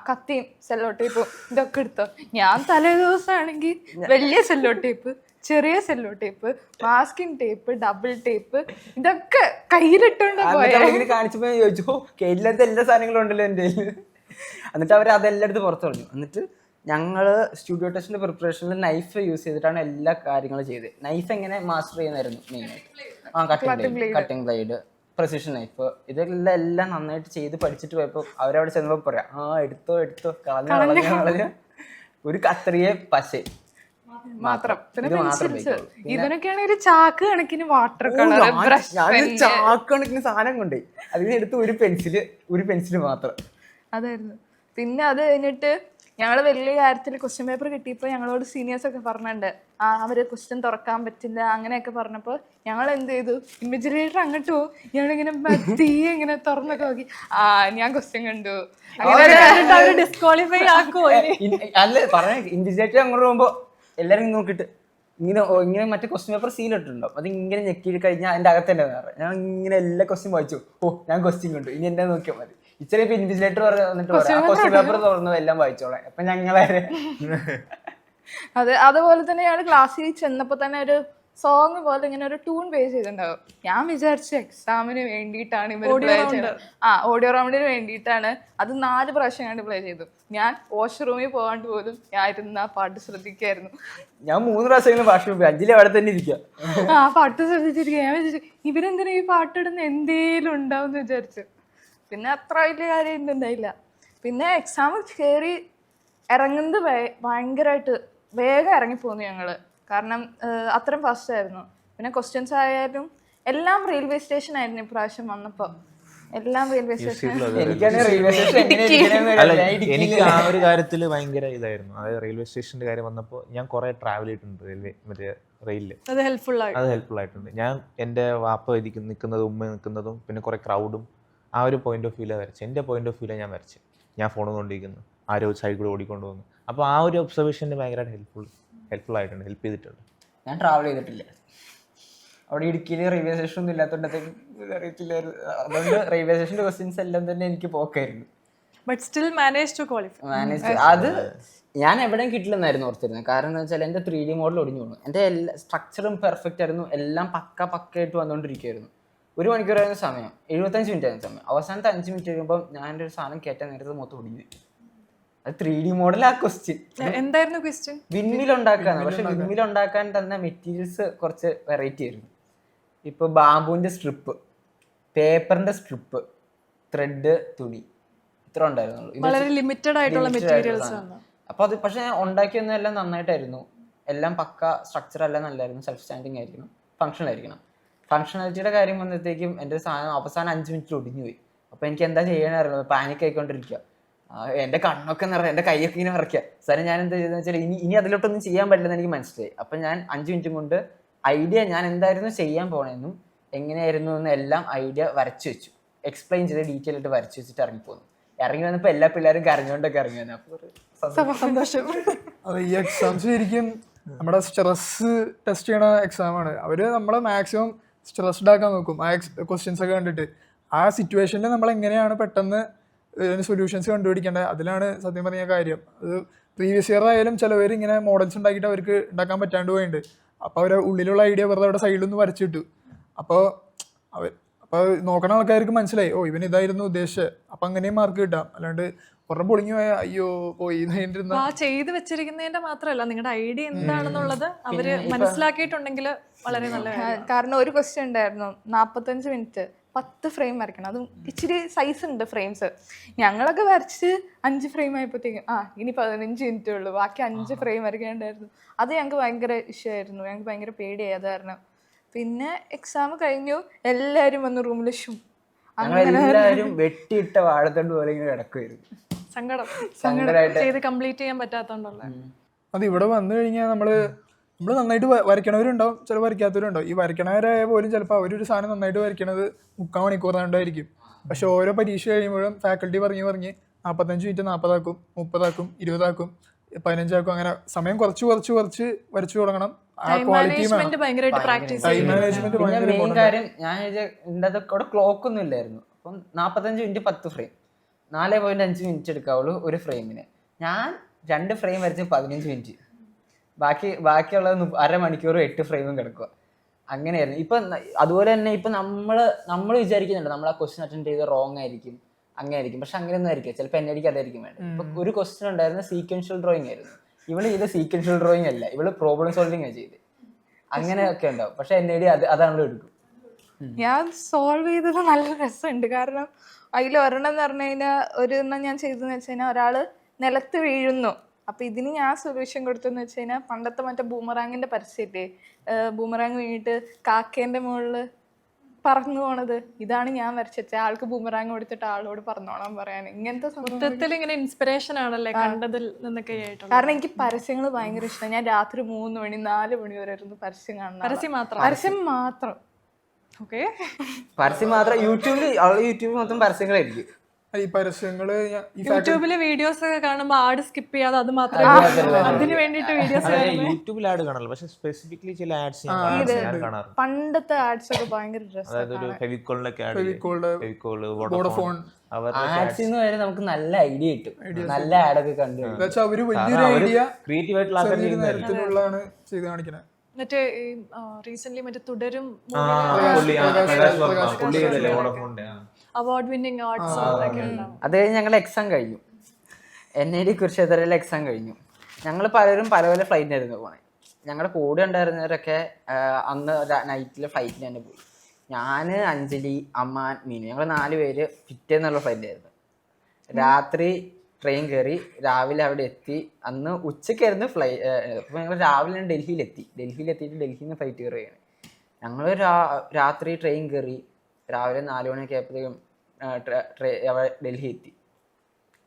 കത്തിയും സെല്ലോ ടേപ്പും ഇതൊക്കെ എടുത്തോ. ഞാൻ തലേ ദിവസമാണെങ്കിൽ വലിയ സെല്ലോ ടേപ്പ്, ചെറിയ sello tape, masking tape, double tape ഇതൊക്കെ കയ്യിലിട്ടുകൊണ്ട് കാണിച്ചപ്പോ ചോദിച്ചു കേരളത്തെ എല്ലാ സാധനങ്ങളും ഉണ്ടല്ലോ എൻ്റെ. എന്നിട്ട് അവർ അതെല്ലാം എടുത്ത് പുറത്തു കളഞ്ഞു. എന്നിട്ട് ഞങ്ങള് സ്റ്റുഡിയോ ടെസ്റ്റിന്റെ പ്രിപ്പറേഷനിൽ നൈഫ് യൂസ് ചെയ്തിട്ടാണ് എല്ലാ കാര്യങ്ങളും ചെയ്തത്. നൈഫ് എങ്ങനെ മാസ്റ്റർ ചെയ്യുന്നായിരുന്നു മെയിനായിട്ട്. കട്ടിംഗ് ബ്ലേഡ്, പ്രസിഷൻ നൈഫ്, ഇതെല്ലാം നന്നായിട്ട് ചെയ്ത് പഠിച്ചിട്ട് പോയപ്പോ അവരവിടെ ചെന്നപ്പോ പറയാം എടുത്തോ കളഞ്ഞു ഒരു കത്രിയെ പശ മാത്രം. പിന്നെ ഇത് മാത്രം പെൻസിൽസ്. ഉപയോഗിക്കുള്ളൂ. ഇവനൊക്കെയാണെങ്കിൽ ഒരു ചാക്ക് കണക്കിന് വാട്ടർ കളർ, ബ്രഷ്, ചാക്കണക്കിന് സാധനം കൊണ്ടേ അതിന് എടുത്ത് ഒരു പെൻസില് മാത്രം. അതായിരുന്നു. പിന്നെ അത് കഴിഞ്ഞിട്ട് ഞങ്ങൾ വലിയ കാര്യത്തിൽ ക്വസ്റ്റ്യൻ പേപ്പർ കിട്ടിയപ്പോൾ ഞങ്ങളോട് സീനിയേഴ്സ് ഒക്കെ പറഞ്ഞിട്ടുണ്ട്, അവർ ക്വസ്റ്റ്യൻ തുറക്കാൻ പറ്റില്ല അങ്ങനെയൊക്കെ പറഞ്ഞപ്പോൾ ഞങ്ങൾ എന്ത് ചെയ്തു, ഇൻവിജിലേറ്റർ അങ്ങോട്ട് പോകും, ഞങ്ങളിങ്ങനെ തീ ഇങ്ങനെ തുറന്നൊക്കെ നോക്കി, ഞാൻ ക്വസ്റ്റ്യൻ കണ്ടു, ഡിസ്ക്വാളിഫൈ ആക്കുമോ? അല്ല പറഞ്ഞ ഇൻവിജിലേറ്റർ അങ്ങോട്ട് പോകുമ്പോ എല്ലാരും നോക്കിട്ട് ഇങ്ങനെ മറ്റേ ക്വസ്റ്റ്യൻ പേപ്പർ സീൽ ഇട്ടിട്ടുണ്ടാവും, അത് ഇങ്ങനെ ഞെക്കി കഴിഞ്ഞാൽ അതിന്റെ അകത്ത് തന്നെ ഞാൻ ഇങ്ങനെ എല്ലാ ക്വസ്റ്റ്യൻ വായിച്ചു, ഞാൻ ക്വസ്റ്റ്യൻ കണ്ടു, ഇനി എന്താ നോക്കിയാൽ മതി. ഇച്ചിരി ഇപ്പൊ ഇൻവിജിലേറ്റർ വന്നിട്ട് ക്വസ്റ്റ്യൻ പേപ്പർ തുറന്നു എല്ലാം വായിച്ചോളാം. അപ്പൊ ഞങ്ങളെ അതുപോലെ തന്നെ ഞങ്ങൾ ക്ലാസ്സിൽ ചെന്നപ്പോൾ തന്നെ ഒരു സോങ് പോലെ ഇങ്ങനെ ഒരു ട്യൂൺ പ്ലേ ചെയ്തിട്ടുണ്ടാവും. ഞാൻ വിചാരിച്ചു എക്സാമിന് വേണ്ടിയിട്ടാണ് ഇവർ പ്ലേ ചെയ്തത്, ഓഡിയോ റൗണ്ടിന് വേണ്ടിയിട്ടാണ്. അത് 4 പ്രാവശ്യം കണ്ട് പ്ലേ ചെയ്തു. ഞാൻ വാഷ്റൂമിൽ പോകാണ്ട് പോലും ഞാൻ ഇരുന്ന് ആ പാട്ട് ശ്രദ്ധിക്കായിരുന്നു. ഞാൻ 3 പ്രാവശ്യം വാഷ്റൂമിൽ പോയി, അഞ്ചിലെ അവിടെ തന്നെ ഇരിക്കുക, ആ പാട്ട് ശ്രദ്ധിച്ചിരിക്കുക. ഞാൻ വിചാരിച്ചു ഇവരെന്തിനാ ഈ പാട്ടിടുന്ന, എന്തേലും ഉണ്ടാവും എന്ന് വിചാരിച്ചു. പിന്നെ അത്ര വലിയ കാര്യം ഉണ്ടായില്ല. പിന്നെ എക്സാം കയറി ഇറങ്ങുന്നത് ഭയങ്കരമായിട്ട് വേഗം ഇറങ്ങിപ്പോന്നു ഞങ്ങള്, കാരണം അത്രയും ഫാസ്റ്റ് ആയിരുന്നു. പിന്നെ ക്വസ്റ്റ്യൻസ് ആയാലും എല്ലാം റെയിൽവേ സ്റ്റേഷൻ ആയിരുന്നു ഇപ്രാവശ്യം വന്നപ്പോൾ, എല്ലാം റെയിൽവേ സ്റ്റേഷൻ. എനിക്ക് ആ ഒരു കാര്യത്തിൽ ഭയങ്കര ഇതായിരുന്നു. അതായത് റെയിൽവേ സ്റ്റേഷന്റെ കാര്യം വന്നപ്പോൾ ഞാൻ കുറെ ട്രാവൽ ചെയ്തിട്ടുണ്ട് മറ്റേ റെയിലില്. അത് ഹെൽപ്ഫുൾ ആയിട്ടുണ്ട്. ഞാൻ എൻ്റെ വാപ്പ നിൽക്കുന്നതും ഉമ്മ നിൽക്കുന്നതും പിന്നെ കുറെ ക്രൗഡും ആ ഒരു പോയിന്റ് ഓഫ് വ്യൂലാണ് വരച്ചത്. എൻ്റെ പോയിന്റ് ഓഫ് വ്യൂലാണ് ഞാൻ വരച്ചത്. ഞാൻ ഫോൺ കൊണ്ടിരിക്കുന്നു, ആരോ സൈഡ് കൂടെ ഓടിക്കൊണ്ട് പോകുന്നു. അപ്പോൾ ആ ഒരു ഒബ്സർവേഷന് ഭയങ്കരമായിട്ട് ഹെൽപ്ഫുൾ ആയിട്ടുണ്ട്, ഹെൽപ്പ് ചെയ്തിട്ടുണ്ട്. ഞാൻ ട്രാവൽ ചെയ്തിട്ടില്ല, അവിടെ ഇടുക്കിയിൽ റെയിൽവേ സ്റ്റേഷൻ ഒന്നും ഇല്ലാത്തതുകൊണ്ടത്തേക്ക് അറിയത്തില്ലായിരുന്നു. അതുകൊണ്ട് റെയിൽവേ സ്റ്റേഷൻ്റെ ക്വസ്റ്റ്യൻസ് എല്ലാം തന്നെ എനിക്ക് പോക്കായിരുന്നു. But still manage to qualify. അത് ഞാൻ എവിടെയും കിട്ടില്ലെന്നായിരുന്നു ഓർത്തിരുന്നത്. കാരണം എന്താ വെച്ചാൽ എൻ്റെ 3D മോഡൽ ഒടിഞ്ഞു പോകുന്നു. എൻ്റെ എല്ലാ സ്ട്രക്ചറും പെർഫെക്റ്റ് ആയിരുന്നു, എല്ലാം പക്കയായിട്ട് വന്നുകൊണ്ടിരിക്കുകയായിരുന്നു. 1 മണിക്കൂറായിരുന്നു സമയം, 75 മിനിറ്റ് ആയിരുന്നു സമയം. അവസാനത്തെ 5 മിനിറ്റ് കഴിയുമ്പോൾ ഞാൻ എൻ്റെ ഒരു സാധനം കയറ്റാൻ നേരത്തെ മൊത്തം ഒടിഞ്ഞു. അത് 3D മോഡൽ. ആ ക്വസ്റ്റ്യൻ എന്തായിരുന്നു ക്വസ്റ്റ്യൻ? വിൻമിൽ ഉണ്ടാക്കാന്ന്. പക്ഷെ വിൻമിൽ ഉണ്ടാക്കാൻ തന്ന മെറ്റീരിയൽസ് കുറച്ച് വെറൈറ്റി ആയിരുന്നു. ഇപ്പൊ ബാമ്പുവിന്റെ സ്ട്രിപ്പ്, പേപ്പറിന്റെ സ്ട്രിപ്പ്, ത്രെഡ്, തുണി, ഇത്ര ഉണ്ടായിരുന്നുള്ളൂ. വളരെ ലിമിറ്റഡ് ആയിട്ടുള്ള മെറ്റീരിയൽസ്. അപ്പൊ അത് പക്ഷെ ഞാൻ ഉണ്ടാക്കിയെന്നെല്ലാം നന്നായിട്ടായിരുന്നു. എല്ലാം പക്ക സ്ട്രക്ചർ എല്ലാം നല്ലായിരുന്നു. സെൽഫ് സ്റ്റാൻഡിങ് ആയിരിക്കണം, ഫങ്ഷണൽ ആയിരിക്കണം. ഫങ്ഷണാലിറ്റിയുടെ കാര്യം വന്നപ്പോഴത്തേക്കും എൻ്റെ സാധനം അവസാനം 5 മിനിറ്റിൽ ഒടിഞ്ഞു പോയി. അപ്പൊ എനിക്ക് എന്താ ചെയ്യാൻ അറിയുന്നത്, പാനിക് ആയിക്കൊണ്ടിരിക്കുക. എൻ്റെ കണ്ണൊക്കെ നിറഞ്ഞ, എൻ്റെ കൈയൊക്കെ ഇങ്ങനെ വിറയ്ക്കുക. സാറേ ഞാൻ എന്താ ചെയ്തെന്ന് വെച്ചാൽ ഇനി അതിലോട്ടൊന്നും ചെയ്യാൻ പറ്റില്ലെന്ന് എനിക്ക് മനസ്സിലായി. അപ്പം ഞാൻ 5 മിനിറ്റും കൊണ്ട് ഐഡിയ ഞാൻ എന്തായിരുന്നു ചെയ്യാൻ പോണെന്നും എങ്ങനെയായിരുന്നു എന്ന് എല്ലാം ഐഡിയ വരച്ചു വെച്ചു, എക്സ്പ്ലെയിൻ ചെയ്ത് ഡീറ്റെയിൽ ആയിട്ട് വരച്ചു വെച്ചിട്ട് ഇറങ്ങിപ്പോന്നു. ഇറങ്ങി വന്നപ്പോൾ എല്ലാ പിള്ളേരും കരഞ്ഞുകൊണ്ടൊക്കെ ഇറങ്ങി വന്നു. അപ്പോൾ സന്തോഷം. അത് ഈ എക്സാംസ് ശരിക്കും നമ്മുടെ സ്ട്രെസ് ടെസ്റ്റ് ചെയ്യണ എക്സാമാണ്. അവർ നമ്മളെ മാക്സിമം സ്ട്രെസ്ഡ് ആക്കാൻ നോക്കും ആ ക്വസ്റ്റ്യൻസ് ഒക്കെ കണ്ടിട്ട്. ആ സിറ്റുവേഷനിൽ നമ്മൾ എങ്ങനെയാണ് പെട്ടെന്ന് സൊല്യൂഷൻസ് കണ്ടുപിടിക്കേണ്ടത്, അതിലാണ് സത്യം പറഞ്ഞ കാര്യം. അത് പ്രീവിയസ് ഇയർ ആയാലും ചിലവർ ഇങ്ങനെ മോഡൽസ് ഉണ്ടാക്കിയിട്ട് അവർക്ക് ഉണ്ടാക്കാൻ പറ്റാണ്ട് പോയിട്ടുണ്ട്. അപ്പോൾ അവരുടെ ഉള്ളിലുള്ള ഐഡിയ വെറുതെ അവിടെ സൈഡിലൊന്ന് വരച്ചിട്ടു. അപ്പോൾ നോക്കണ ആൾക്കാർക്ക് മനസ്സിലായി, ഓ ഇവൻ ഇതായിരുന്നു ഉദ്ദേശിച്ചത്, അപ്പം അങ്ങനെയും മാർക്ക് കിട്ടാം. അല്ലാണ്ട് പുറം പൊളിഞ്ഞു പോയാൽ അയ്യോ പോയി ചെയ്ത് വെച്ചിരിക്കുന്നതിന്റെ മാത്രമല്ല, നിങ്ങളുടെ ഐഡിയ എന്താണെന്നുള്ളത് അവര് മനസ്സിലാക്കിയിട്ടുണ്ടെങ്കിൽ വളരെ നല്ല. കാരണം ഒരു ക്വസ്റ്റ്യൻ ഉണ്ടായിരുന്നു, 45 മിനിറ്റ് 10 ഫ്രെയിം വരയ്ക്കണം, അതും ഇച്ചിരി സൈസ് ഉണ്ട് ഫ്രെയിംസ്. ഞങ്ങളൊക്കെ വരച്ച് 5 ഫ്രെയിം ആയപ്പോഴത്തേക്കും ഇനി 15 മിനിറ്റേ ഉള്ളൂ, ബാക്കി 5 ഫ്രെയിം വരയ്ക്കേണ്ടായിരുന്നു. അത് ഞങ്ങൾക്ക് ഭയങ്കര ഇഷ്യൂ ആയിരുന്നു, ഞങ്ങൾക്ക് ഭയങ്കര പേടിയായി അത് കാരണം. പിന്നെ എക്സാം കഴിഞ്ഞു, എല്ലാവരും വന്ന് റൂമിൽ എല്ലാവരും വെട്ടിയിട്ട വാഴത്തണ്ട് പോലെ ഇങ്ങനെ കിടക്കുമായിരുന്നു. സങ്കടം ചെയ്ത് കംപ്ലീറ്റ് ചെയ്യാൻ പറ്റാത്തോണ്ടല്ല. അത് ഇവിടെ വന്നു കഴിഞ്ഞാൽ നമ്മൾ നന്നായിട്ട് വരയ്ക്കണവരുണ്ടാവും, ചില വരയ്ക്കാത്തവരുണ്ടാവും. ഈ വരയ്ക്കണവരായ പോലും ചിലപ്പോൾ അവരൊരു സാധനം നന്നായിട്ട് വരയ്ക്കണത് 3/4 മണിക്കൂർ കൊണ്ടായിരിക്കും. പക്ഷെ ഓരോ പരീക്ഷ കഴിയുമ്പോഴും ഫാക്കൽറ്റി പറഞ്ഞ് 45 മിനിറ്റ് 40 ആക്കും, 30 ആക്കും, 20 ആക്കും, 15 ആക്കും. അങ്ങനെ സമയം കുറച്ച് വരച്ചു തുടങ്ങണം. പിന്നെ മെയിൻ കാര്യം ഞാൻ അവിടെ ക്ലോക്ക് ഒന്നും ഇല്ലായിരുന്നു. അപ്പം 45 മിനിറ്റ് 10 ഫ്രെയിം, 4.5 മിനിറ്റ് എടുക്കാവുള്ളൂ ഒരു ഫ്രെയിമിന്. ഞാൻ 2 ഫ്രെയിം വരച്ച് 15 മിനിറ്റ്, ബാക്കിയുള്ളത് അരമണിക്കൂറും 8 ഫ്രെയിമും കിടക്കുക. അങ്ങനെയായിരുന്നു. ഇപ്പം അതുപോലെ തന്നെ ഇപ്പം നമ്മൾ വിചാരിക്കുന്നുണ്ട് നമ്മൾ ആ ക്വസ്റ്റ്യൻ അറ്റൻഡ് ചെയ്ത് റോങ് ആയിരിക്കും, അങ്ങനെ ആയിരിക്കും. പക്ഷെ അങ്ങനെയൊന്നും ആയിരിക്കും, ചിലപ്പോൾ എനിക്ക് അതായിരിക്കും വേണ്ടത്. ഇപ്പം ഒരു ക്വസ്റ്റ്യൻ ഉണ്ടായിരുന്ന സീക്വൻഷ്യൽ ഡ്രോയിങ് ആയിരുന്നു, ഇവള് ചെയ്ത സീക്വൻഷ്യൽ ഡ്രോയിങ് അല്ല, ഇവള് പ്രോബ്ലം സോൾവിങ് ആണ് ചെയ്ത്. അങ്ങനെയൊക്കെ ഉണ്ടാവും. പക്ഷെ NID അതാണ് എടുക്കും. ഞാൻ സോൾവ് ചെയ്തത് നല്ല രസമുണ്ട്. കാരണം അതിൽ ഒരെണ്ണം എന്ന് പറഞ്ഞു കഴിഞ്ഞാൽ, ഒരെണ്ണം ഞാൻ ചെയ്തതെന്ന് വെച്ച് കഴിഞ്ഞാൽ, ഒരാൾ നിലത്ത് വീഴുന്നു, അപ്പൊ ഇതിന് ഞാൻ സൊല്യൂഷൻ കൊടുത്തെന്ന് വെച്ച് കഴിഞ്ഞാൽ പണ്ടത്തെ മറ്റേ ബൂമറാങ്ങിന്റെ പരസ്യമില്ലേ, ബൂമറാങ് വീണിട്ട് കാക്കേന്റെ മുകളില് പറന്നു പോണത്, ഇതാണ് ഞാൻ വരച്ചത്. ആൾക്ക് ബൂമറാങ് കൊടുത്തിട്ട് ആളോട് പറഞ്ഞോളാൻ പറയാൻ. ഇങ്ങനത്തെ മൊത്തത്തിൽ ഇങ്ങനെ ഇൻസ്പിറേഷൻ ആണല്ലേ കണ്ടതിൽ നിന്നൊക്കെ ആയിട്ടുള്ളത്. കാരണം എനിക്ക് പരസ്യങ്ങൾ ഭയങ്കര ഇഷ്ടമാണ്. ഞാൻ രാത്രി 3 മണി 4 മണി വരെ ഇരുന്ന് പരസ്യം കാണണം. പരസ്യം മാത്രം. പരസ്യം മാത്രം. ഓക്കെ, പരസ്യം മാത്രം. യൂട്യൂബിൽ മൊത്തം പരസ്യങ്ങളായിരിക്കും. ഈ പരസ്യങ്ങള് യൂട്യൂബില് വീഡിയോസ് ഒക്കെ കാണുമ്പോൾ ആഡ് സ്കിപ്പ് ചെയ്യാതെ അത് മാത്രമേ അതിന് വേണ്ടിട്ട് വീഡിയോസ് യൂട്യൂബിൽ ആഡ് കാണാറില്ല, പക്ഷെ സ്പെസിഫിക്കലി ചില ആഡ്സ് ഞാൻ കാണാറുണ്ട്. പണ്ടത്തെ ആഡ്സ് ഒക്കെ ഭയങ്കര അതായത് ഒരു ഫെവിക്കോളിന്റെ ഒക്കെ ആഡ്, ഫെവിക്കോള്, വോഡഫോൺ ആഡ്സിന്ന് വരെ നമുക്ക് നല്ല ഐഡിയ കിട്ടും, നല്ല ആഡൊക്കെ കണ്ടു. അവര് വലിയൊരു ഐഡിയ ക്രിയേറ്റീവ് ആയിട്ടുള്ള ആൾക്കാർ നേരത്തിനുള്ളതാണ് ചെയ്ത് കാണിക്കുന്നത്. മറ്റേ റീസെന്റ് മറ്റേ തുടരും അവാർഡ് വിന്നിംഗ് ആർട്സ് അത് കഴിഞ്ഞ് ഞങ്ങളുടെ എക്സാം കഴിഞ്ഞു. NID കുരുക്ഷേത്രയിലെ എക്സാം കഴിഞ്ഞു. ഞങ്ങൾ പലരും പല പല ഫ്ലൈറ്റിനായിരുന്നു പോണേ. ഞങ്ങളുടെ കൂടെ ഉണ്ടായിരുന്നവരൊക്കെ അന്ന് നൈറ്റിലെ ഫ്ലൈറ്റിന് തന്നെ പോയി. ഞാൻ, അഞ്ജലി, അമ്മാൻ, മീനു, ഞങ്ങൾ 4 പേര് പിറ്റേന്നുള്ള ഫ്ലൈറ്റായിരുന്നു. രാത്രി ട്രെയിൻ കയറി, രാവിലെ അവിടെ എത്തി. അന്ന് ഉച്ചയ്ക്കായിരുന്നു അപ്പോൾ ഞങ്ങൾ രാവിലെ ഡൽഹിയിലെത്തി. ഡൽഹിയിലെത്തിയിട്ട് ഡൽഹിയിൽ നിന്ന് ഫ്ലൈറ്റ് കയറുകയാണ്. ഞങ്ങൾ രാത്രി ട്രെയിൻ കയറി, രാവിലെ 4 മണിയൊക്കെ ആയപ്പോഴത്തേക്കും ഡൽഹി എത്തി.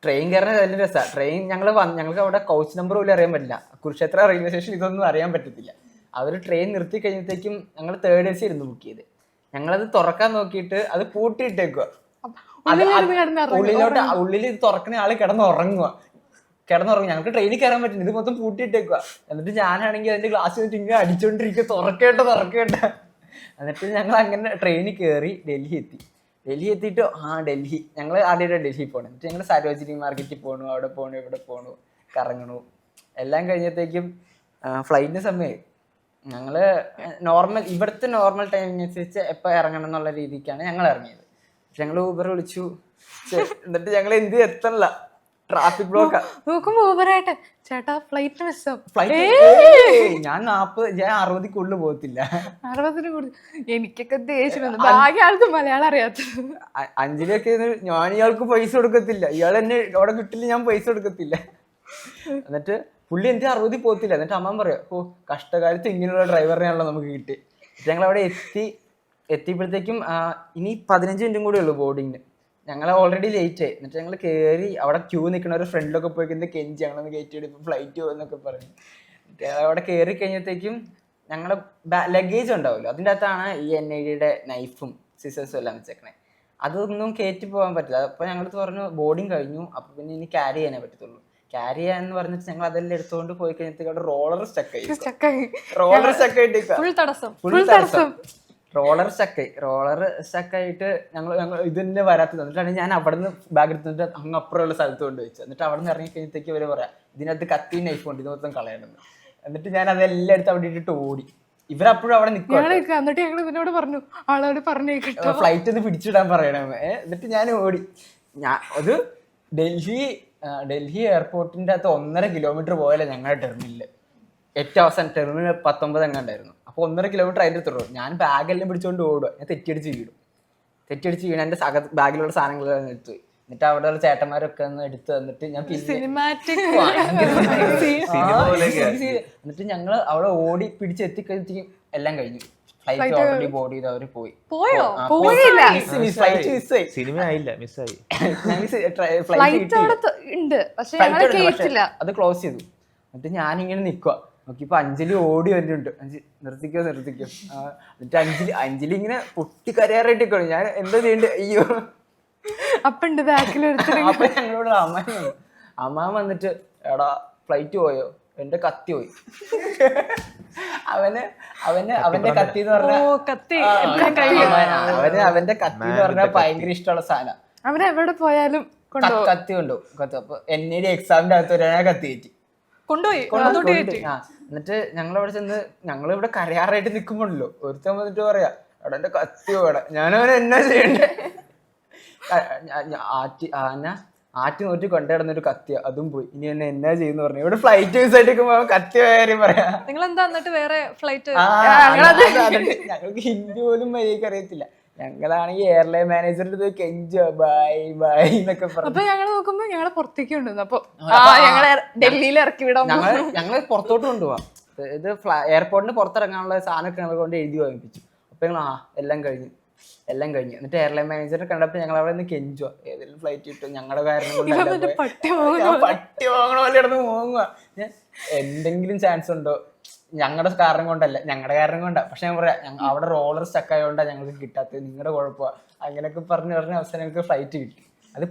ട്രെയിൻ കയറുന്നത് വലിയ രസമാണ്. ട്രെയിൻ ഞങ്ങൾക്ക് അവിടെ കോച്ച് നമ്പർ പോലും അറിയാൻ പറ്റില്ല. കുരുക്ഷേത്ര റെയിൽവേ സ്റ്റേഷൻ ഇതൊന്നും അറിയാൻ പറ്റത്തില്ല. അവർ ട്രെയിൻ നിർത്തി കഴിഞ്ഞപ്പോഴത്തേക്കും ഞങ്ങൾ 3rd AC ആയിരുന്നു ബുക്ക് ചെയ്ത്. ഞങ്ങളത് തുറക്കാൻ നോക്കിയിട്ട് അത് പൂട്ടിയിട്ടേക്കുക. ഉള്ളിൽ ഇത് തുറക്കുന്ന ആള് കിടന്നുറങ്ങുക. ഞങ്ങൾക്ക് ട്രെയിനിൽ കയറാൻ പറ്റില്ല, ഇത് മൊത്തം പൂട്ടിയിട്ടേക്കുക. എന്നിട്ട് ഞാനാണെങ്കിൽ അതിന്റെ ഗ്ലാസ് വെച്ചിട്ട് ഇങ്ങനെ അടിച്ചോണ്ടിരിക്കുക, തുറക്കേണ്ട. എന്നിട്ട് ഞങ്ങൾ അങ്ങനെ ട്രെയിനിൽ കയറി ഡൽഹി എത്തിയിട്ട് ഡൽഹി ഞങ്ങൾ ആദ്യമായിട്ട് ഡൽഹി പോകണം. എന്നിട്ട് ഞങ്ങൾ സരോജിനി മാർക്കറ്റിൽ പോകണു, അവിടെ പോകണു, ഇവിടെ പോകണു, കറങ്ങണു. എല്ലാം കഴിഞ്ഞത്തേക്കും ഫ്ലൈറ്റിന് സമയം ഞങ്ങൾ ഇവിടുത്തെ നോർമൽ ടൈമിനനുസരിച്ച് എപ്പോൾ ഇറങ്ങണം എന്നുള്ള രീതിക്കാണ് ഞങ്ങൾ ഇറങ്ങിയത്. ഞങ്ങൾ ഊബർ വിളിച്ചു. എന്നിട്ട് ഞങ്ങൾ എത്തണില്ല, ട്രാഫിക് ബ്ലോക്കാ. നോക്കുമ്പോ ഊബറായിട്ട് ചേട്ടാ ഫ്ലൈറ്റ് മിസ്സാവും. ഞാൻ 60 പോകത്തില്ല. 60 കൂടുതൽ. എനിക്കൊക്കെ ദേഷ്യം വന്നു. ബാക്കി ആൾക്ക് മലയാളം അറിയാത്തത്. അഞ്ജലിയൊക്കെ ഞാൻ ഇയാൾക്ക് പൈസ കൊടുക്കത്തില്ല, ഇയാൾ എന്നെ അവിടെ കിട്ടില്ല, ഞാൻ പൈസ കൊടുക്കത്തില്ല. എന്നിട്ട് പുള്ളി എനിക്ക് 60 പോകത്തില്ല. എന്നിട്ട് അമ്മ പറയാം, കഷ്ടകാലത്ത് ഇങ്ങനെയുള്ള ഡ്രൈവറിനെയാണല്ലോ നമുക്ക് കിട്ടി. ഞങ്ങൾ അവിടെ എത്തിയപ്പോഴത്തേക്കും ഇനി 15 മിനിറ്റും കൂടെ ഉള്ളൂ ബോർഡിങ്ങിന്. ഞങ്ങൾ ഓൾറെഡി ലേറ്റ് ആയി. എന്നിട്ട് ഞങ്ങൾ കയറി അവിടെ ക്യൂ നിൽക്കുന്ന ഒരു ഫ്രണ്ടിലൊക്കെ പോയി കെഞ്ചി ഞങ്ങളൊന്ന് കയറ്റി എടുക്കും, ഫ്ലൈറ്റ് പോകുന്നൊക്കെ പറഞ്ഞു. അവിടെ കയറി കഴിഞ്ഞപ്പോഴത്തേക്കും ഞങ്ങളുടെ ലഗേജ് ഉണ്ടാവുമല്ലോ, അതിൻ്റെ അകത്താണ് ഈ NIDയുടെ നൈഫും സിസേഴ്സും എല്ലാം വെച്ചേക്കണേ. അതൊന്നും കയറ്റി പോകാൻ പറ്റില്ല. അപ്പോൾ ഞങ്ങളടുത്ത് പറഞ്ഞു ബോർഡിങ് കഴിഞ്ഞു, അപ്പോൾ പിന്നെ ഇനി ക്യാരി ചെയ്യാനേ പറ്റത്തുള്ളൂ. ക്യാരി ചെയ്യാന്ന് പറഞ്ഞിട്ട് ഞങ്ങൾ അതെല്ലാം എടുത്തുകൊണ്ട് പോയി കഴിഞ്ഞിട്ട് അവിടെ റോളർ സ്റ്റക്കായിട്ട് റോളർ സ്റ്റക്കായിട്ട് ഞങ്ങൾ ഇത് തന്നെ വരാത്തത്. എന്നിട്ടാണ് ഞാൻ അവിടെ നിന്ന് ബാഗ് എടുത്തിട്ട് അങ്ങ് അപ്പുറമുള്ള സ്ഥലത്ത് കൊണ്ട് വെച്ചത്. എന്നിട്ട് അവിടെ നിന്ന് ഇറങ്ങി കഴിഞ്ഞത്തേക്ക് ഇവര് പറയാം ഇതിനകത്ത് കത്തി നൈഫ് കൊണ്ട് ഇത് മൊത്തം കളയണമെന്ന്. എന്നിട്ട് ഞാൻ അതെല്ലാം എടുത്ത് അവിടെ ഇട്ടിട്ട് ഓടി. ഇവരപ്പോഴും അവിടെ നിൽക്കുക. ഫ്ലൈറ്റ് ഒന്ന് പിടിച്ചിടാൻ പറയണേ. എന്നിട്ട് ഞാൻ ഓടി. അത് ഡൽഹി എയർപോർട്ടിൻ്റെ അകത്ത് 1.5 കിലോമീറ്റർ പോയല്ലേ ഞങ്ങളുടെ ടെർമിനൽ. ഏറ്റവും അവസാനം ടെർമിനൽ 19 എങ്ങാണ്ടായിരുന്നു. അപ്പോൾ 1.5 കിലോമീറ്റർ അതിൻ്റെ അടുത്തുള്ളൂ. ഞാൻ ബാഗെല്ലാം പിടിച്ചുകൊണ്ട് ഓടുക. ഞാൻ തെറ്റിയടിച്ച് വീണു. എൻ്റെ ബാഗിലുള്ള സാധനങ്ങളെല്ലാം എടുത്തു പോയി. എന്നിട്ട് അവിടെയുള്ള ചേട്ടന്മാരൊക്കെ ഒന്ന് എടുത്ത് തന്നിട്ട് ഞാൻ എന്നിട്ട് ഞങ്ങൾ അവിടെ ഓടി പിടിച്ചെത്തിക്കഴിഞ്ഞ എല്ലാം കഴിഞ്ഞു. ഫ്ലൈറ്റ് ഓൾറെഡി ബോർഡ് ചെയ്ത് അവര് പോയി. സിനിമ ആയില്ല, മിസ്സായി. അത് ക്ലോസ് ചെയ്തു. എന്നിട്ട് ഞാനിങ്ങനെ നിക്കുക നോക്കിയപ്പോ അഞ്ജലി ഓടി വരുന്നുണ്ട്. നിർത്തിക്കോ. എന്നിട്ട് അഞ്ജലി ഇങ്ങനെ പൊട്ടിക്കരയാറായിട്ട് നിൽക്കണം. ഞാൻ എന്താ ചെയ്യണ്ടേ? അയ്യോ. അപ്പൊ ഞങ്ങളോട് അമ്മ വന്നിട്ട് എടാ ഫ്ലൈറ്റ് പോയോ, എന്റെ കത്തി പോയി. അവന്റെ കത്തി എന്ന് പറഞ്ഞാൽ അവന്റെ കത്തി എന്ന് പറഞ്ഞാൽ ഭയങ്കര ഇഷ്ടമുള്ള സാധനം. അവനെവിടെ പോയാലും കത്തി കൊണ്ടുപോകും. അപ്പൊ NID എക്സാമിന്റെ അകത്ത് ഒരാളെ കത്തി കയറ്റി കൊണ്ടുപോയി. എന്നിട്ട് ഞങ്ങളവിടെ ചെന്ന് ഞങ്ങളിവിടെ കരയാറായിട്ട് നിൽക്കുമ്പോഴല്ലോ ഒരുത്തൻ വന്നിട്ട് പറയാ എടാ എന്റെ കത്തി പോടാ. ഞാനവനെ എന്നാ ചെയ്യണ്ടേ? ആറ്റി നോറ്റി കൊണ്ടുകിടന്നൊരു കത്തി, അതും പോയി. ഇനി എന്നെ എന്നാ ചെയ്യുന്ന പറഞ്ഞു. ഇവിടെ ഫ്ലൈറ്റ് മിസ് ആയിട്ട് കത്തി പോയ കാര്യം പറയാ. നിങ്ങൾ എന്താ എന്നിട്ട് വേറെ ഫ്ലൈറ്റ്? ഞങ്ങൾക്ക് ഹിന്ദി പോലും മര്യാദക്ക് അറിയത്തില്ല. ഞങ്ങളാണെങ്കിൽ എയർലൈൻ മാനേജറിന്റെ കെഞ്ചോ ബൈ ബൈ എന്നൊക്കെ പറഞ്ഞു. അപ്പൊ ഞങ്ങൾ നോക്കുമ്പോ ഞങ്ങളെ പുറത്തേക്ക് കൊണ്ടുവന്നു. അപ്പൊ ഞങ്ങളെ ഡൽഹിയിൽ ഇറക്കി വിടാൻ ഞങ്ങൾ പുറത്തോട്ട് കൊണ്ടുപോവാം. ഇത് എയർപോർട്ടിന് പുറത്തിറങ്ങാനുള്ള സാധനമൊക്കെ ഞങ്ങൾ കൊണ്ട് എഴുതി വാങ്ങിപ്പിച്ചു. അപ്പൊ ഞങ്ങൾ എല്ലാം കഴിഞ്ഞു. എന്നിട്ട് എയർലൈൻ മാനേജറെ കണ്ടപ്പോൾ ഞങ്ങൾ അവിടെ നിന്ന് കെഞ്ചുക, ഏതെങ്കിലും ഫ്ലൈറ്റ് കിട്ടും ഞങ്ങളുടെ കാരണം കൊണ്ട് പട്ടി വാങ്ങണ പോലെ ഇടന്ന് മോങ്ങുക. എന്തെങ്കിലും ചാൻസ് ഉണ്ടോ? ഞങ്ങളുടെ കാരണം കൊണ്ടല്ല, ഞങ്ങളുടെ കാരണം കൊണ്ടാ. പക്ഷെ ഞാൻ പറയാം, അവിടെ റോളർ സ്റ്റക്ക് ആയതുകൊണ്ടാണ് ഞങ്ങൾക്ക് കിട്ടാത്തത്, നിങ്ങളുടെ കുഴപ്പമാണ് അങ്ങനെയൊക്കെ പറഞ്ഞ അവസാനം ഞങ്ങൾക്ക് ഫ്ലൈറ്റ് കിട്ടി. അത്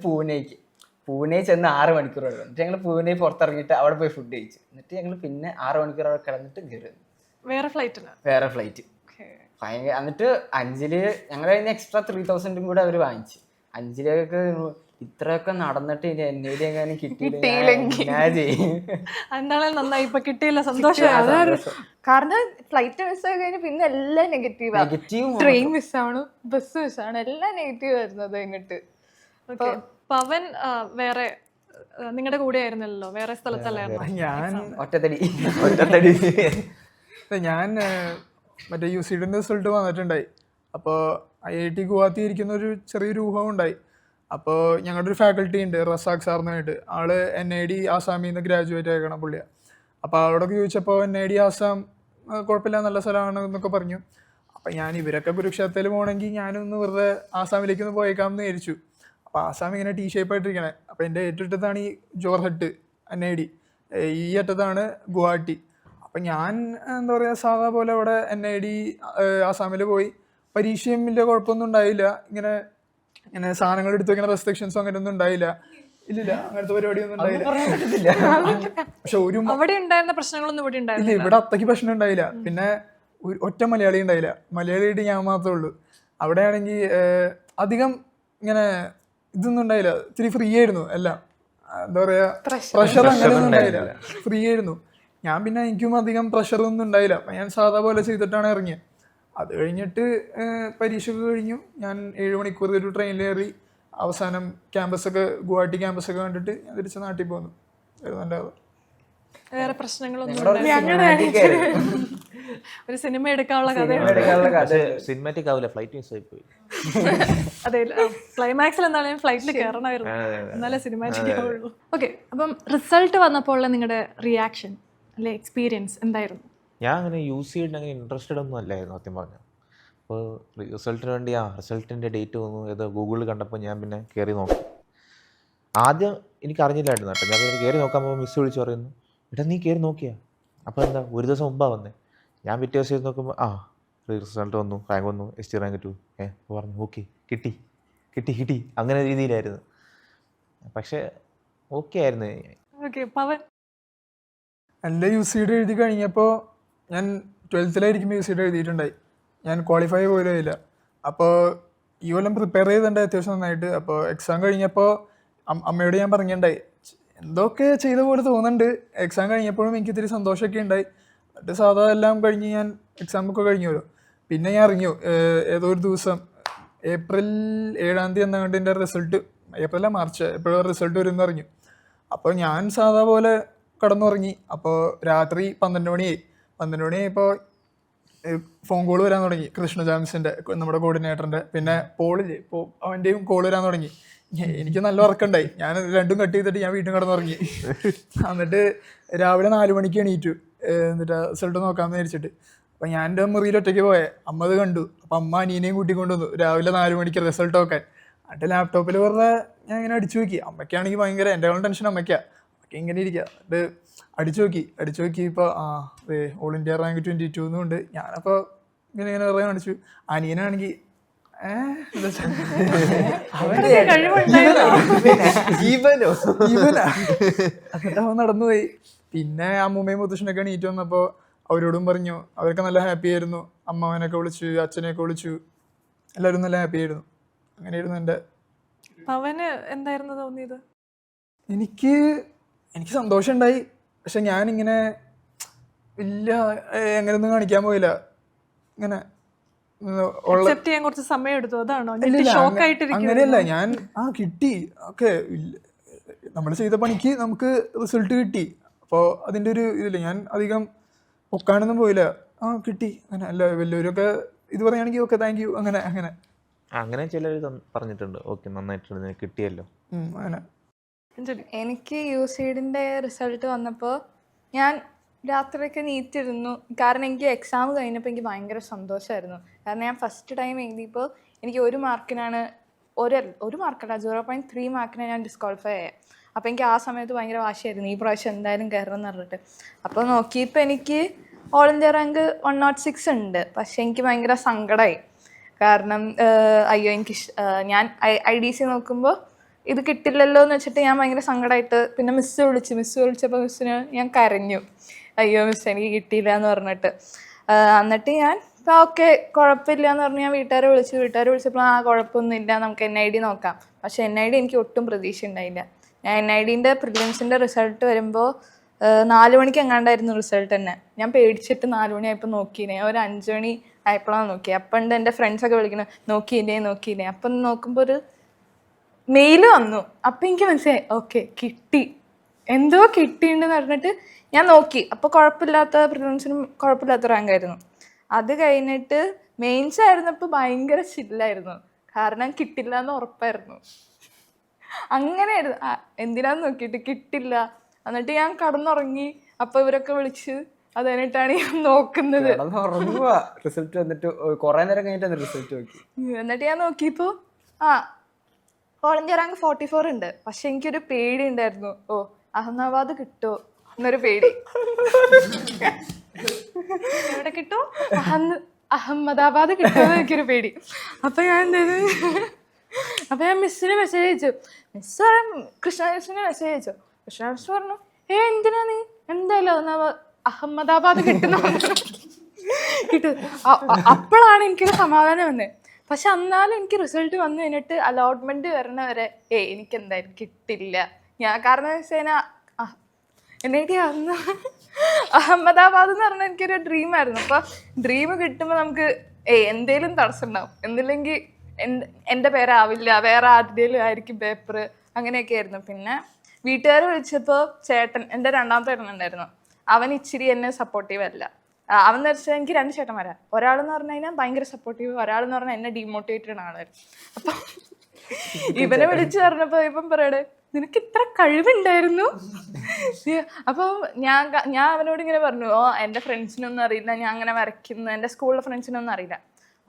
പൂനെ ചെന്ന് 6 മണിക്കൂർ എടുക്കും. എന്നിട്ട് ഞങ്ങൾ പൂനെ പുറത്തിറങ്ങിയിട്ട് അവിടെ പോയി ഫുഡ് കഴിച്ചു. എന്നിട്ട് ഞങ്ങൾ പിന്നെ 6 മണിക്കൂർ അവിടെ കിടന്നിട്ട് കയറി വേറെ ഫ്ലൈറ്റ്. ഭയങ്കര. എന്നിട്ട് അഞ്ജലി ഞങ്ങൾ കഴിഞ്ഞ എക്സ്ട്രാ 3000 കൂടെ അവർ വാങ്ങിച്ചു. അഞ്ജലിയൊക്കെ ഇത്രയൊക്കെ നടന്നിട്ട് ഇനി എന്നേടി എങ്ങാനും കിട്ടിയില്ലെങ്കിൽ എന്തായാലും നന്നായി, ഇപ്പൊ കിട്ടിയില്ല, സന്തോഷം. കാരണം ഫ്ലൈറ്റ് മിസ്സായി കഴിഞ്ഞാൽ പിന്നെ എല്ലാം നെഗറ്റീവ്. ട്രെയിൻ മിസ്സാവണം, ബസ് മിസ്സാവണം, എല്ലാം നെഗറ്റീവ് വരുന്നത് ഇങ്ങോട്ട്. പവൻ വേറെ നിങ്ങളുടെ കൂടെ ആയിരുന്നല്ലോ, വേറെ സ്ഥലത്തല്ലായിരുന്നു? ഞാൻ ഒറ്റത്തടി ഞാൻ മറ്റേ UCD റിസൾട്ട് വന്നിട്ടുണ്ടായി. അപ്പോൾ IIT ഗുവാഹത്തി ഇരിക്കുന്ന ഒരു ചെറിയൊരു ഊഹം ഉണ്ടായി. അപ്പോൾ ഞങ്ങളുടെ ഒരു ഫാക്കൽറ്റി ഉണ്ട്, റസാഖ് സാറിനായിട്ട്. ആള് NID ആസാമിൽ നിന്ന് ഗ്രാജുവേറ്റ് ആക്കണം പുള്ളിയാണ്. അപ്പോൾ ആളോടൊക്കെ ചോദിച്ചപ്പോൾ NID ആസാം കുഴപ്പമില്ല, നല്ല സ്ഥലമാണ് എന്നൊക്കെ പറഞ്ഞു. അപ്പം ഞാൻ ഇവരൊക്കെ കുരുക്ഷേത്രത്തിൽ പോകണമെങ്കിൽ ഞാനൊന്ന് വെറുതെ ആസാമിലേക്കൊന്ന് പോയേക്കാമെന്ന് വിചാരിച്ചു. അപ്പോൾ ആസാം ഇങ്ങനെ T ഷേപ്പ് ആയിട്ടിരിക്കണേ. അപ്പോൾ എൻ്റെ ഏറ്റവും അറ്റത്താണ് ഈ ജോർഹട്ട് NID, ഈ അറ്റത്താണ് ഗുവാഹട്ടി. അപ്പം ഞാൻ എന്താ പറയുക, സാധാ പോലെ അവിടെ NID ആസാമിൽ പോയി. പരീക്ഷയും വലിയ കുഴപ്പമൊന്നും ഉണ്ടായില്ല. ഇങ്ങനെ സാധനങ്ങൾ എടുത്ത് വെക്കുന്ന റെസ്ട്രിക്ഷൻസോ അങ്ങനെയൊന്നും ഉണ്ടായില്ല. ഇല്ലില്ല, അങ്ങനത്തെ പരിപാടിയൊന്നും ഉണ്ടായില്ല. പക്ഷെ അവിടെ ഉണ്ടായിരുന്ന പ്രശ്നങ്ങളൊന്നും ഇവിടെ ഇല്ല, ഇവിടെ അത്രയ്ക്ക് പ്രശ്നം ഉണ്ടായില്ല. പിന്നെ ഒറ്റ മലയാളി ഉണ്ടായില്ല. മലയാളിയായിട്ട് ഞാൻ മാത്രമേ ഉള്ളൂ. അവിടെ ആണെങ്കിൽ അധികം ഇങ്ങനെ ഇതൊന്നും ഉണ്ടായില്ല. ഇത്തിരി ഫ്രീ ആയിരുന്നു എല്ലാം. എന്താ പറയാ, പ്രഷർ അങ്ങനെയൊന്നും ഉണ്ടായില്ല, ഫ്രീ ആയിരുന്നു. ഞാൻ പിന്നെ എനിക്കും അധികം പ്രഷറൊന്നും ഉണ്ടായില്ല. അപ്പം ഞാൻ സാധാ പോലെ ചെയ്തിട്ടാണ് ഇറങ്ങിയത്. അത് കഴിഞ്ഞിട്ട് പരീക്ഷയൊക്കെ കഴിഞ്ഞു. ഞാൻ 7 മണിക്കൂർ ഒരു ട്രെയിനിൽ കയറി. അവസാനം ക്യാമ്പസൊക്കെ, ഗുവാഹട്ടി ക്യാമ്പസൊക്കെ കണ്ടിട്ട് ഞാൻ തിരിച്ച് നാട്ടിൽ പോന്നു. വേറെ പ്രശ്നങ്ങളൊന്നും ഒരു സിനിമ എടുക്കാനുള്ള സിനിമാറ്റിക് ആവില്ല, ഫ്ലൈറ്റ് മിസ് ആയി പോയി. അതെ, ക്ലൈമാക്സിൽ എന്തായാലും ഫ്ലൈറ്റിൽ കയറണമായിരുന്നു, എന്നാലേ സിനിമാറ്റിക് ആവുള്ളൂ. ഓക്കെ, അപ്പം റിസൾട്ട് വന്നപ്പോൾ നിങ്ങളുടെ റിയാക്ഷൻ അല്ലെ എക്സ്പീരിയൻസ് എന്തായിരുന്നു? ഞാൻ അങ്ങനെ UCD അങ്ങനെ ഇൻട്രസ്റ്റഡ് ഒന്നും അല്ലായിരുന്നു സത്യം പറഞ്ഞാൽ. അപ്പോൾ റിസൾട്ടിന് വേണ്ടി റിസൾട്ടിൻ്റെ ഡേറ്റ് വന്നു, ഏതോ ഗൂഗിളിൽ കണ്ടപ്പോൾ ഞാൻ പിന്നെ കയറി നോക്കി. ആദ്യം എനിക്ക് അറിഞ്ഞില്ലായിരുന്നു കേട്ടോ. ഞാൻ കയറി നോക്കാൻ പോകുമ്പോൾ മിസ് വിളിച്ച് പറയുന്നു, എടാ നീ കയറി നോക്കിയാ? അപ്പോൾ എന്താ, ഒരു ദിവസം മുമ്പാണ് വന്നേ. ഞാൻ പിറ്റേ ദിവസം നോക്കുമ്പോൾ റിസൾട്ട് വന്നു, റാങ്ക് വന്നു, ST റാങ്ക് 2. പറഞ്ഞു ഓക്കെ, കിട്ടി അങ്ങനെ രീതിയിലായിരുന്നു. പക്ഷേ ഓക്കെ ആയിരുന്നു. ഓക്കെ, പവൻ എൻ്റെ UCD എഴുതി കഴിഞ്ഞപ്പോൾ ഞാൻ 12th UCD എഴുതിയിട്ടുണ്ടായി. ഞാൻ ക്വാളിഫൈ പോലും ഇല്ല. അപ്പോൾ ഈ കൊല്ലം പ്രിപ്പയർ ചെയ്തിട്ടുണ്ടായി അത്യാവശ്യം നന്നായിട്ട്. അപ്പോൾ എക്സാം കഴിഞ്ഞപ്പോൾ അമ്മയോട് ഞാൻ പറഞ്ഞിട്ടുണ്ടായി, എന്തൊക്കെ ചെയ്ത പോലെ തോന്നുന്നുണ്ട്. എക്സാം കഴിഞ്ഞപ്പോഴും എനിക്ക് ഇത്തിരി സന്തോഷമൊക്കെ ഉണ്ടായി. എന്നിട്ട് സാധാ എല്ലാം കഴിഞ്ഞ് ഞാൻ എക്സാമൊക്കെ കഴിഞ്ഞല്ലോ. പിന്നെ ഞാൻ അറിഞ്ഞു ഏതോ ഒരു ദിവസം ഏപ്രിൽ 7-ാം തീയതി എന്നാണ്ട് എൻ്റെ റിസൾട്ട്, ഏപ്രിലല്ല മാർച്ച് എപ്പോഴും റിസൾട്ട് വരുമെന്ന് അറിഞ്ഞു. അപ്പോൾ ഞാൻ സാധാ പോലെ കിടന്നുറങ്ങി. അപ്പോൾ രാത്രി 12 മണിയായി. 12 മണിയായപ്പോൾ ഫോൺ കോൾ വരാൻ തുടങ്ങി. കൃഷ്ണ ജാംസിൻ്റെ, നമ്മുടെ കോർഡിനേറ്ററിൻ്റെ, പിന്നെ പോളില്ലേ അവൻ്റെയും കോൾ വരാൻ തുടങ്ങി. എനിക്ക് നല്ല ഉറക്കമുണ്ടായി. ഞാൻ രണ്ടും കട്ട് ചെയ്തിട്ട് ഞാൻ വീട്ടിൽ കിടന്നുറങ്ങി. എന്നിട്ട് രാവിലെ 4 മണിക്ക് എണീറ്റു. എന്നിട്ട് റിസൾട്ട് നോക്കാമെന്ന് വിചാരിച്ചിട്ട്. അപ്പം ഞാൻ എൻ്റെ മുറിയിൽ ഒറ്റയ്ക്ക് പോയേ. അമ്മ അത് കണ്ടു. അപ്പം അമ്മ അനിയനെയും കൂട്ടിക്കൊണ്ടുവന്നു രാവിലെ 4 മണിക്ക് റിസൾട്ട് നോക്കാൻ. എന്നിട്ട് ലാപ്ടോപ്പിൽ വെറുതെ ഞാൻ ഇങ്ങനെ അടിച്ചു നോക്കി. അമ്മയ്ക്കാണെങ്കിൽ ഭയങ്കര, എൻ്റെ ടെൻഷൻ അമ്മയ്ക്കാണ്. അമ്മയ്ക്ക് ഇങ്ങനെ ഇരിക്കുക. എന്നിട്ട് അടിച്ചു നോക്കി. ഇപ്പോൾ ഓൾ ഇന്ത്യ റാങ്ക് 22 എന്നുണ്ട്. ഞാനപ്പോൾ ഇങ്ങനെ വെറുതെ കാണിച്ചു. അനിയനാണെങ്കിൽ അവൻ നടന്നുപോയി. പിന്നെ അമ്മൂമ്മയും മുത്തശ്ശനൊക്കെ എണീറ്റ് വന്നപ്പോൾ അവരോടും പറഞ്ഞു. അവരൊക്കെ നല്ല ഹാപ്പി ആയിരുന്നു. അമ്മാവനൊക്കെ വിളിച്ചു, അച്ഛനെയൊക്കെ വിളിച്ചു, എല്ലാവരും നല്ല ഹാപ്പി ആയിരുന്നു. അങ്ങനെയായിരുന്നു എൻ്റെ. പവന് എന്തായിരുന്നു തോന്നിയത്? എനിക്ക് സന്തോഷം ഉണ്ടായി. പക്ഷെ ഞാനിങ്ങനെ ഇല്ല എങ്ങനെയൊന്നും കാണിക്കാൻ പോയില്ല. ഇങ്ങനെ കുറച്ച് സമയം എടുത്തു, അതാണോ? അങ്ങനെയല്ല, ഞാൻ കിട്ടി. ഓക്കെ, നമ്മൾ ചെയ്ത പണിക്ക് നമുക്ക് റിസൾട്ട് കിട്ടി. അപ്പോൾ അതിൻ്റെ ഒരു ഇതില്ല, ഞാൻ അധികം ഒക്കാനൊന്നും പോയില്ല. കിട്ടി അങ്ങനെ. അല്ല, വലിയവരൊക്കെ ഇത് പറയുകയാണെങ്കിൽ ഓക്കെ താങ്ക് യു അങ്ങനെ. അങ്ങനെ ചിലർ പറഞ്ഞിട്ടുണ്ട്, ഓക്കെ നന്നായിട്ടുണ്ട് നിനക്ക് കിട്ടിയല്ലോ. അങ്ങനെ അഞ്ജലി. എനിക്ക് യൂസീഡിൻ്റെ റിസൾട്ട് വന്നപ്പോൾ ഞാൻ രാത്രിയൊക്കെ നീറ്റിരുന്നു. കാരണം എനിക്ക് എക്സാം കഴിഞ്ഞപ്പോൾ എനിക്ക് ഭയങ്കര സന്തോഷമായിരുന്നു. കാരണം ഞാൻ ഫസ്റ്റ് ടൈം എഴുതിയപ്പോൾ എനിക്ക് 1 മാർക്കിനാണ്, ഒരു മാർക്കല്ല 0.3 മാർക്കിനാണ് ഞാൻ ഡിസ്ക്വാളിഫൈ ആയത്. അപ്പോൾ എനിക്ക് ആ സമയത്ത് ഭയങ്കര വാശിയായിരുന്നു, ഈ പ്രാവശ്യം എന്തായാലും കയറണം എന്ന് പറഞ്ഞിട്ട്. അപ്പോൾ നോക്കിയപ്പോൾ എനിക്ക് ഓൾ ഇന്ത്യ റാങ്ക് 106 ഉണ്ട്. പക്ഷേ എനിക്ക് ഭയങ്കര സങ്കടമായി. കാരണം അയ്യോ ഞാൻ IDC നോക്കുമ്പോൾ ഇത് കിട്ടില്ലല്ലോ എന്ന് വെച്ചിട്ട് ഞാൻ ഭയങ്കര സങ്കടമായിട്ട് പിന്നെ മിസ്സ് വിളിച്ചപ്പോൾ മിസ്സിന് ഞാൻ കരഞ്ഞു, അയ്യോ മിസ് എനിക്ക് കിട്ടിയില്ല എന്ന് പറഞ്ഞിട്ട്. എന്നിട്ട് ഞാൻ ഇപ്പോൾ ഓക്കെ കുഴപ്പമില്ല എന്ന് പറഞ്ഞ് ഞാൻ വീട്ടുകാരെ വിളിച്ചപ്പോൾ ആ കുഴപ്പമൊന്നുമില്ല, നമുക്ക് NID നോക്കാം. പക്ഷേ NID എനിക്ക് ഒട്ടും പ്രതീക്ഷ ഉണ്ടായില്ല. ഞാൻ NIDൻ്റെ പ്രിലിംസിൻ്റെ റിസൾട്ട് വരുമ്പോൾ 4 മണിക്ക് എങ്ങാണ്ടായിരുന്നു റിസൾട്ട് തന്നെ. ഞാൻ പേടിച്ചിട്ട് 4 മണിയായപ്പോൾ നോക്കിയില്ലേ, ഒരു 5 മണി ആയപ്പോഴാണ് നോക്കിയത്. അപ്പം ഉണ്ട് എൻ്റെ ഫ്രണ്ട്സൊക്കെ വിളിക്കുന്നത്, നോക്കിയില്ലേ. അപ്പം നോക്കുമ്പോൾ ഒരു മെയിൽ വന്നു. അപ്പം എനിക്ക് മനസ്സിലായി ഓക്കെ കിട്ടി, എന്തോ കിട്ടിയിട്ടുണ്ടെന്ന് പറഞ്ഞിട്ട് ഞാൻ നോക്കി. അപ്പോൾ പ്രിലിംസിനും കുഴപ്പമില്ലാത്ത റാങ്ക് ആയിരുന്നു. അത് കഴിഞ്ഞിട്ട് മെയിൻസ് ആയിരുന്നപ്പോൾ ഭയങ്കര ചില്ലായിരുന്നു, കാരണം കിട്ടില്ല എന്ന് ഉറപ്പായിരുന്നു. അങ്ങനെയായിരുന്നു, എന്തിനാന്ന് നോക്കിയിട്ട് കിട്ടില്ല. എന്നിട്ട് ഞാൻ കടന്നുറങ്ങി. അപ്പോൾ ഇവരൊക്കെ വിളിച്ച് അത് കഴിഞ്ഞിട്ടാണ് ഞാൻ നോക്കുന്നത്. റിസൾട്ട് വന്നിട്ട് കുറെ നേരം കഴിഞ്ഞിട്ട് റിസൾട്ട് നോക്കി. എന്നിട്ട് ഞാൻ നോക്കിയപ്പോൾ ഓൾ ഇന്ത്യ റാങ്ക് 44 ഉണ്ട്. പക്ഷെ എനിക്കൊരു പേടി ഉണ്ടായിരുന്നു, അഹമ്മദാബാദ് കിട്ടുമോ എന്നൊരു പേടി. എവിടെ കിട്ടും? അഹമ്മദാബാദ് കിട്ടുമോ എനിക്കൊരു പേടി. അപ്പം ഞാൻ മിസ്സിന് മെസ്സേജ് അയച്ചു. മിസ് കൃഷ്ണ മിസ്സിന് മെസ്സേജ് അയച്ചു. കൃഷ്ണ മിസ് പറഞ്ഞു, എന്തിനാ നീ എന്തായാലും അഹമ്മദാബാദ് കിട്ടും. അപ്പോഴാണ് എനിക്കൊരു സമാധാനം വന്നത്. പക്ഷെ എന്നാലും എനിക്ക് റിസൾട്ട് വന്നു കഴിഞ്ഞിട്ട് അലോട്ട്മെന്റ് വരണ വരെ എനിക്ക് എന്തായാലും കിട്ടില്ല. കാരണം എന്ന് വെച്ച് കഴിഞ്ഞാൽ എന്നിട്ട് അന്ന് അഹമ്മദാബാദ് എന്ന് പറഞ്ഞാൽ എനിക്കൊരു ഡ്രീമായിരുന്നു. അപ്പോൾ ഡ്രീം കിട്ടുമ്പോൾ നമുക്ക് എന്തേലും തടസ്സം ഉണ്ടാവും, എന്നില്ലെങ്കിൽ എൻ്റെ പേരാവില്ല, വേറെ ആരുടെയും ആയിരിക്കും പേപ്പർ, അങ്ങനെയൊക്കെ ആയിരുന്നു. പിന്നെ വീട്ടുകാർ വിളിച്ചപ്പോൾ ചേട്ടൻ, എൻ്റെ 2ാമത്തെ ചേട്ടൻ ഉണ്ടായിരുന്നു, അവൻ ഇച്ചിരി എന്നെ സപ്പോർട്ടീവ് അല്ല. അവൻ എന്ന് വെച്ചാൽ എനിക്ക് 2 ചേട്ടന്മാരാ. ഒരാളെന്ന് പറഞ്ഞു കഴിഞ്ഞാൽ ഭയങ്കര സപ്പോർട്ടീവ്, ഒരാളെന്ന് പറഞ്ഞാൽ എന്നെ ഡീമോട്ടിവേറ്റഡ് ആളായിരുന്നു. അപ്പം ഇവനെ വിളിച്ചു പറഞ്ഞപ്പോൾ ഇപ്പം പറയണേ നിനക്ക് ഇത്ര കഴിവുണ്ടായിരുന്നു. അപ്പം ഞാൻ അവനോട് ഇങ്ങനെ പറഞ്ഞു, എൻ്റെ ഫ്രണ്ട്സിനൊന്നും അറിയില്ല ഞാൻ അങ്ങനെ വരയ്ക്കുന്നു, എൻ്റെ സ്കൂളിലെ ഫ്രണ്ട്സിനൊന്നും അറിയില്ല.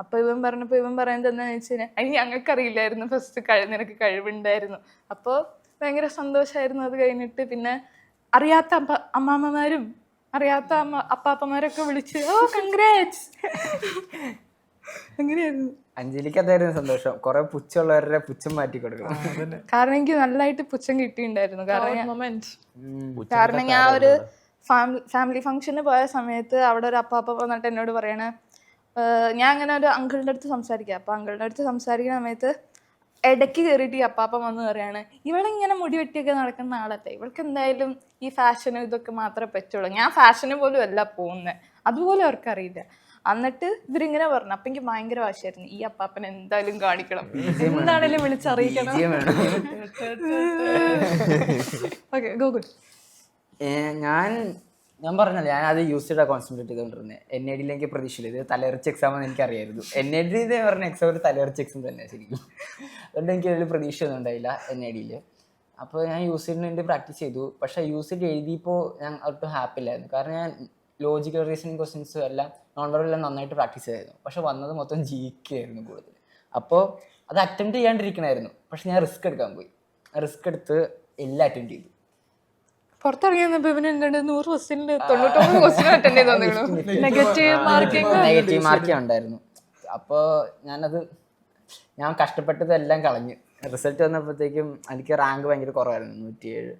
അപ്പോൾ ഇവൻ പറഞ്ഞപ്പോൾ ഇവൻ പറയുന്നത് എന്താണെന്ന് വെച്ച് കഴിഞ്ഞാൽ അതിന് ഞങ്ങൾക്കറിയില്ലായിരുന്നു ഫസ്റ്റ് നിനക്ക് കഴിവുണ്ടായിരുന്നു. അപ്പോൾ ഭയങ്കര സന്തോഷമായിരുന്നു. അത് കഴിഞ്ഞിട്ട് പിന്നെ അറിയാത്ത അമ്മാമ്മമാരും അറിയാത്ത അപ്പാപ്പന്മാരൊക്കെ വിളിച്ച് കൺഗ്രാറ്റ്സ് അങ്ങനെയായിരുന്നു. അഞ്ജലിക്ക് അതായിരുന്നു സന്തോഷം, കുറെ പുച്ഛമുള്ളവരുടെ പുച്ഛം മാറ്റി കൊടുക്കണം. കാരണം എനിക്ക് നല്ലതായിട്ട് പുച്ഛം കിട്ടിയിട്ടുണ്ടായിരുന്നു. കാരണം ഞാൻ ഒരു ഫാമിലി ഫംഗ്ഷന് പോയ സമയത്ത് അവിടെ ഒരു അപ്പാപ്പ വന്നിട്ട് എന്നോട് പറയണേ, ഞാൻ അങ്ങനെ ഒരു അങ്കിളിൻ്റെ അടുത്ത് സംസാരിക്കുക. അപ്പോൾ അങ്കിളിൻ്റെ അടുത്ത് സംസാരിക്കുന്ന സമയത്ത് ഇടയ്ക്ക് കയറിയിട്ട് ഈ അപ്പാപ്പൻ വന്ന് പറയാണ്, ഇവളിങ്ങനെ മുടി വെട്ടിയൊക്കെ നടക്കുന്ന ആളല്ലേ, ഇവൾക്ക് എന്തായാലും ഈ ഫാഷനും ഇതൊക്കെ മാത്രമേ പറ്റുള്ളൂ. ഞാൻ ഫാഷന് പോലും അല്ല പോകുന്നത്, അതുപോലെ അവർക്കറിയില്ല. എന്നിട്ട് ഇവരിങ്ങനെ പറഞ്ഞു. അപ്പം എനിക്ക് ഭയങ്കര വാശിയായിരുന്നു, ഈ അപ്പാപ്പൻ എന്തായാലും കാണിക്കണം, എന്താണേലും വിളിച്ചറിയിക്കണം. Okay Google. ഞാൻ പറഞ്ഞല്ലോ, ഞാൻ അത് യൂസ്ഡ് കോൺസെൻട്രേറ്റ് ചെയ്തുകൊണ്ടിരുന്നത്. NID എനിക്ക് പ്രതീക്ഷയില്ല, ഇത് തലയിറച്ചി എക്സാം എന്ന് എനിക്കറിയായിരുന്നു. NID പറഞ്ഞ എക്സാം ഒരു തലയിറച്ചി എക്സാം തന്നെയാണ് ശരിക്കും. അതുകൊണ്ട് എനിക്ക് വലിയ പ്രതീക്ഷ ഒന്നും ഉണ്ടായില്ല NID. അപ്പോൾ ഞാൻ യൂസിഡിന് വേണ്ടി പ്രാക്ടീസ് ചെയ്തു. പക്ഷേ യൂസിഡ് എഴുതിയപ്പോൾ ഞാൻ ഒട്ടും ഹാപ്പി ഇല്ലായിരുന്നു. കാരണം ഞാൻ ലോജിക്കൽ റീസണിങ് ക്വസ്റ്റ്യൻസും എല്ലാം നോൺ വെർബൽ എല്ലാം നന്നായിട്ട് പ്രാക്ടീസ് ചെയ്തായിരുന്നു. പക്ഷെ വന്നത് മൊത്തം GK ആയിരുന്നു കൂടുതൽ. അപ്പോൾ അത് അറ്റംപ്റ്റ് ചെയ്യാണ്ടിരിക്കണമായിരുന്നു. പക്ഷെ ഞാൻ റിസ്ക് എടുക്കാൻ പോയി. റിസ്ക് എടുത്ത് എല്ലാം അറ്റൻഡ് ചെയ്തു. പുറത്തിറങ്ങി വന്നപ്പോൾ ഇവന് 100 ക്വസ്റ്റ്യനിൽ 99 ക്വസ്റ്റ്യൻ അറ്റൻഡ് ചെയ്ത് തന്നിരുന്നു. നെഗറ്റീവ് മാർക്കേ ഉണ്ടായിരുന്നു. അപ്പോൾ ഞാൻ കഷ്ടപ്പെട്ടതെല്ലാം കളഞ്ഞു. റിസൾട്ട് വന്നപ്പോഴത്തേക്കും എനിക്ക് റാങ്ക് ഭയങ്കര കുറവായിരുന്നു, 107.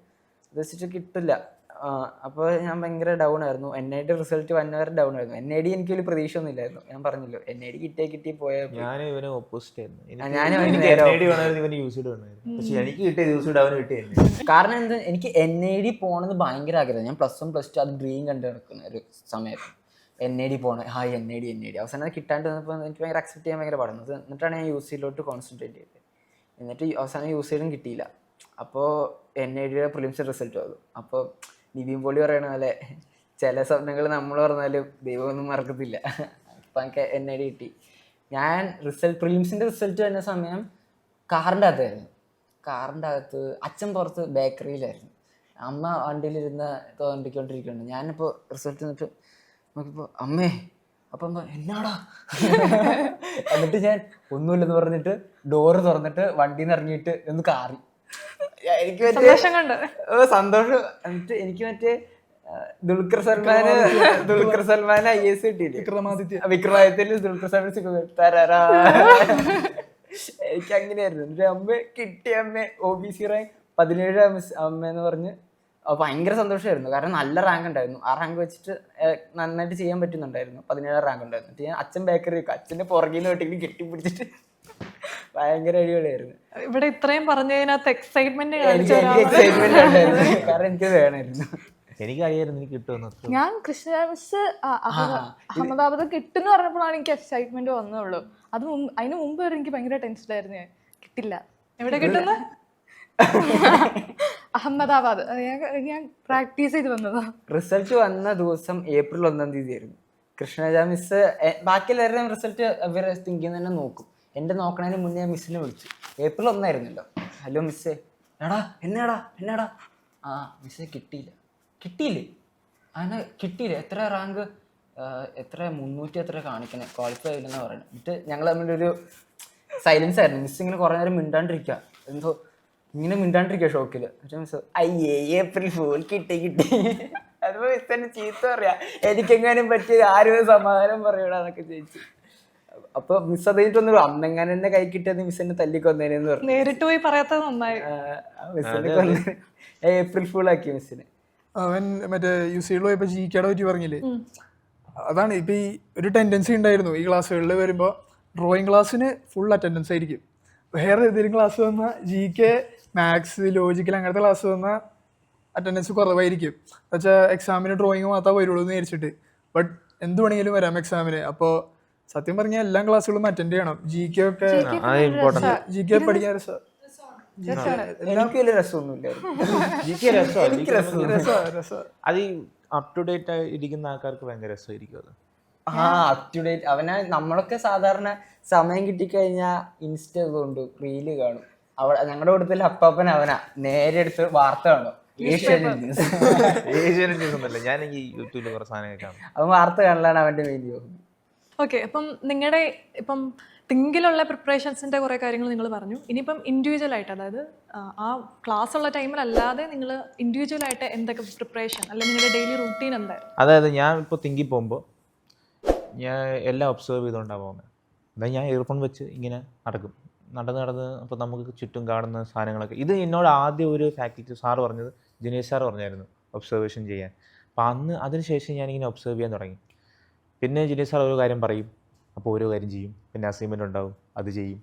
അത് വെച്ചിട്ട് കിട്ടില്ല. അപ്പോൾ ഞാൻ ഭയങ്കര ഡൗൺ ആയിരുന്നു. NID റിസൾട്ട് വന്നവരെ ഡൗൺ ആയിരുന്നു. NID എനിക്ക് വലിയ പ്രതീക്ഷ ഒന്നും ഇല്ലായിരുന്നു. ഞാൻ പറഞ്ഞല്ലോ NID കിട്ടി പോയാൽ ഇവന് ഓപ്പോസിറ്റ് ആയിരുന്നു. കാരണം എന്താ, എനിക്ക് NID പോണെന്ന് ഭയങ്കര ആഗ്രഹം. ഞാൻ +1 +2 അത് ഡ്രീം കണ്ടു നടക്കുന്ന ഒരു സമയത്ത് NID പോകണം. NID അവസാനം അത് കിട്ടാണ്ട് വന്നപ്പോൾ എനിക്ക് ഭയങ്കര അക്സെപ്റ്റ് ചെയ്യാൻ ഭയങ്കര പാടുന്നത്. എന്നിട്ടാണ് ഞാൻ UCയിലോട്ട് കോൺസെൻട്രേറ്റ് ചെയ്തത്. എന്നിട്ട് അവസാനം UCയിലും കിട്ടിയില്ല. അപ്പോൾ NIDയുടെ പ്രിലിംസ് റിസൾട്ട് വന്നു. അപ്പോൾ നിവിൻ പോളി പറയണ പോലെ ചില സ്വപ്നങ്ങൾ നമ്മൾ പറഞ്ഞാലും ദൈവമൊന്നും മറക്കത്തില്ല. അപ്പം എനിക്ക് NID കിട്ടി. ഞാൻ പ്രിലിംസിൻ്റെ റിസൾട്ട് വരുന്ന സമയം കാറിൻ്റെ അകത്ത് അച്ഛൻ പുറത്ത് ബേക്കറിയിലായിരുന്നു, അമ്മ വണ്ടിയിലിരുന്ന് തോണ്ടിക്കൊണ്ടിരിക്കുകയാണ്. ഞാനിപ്പോൾ റിസൾട്ട് എന്നിട്ട് നോക്കിയപ്പോൾ അമ്മേ, അപ്പം എന്നാടാ എന്നിട്ട് ഞാൻ ഒന്നുമില്ലെന്ന് പറഞ്ഞിട്ട് ഡോറ് തുറന്നിട്ട് വണ്ടിയിൽ നിന്ന് ഇറങ്ങിയിട്ട് ഒന്ന് കാറി. എനിക്ക് സന്തോഷം. എന്നിട്ട് എനിക്ക് മറ്റേ ദുൽഖർ സൽമാൻ IAS കിട്ടിയില്ലേ, വിക്രമാദിത്യയിൽ ദുൽഖർ സൽമാൻ തരാറാ. എനിക്ക് അങ്ങനെയായിരുന്നു. എന്നിട്ട് അമ്മ കിട്ടിയ അമ്മ OBC റാങ്ക് 17 അമ്മ എന്ന് പറഞ്ഞ് ഭയങ്കര സന്തോഷമായിരുന്നു. കാരണം നല്ല റാങ്ക് ഉണ്ടായിരുന്നു. ആ റാങ്ക് വെച്ചിട്ട് നന്നായിട്ട് ചെയ്യാൻ പറ്റുന്നുണ്ടായിരുന്നു. 17 റാങ്ക് ഉണ്ടായിരുന്നു. എന്നിട്ട് ഞാൻ അച്ഛൻ ബേക്കറി വെക്കും, അച്ഛൻ്റെ പുറകിൽ നിന്ന് വെട്ടിട്ട് കെട്ടിപ്പിടിച്ചിട്ട് ഭയങ്കര അടിപൊളിയായിരുന്നു. ഇവിടെ ഇത്രയും പറഞ്ഞതിനകത്ത് എക്സൈറ്റ്മെന്റ് എക്സൈറ്റ്മെന്റ് ഉണ്ടായിരുന്നു, കാരണം എനിക്ക് വേണമായിരുന്നു. എനിക്കറിയായിരുന്നു എനിക്ക് കിട്ടുമെന്ന്. ഞാൻ കൃഷ്ണ മിസ് അഹമ്മദാബാദ് കിട്ടുമെന്ന് പറഞ്ഞപ്പോഴാണ് എനിക്ക് എക്സൈറ്റ്മെന്റ് വന്നുള്ളൂ. അതിന് മുമ്പ് വരെ എനിക്ക് ഭയങ്കര ടെൻഷനായിരുന്നു. കിട്ടില്ല. എവിടെ കിട്ടുന്ന? അഹമ്മദാബാദ്. ഞാൻ പ്രാക്ടീസ് ചെയ്ത് വന്നതാ. റിസൾട്ട് വന്ന ദിവസം April 1 ആയിരുന്നു. കൃഷ്ണജ മിസ് ബാക്കി എല്ലാവരുടെയും റിസൾട്ട് ഇവരെ തിങ്കിങ് തന്നെ നോക്കും. എൻ്റെ നോക്കണതിന് മുന്നേ ഞാൻ മിസ്സിനെ വിളിച്ചു. April 1 ആയിരുന്നല്ലോ. ഹലോ മിസ്സേ, എന്നാടാ ആ മിസ്സേ കിട്ടിയില്ലേ അങ്ങനെ കിട്ടിയില്ല. എത്ര റാങ്ക്, എത്ര 300 എത്ര കാണിക്കണേ, ക്വാളിഫൈ ആയില്ലെന്നാണ് പറയുന്നത്. എന്നിട്ട് ഞങ്ങൾ തമ്മിലൊരു സൈലൻസ് ആയിരുന്നു. മിസ് ഇങ്ങനെ കുറേ നേരം മിണ്ടാണ്ടിരിക്കുക, എന്തോ ഇങ്ങനെ മിണ്ടാണ്ടിരിക്കുക ഷോക്കിൽ. മിസ് അയ്യേ April Fool കിട്ടി. അതിപ്പോ മിസ് തന്നെ ചീത്ത പറയാ, എനിക്കെങ്ങാനും പറ്റിയത് ആരും സമാധാനം പറയൂടാന്നൊക്കെ ചോദിച്ചു. അപ്പൊ മിസ് അത് കഴിഞ്ഞിട്ടൊന്നും അന്നെങ്ങനെ എന്നെ കൈ കിട്ടിയത് മിസ് എന്നെ തല്ലിക്കൊന്നേനെന്ന് പറഞ്ഞു. നേരിട്ട് പോയി പറയാത്തത് നന്നായി. മിസ്സിനെ കൊന്നേ April Fool ആക്കി മിസ്സിനെ. അവൻ മറ്റേ UCL പോയപ്പോ GK പറ്റി പറഞ്ഞില്ലേ, അതാണ് ഇപ്പൊ ഈ ഒരു ടെൻഡൻസി ഉണ്ടായിരുന്നു ഈ ക്ലാസ്സുകളിൽ വരുമ്പോൾ. ഡ്രോയിങ് ക്ലാസ്സിന് ഫുൾ അറ്റൻഡൻസ് ആയിരിക്കും. വേറെ ഏതെങ്കിലും ക്ലാസ് വന്നാൽ GK, മാത്സ്, ലോജിക്കൽ അങ്ങനത്തെ ക്ലാസ് വന്നാൽ അറ്റൻഡൻസ് കുറവായിരിക്കും. എന്നുവെച്ചാൽ എക്സാമിന് ഡ്രോയിങ് മാത്രമേ വരുള്ളൂ എന്ന് വിചാരിച്ചിട്ട്. ബട്ട് എന്ത് വേണമെങ്കിലും വരാം എക്സാമിന്. അപ്പോൾ സത്യം പറഞ്ഞാൽ എല്ലാ ക്ലാസ്സുകളും അറ്റൻഡ് ചെയ്യണം. GK ഒക്കെ പഠിക്കാൻ രസം. എനിക്ക് വലിയ രസമൊന്നുമില്ലായിരുന്നു. അത് അപ് ടു ഡേറ്റ് ഇരിക്കുന്ന ആൾക്കാർക്ക് ഭയങ്കര രസമായിരിക്കും അത്. Up to date. അവനെ നമ്മളൊക്കെ സാധാരണ സമയം കിട്ടിക്കഴിഞ്ഞാൽ ഇൻസ്റ്റ കൊണ്ട് റീല് കാണും. ഞങ്ങളുടെ കൂട്ടത്തിൽ അപ്പാപ്പൻ അവനാ നേരെ എടുത്ത് വാർത്ത കാണും. ഏഷ്യാനെറ്റ് ന്യൂസ് ഒന്നല്ല, ഞാൻ യൂട്യൂബിൽ കുറേ സാധനങ്ങൾ കാണും. അവൻ വാർത്ത കാണലാണ് അവന്റെ വീഡിയോ. ഓക്കെ, അപ്പം നിങ്ങളുടെ ഇപ്പം തിങ്കിലുള്ള പ്രിപ്പറേഷൻസിൻ്റെ കുറേ കാര്യങ്ങൾ നിങ്ങൾ പറഞ്ഞു. ഇനിയിപ്പം ഇൻഡിവിജ്വലായിട്ട്, അതായത് ആ ക്ലാസ് ഉള്ള ടൈമിലല്ലാതെ നിങ്ങൾ ഇൻഡിവിജ്വലായിട്ട് എന്തൊക്കെ പ്രിപ്പറേഷൻ അല്ലെങ്കിൽ നിങ്ങളുടെ ഡെയിലി റൂട്ടീൻ എന്തായിരുന്നു? അതായത് ഞാൻ ഇപ്പോൾ തിങ്കി പോകുമ്പോൾ ഞാൻ എല്ലാം ഒബ്സർവ് ചെയ്തുകൊണ്ടാണ് പോകുന്നത്. അതായത് ഞാൻ ഇയർഫോൺ വെച്ച് ഇങ്ങനെ നടന്ന് അപ്പോൾ നമുക്ക് ചുറ്റും കാണുന്ന സാധനങ്ങളൊക്കെ. ഇത് എന്നോട് ആദ്യം ഒരു ഫാക്കൽറ്റി സാറ് പറഞ്ഞത്, ജിനേഷ് സാറ് പറഞ്ഞായിരുന്നു ഒബ്സർവേഷൻ ചെയ്യാൻ. അപ്പോൾ അതിനുശേഷം ഞാനിങ്ങനെ ഒബ്സർവ് ചെയ്യാൻ തുടങ്ങി. പിന്നെ ജിനേഷ് സാർ ഒരു കാര്യം പറയും, അപ്പോൾ ഓരോ കാര്യം ചെയ്യും. പിന്നെ അസൈൻമെൻ്റ് ഉണ്ടാവും, അത് ചെയ്യും.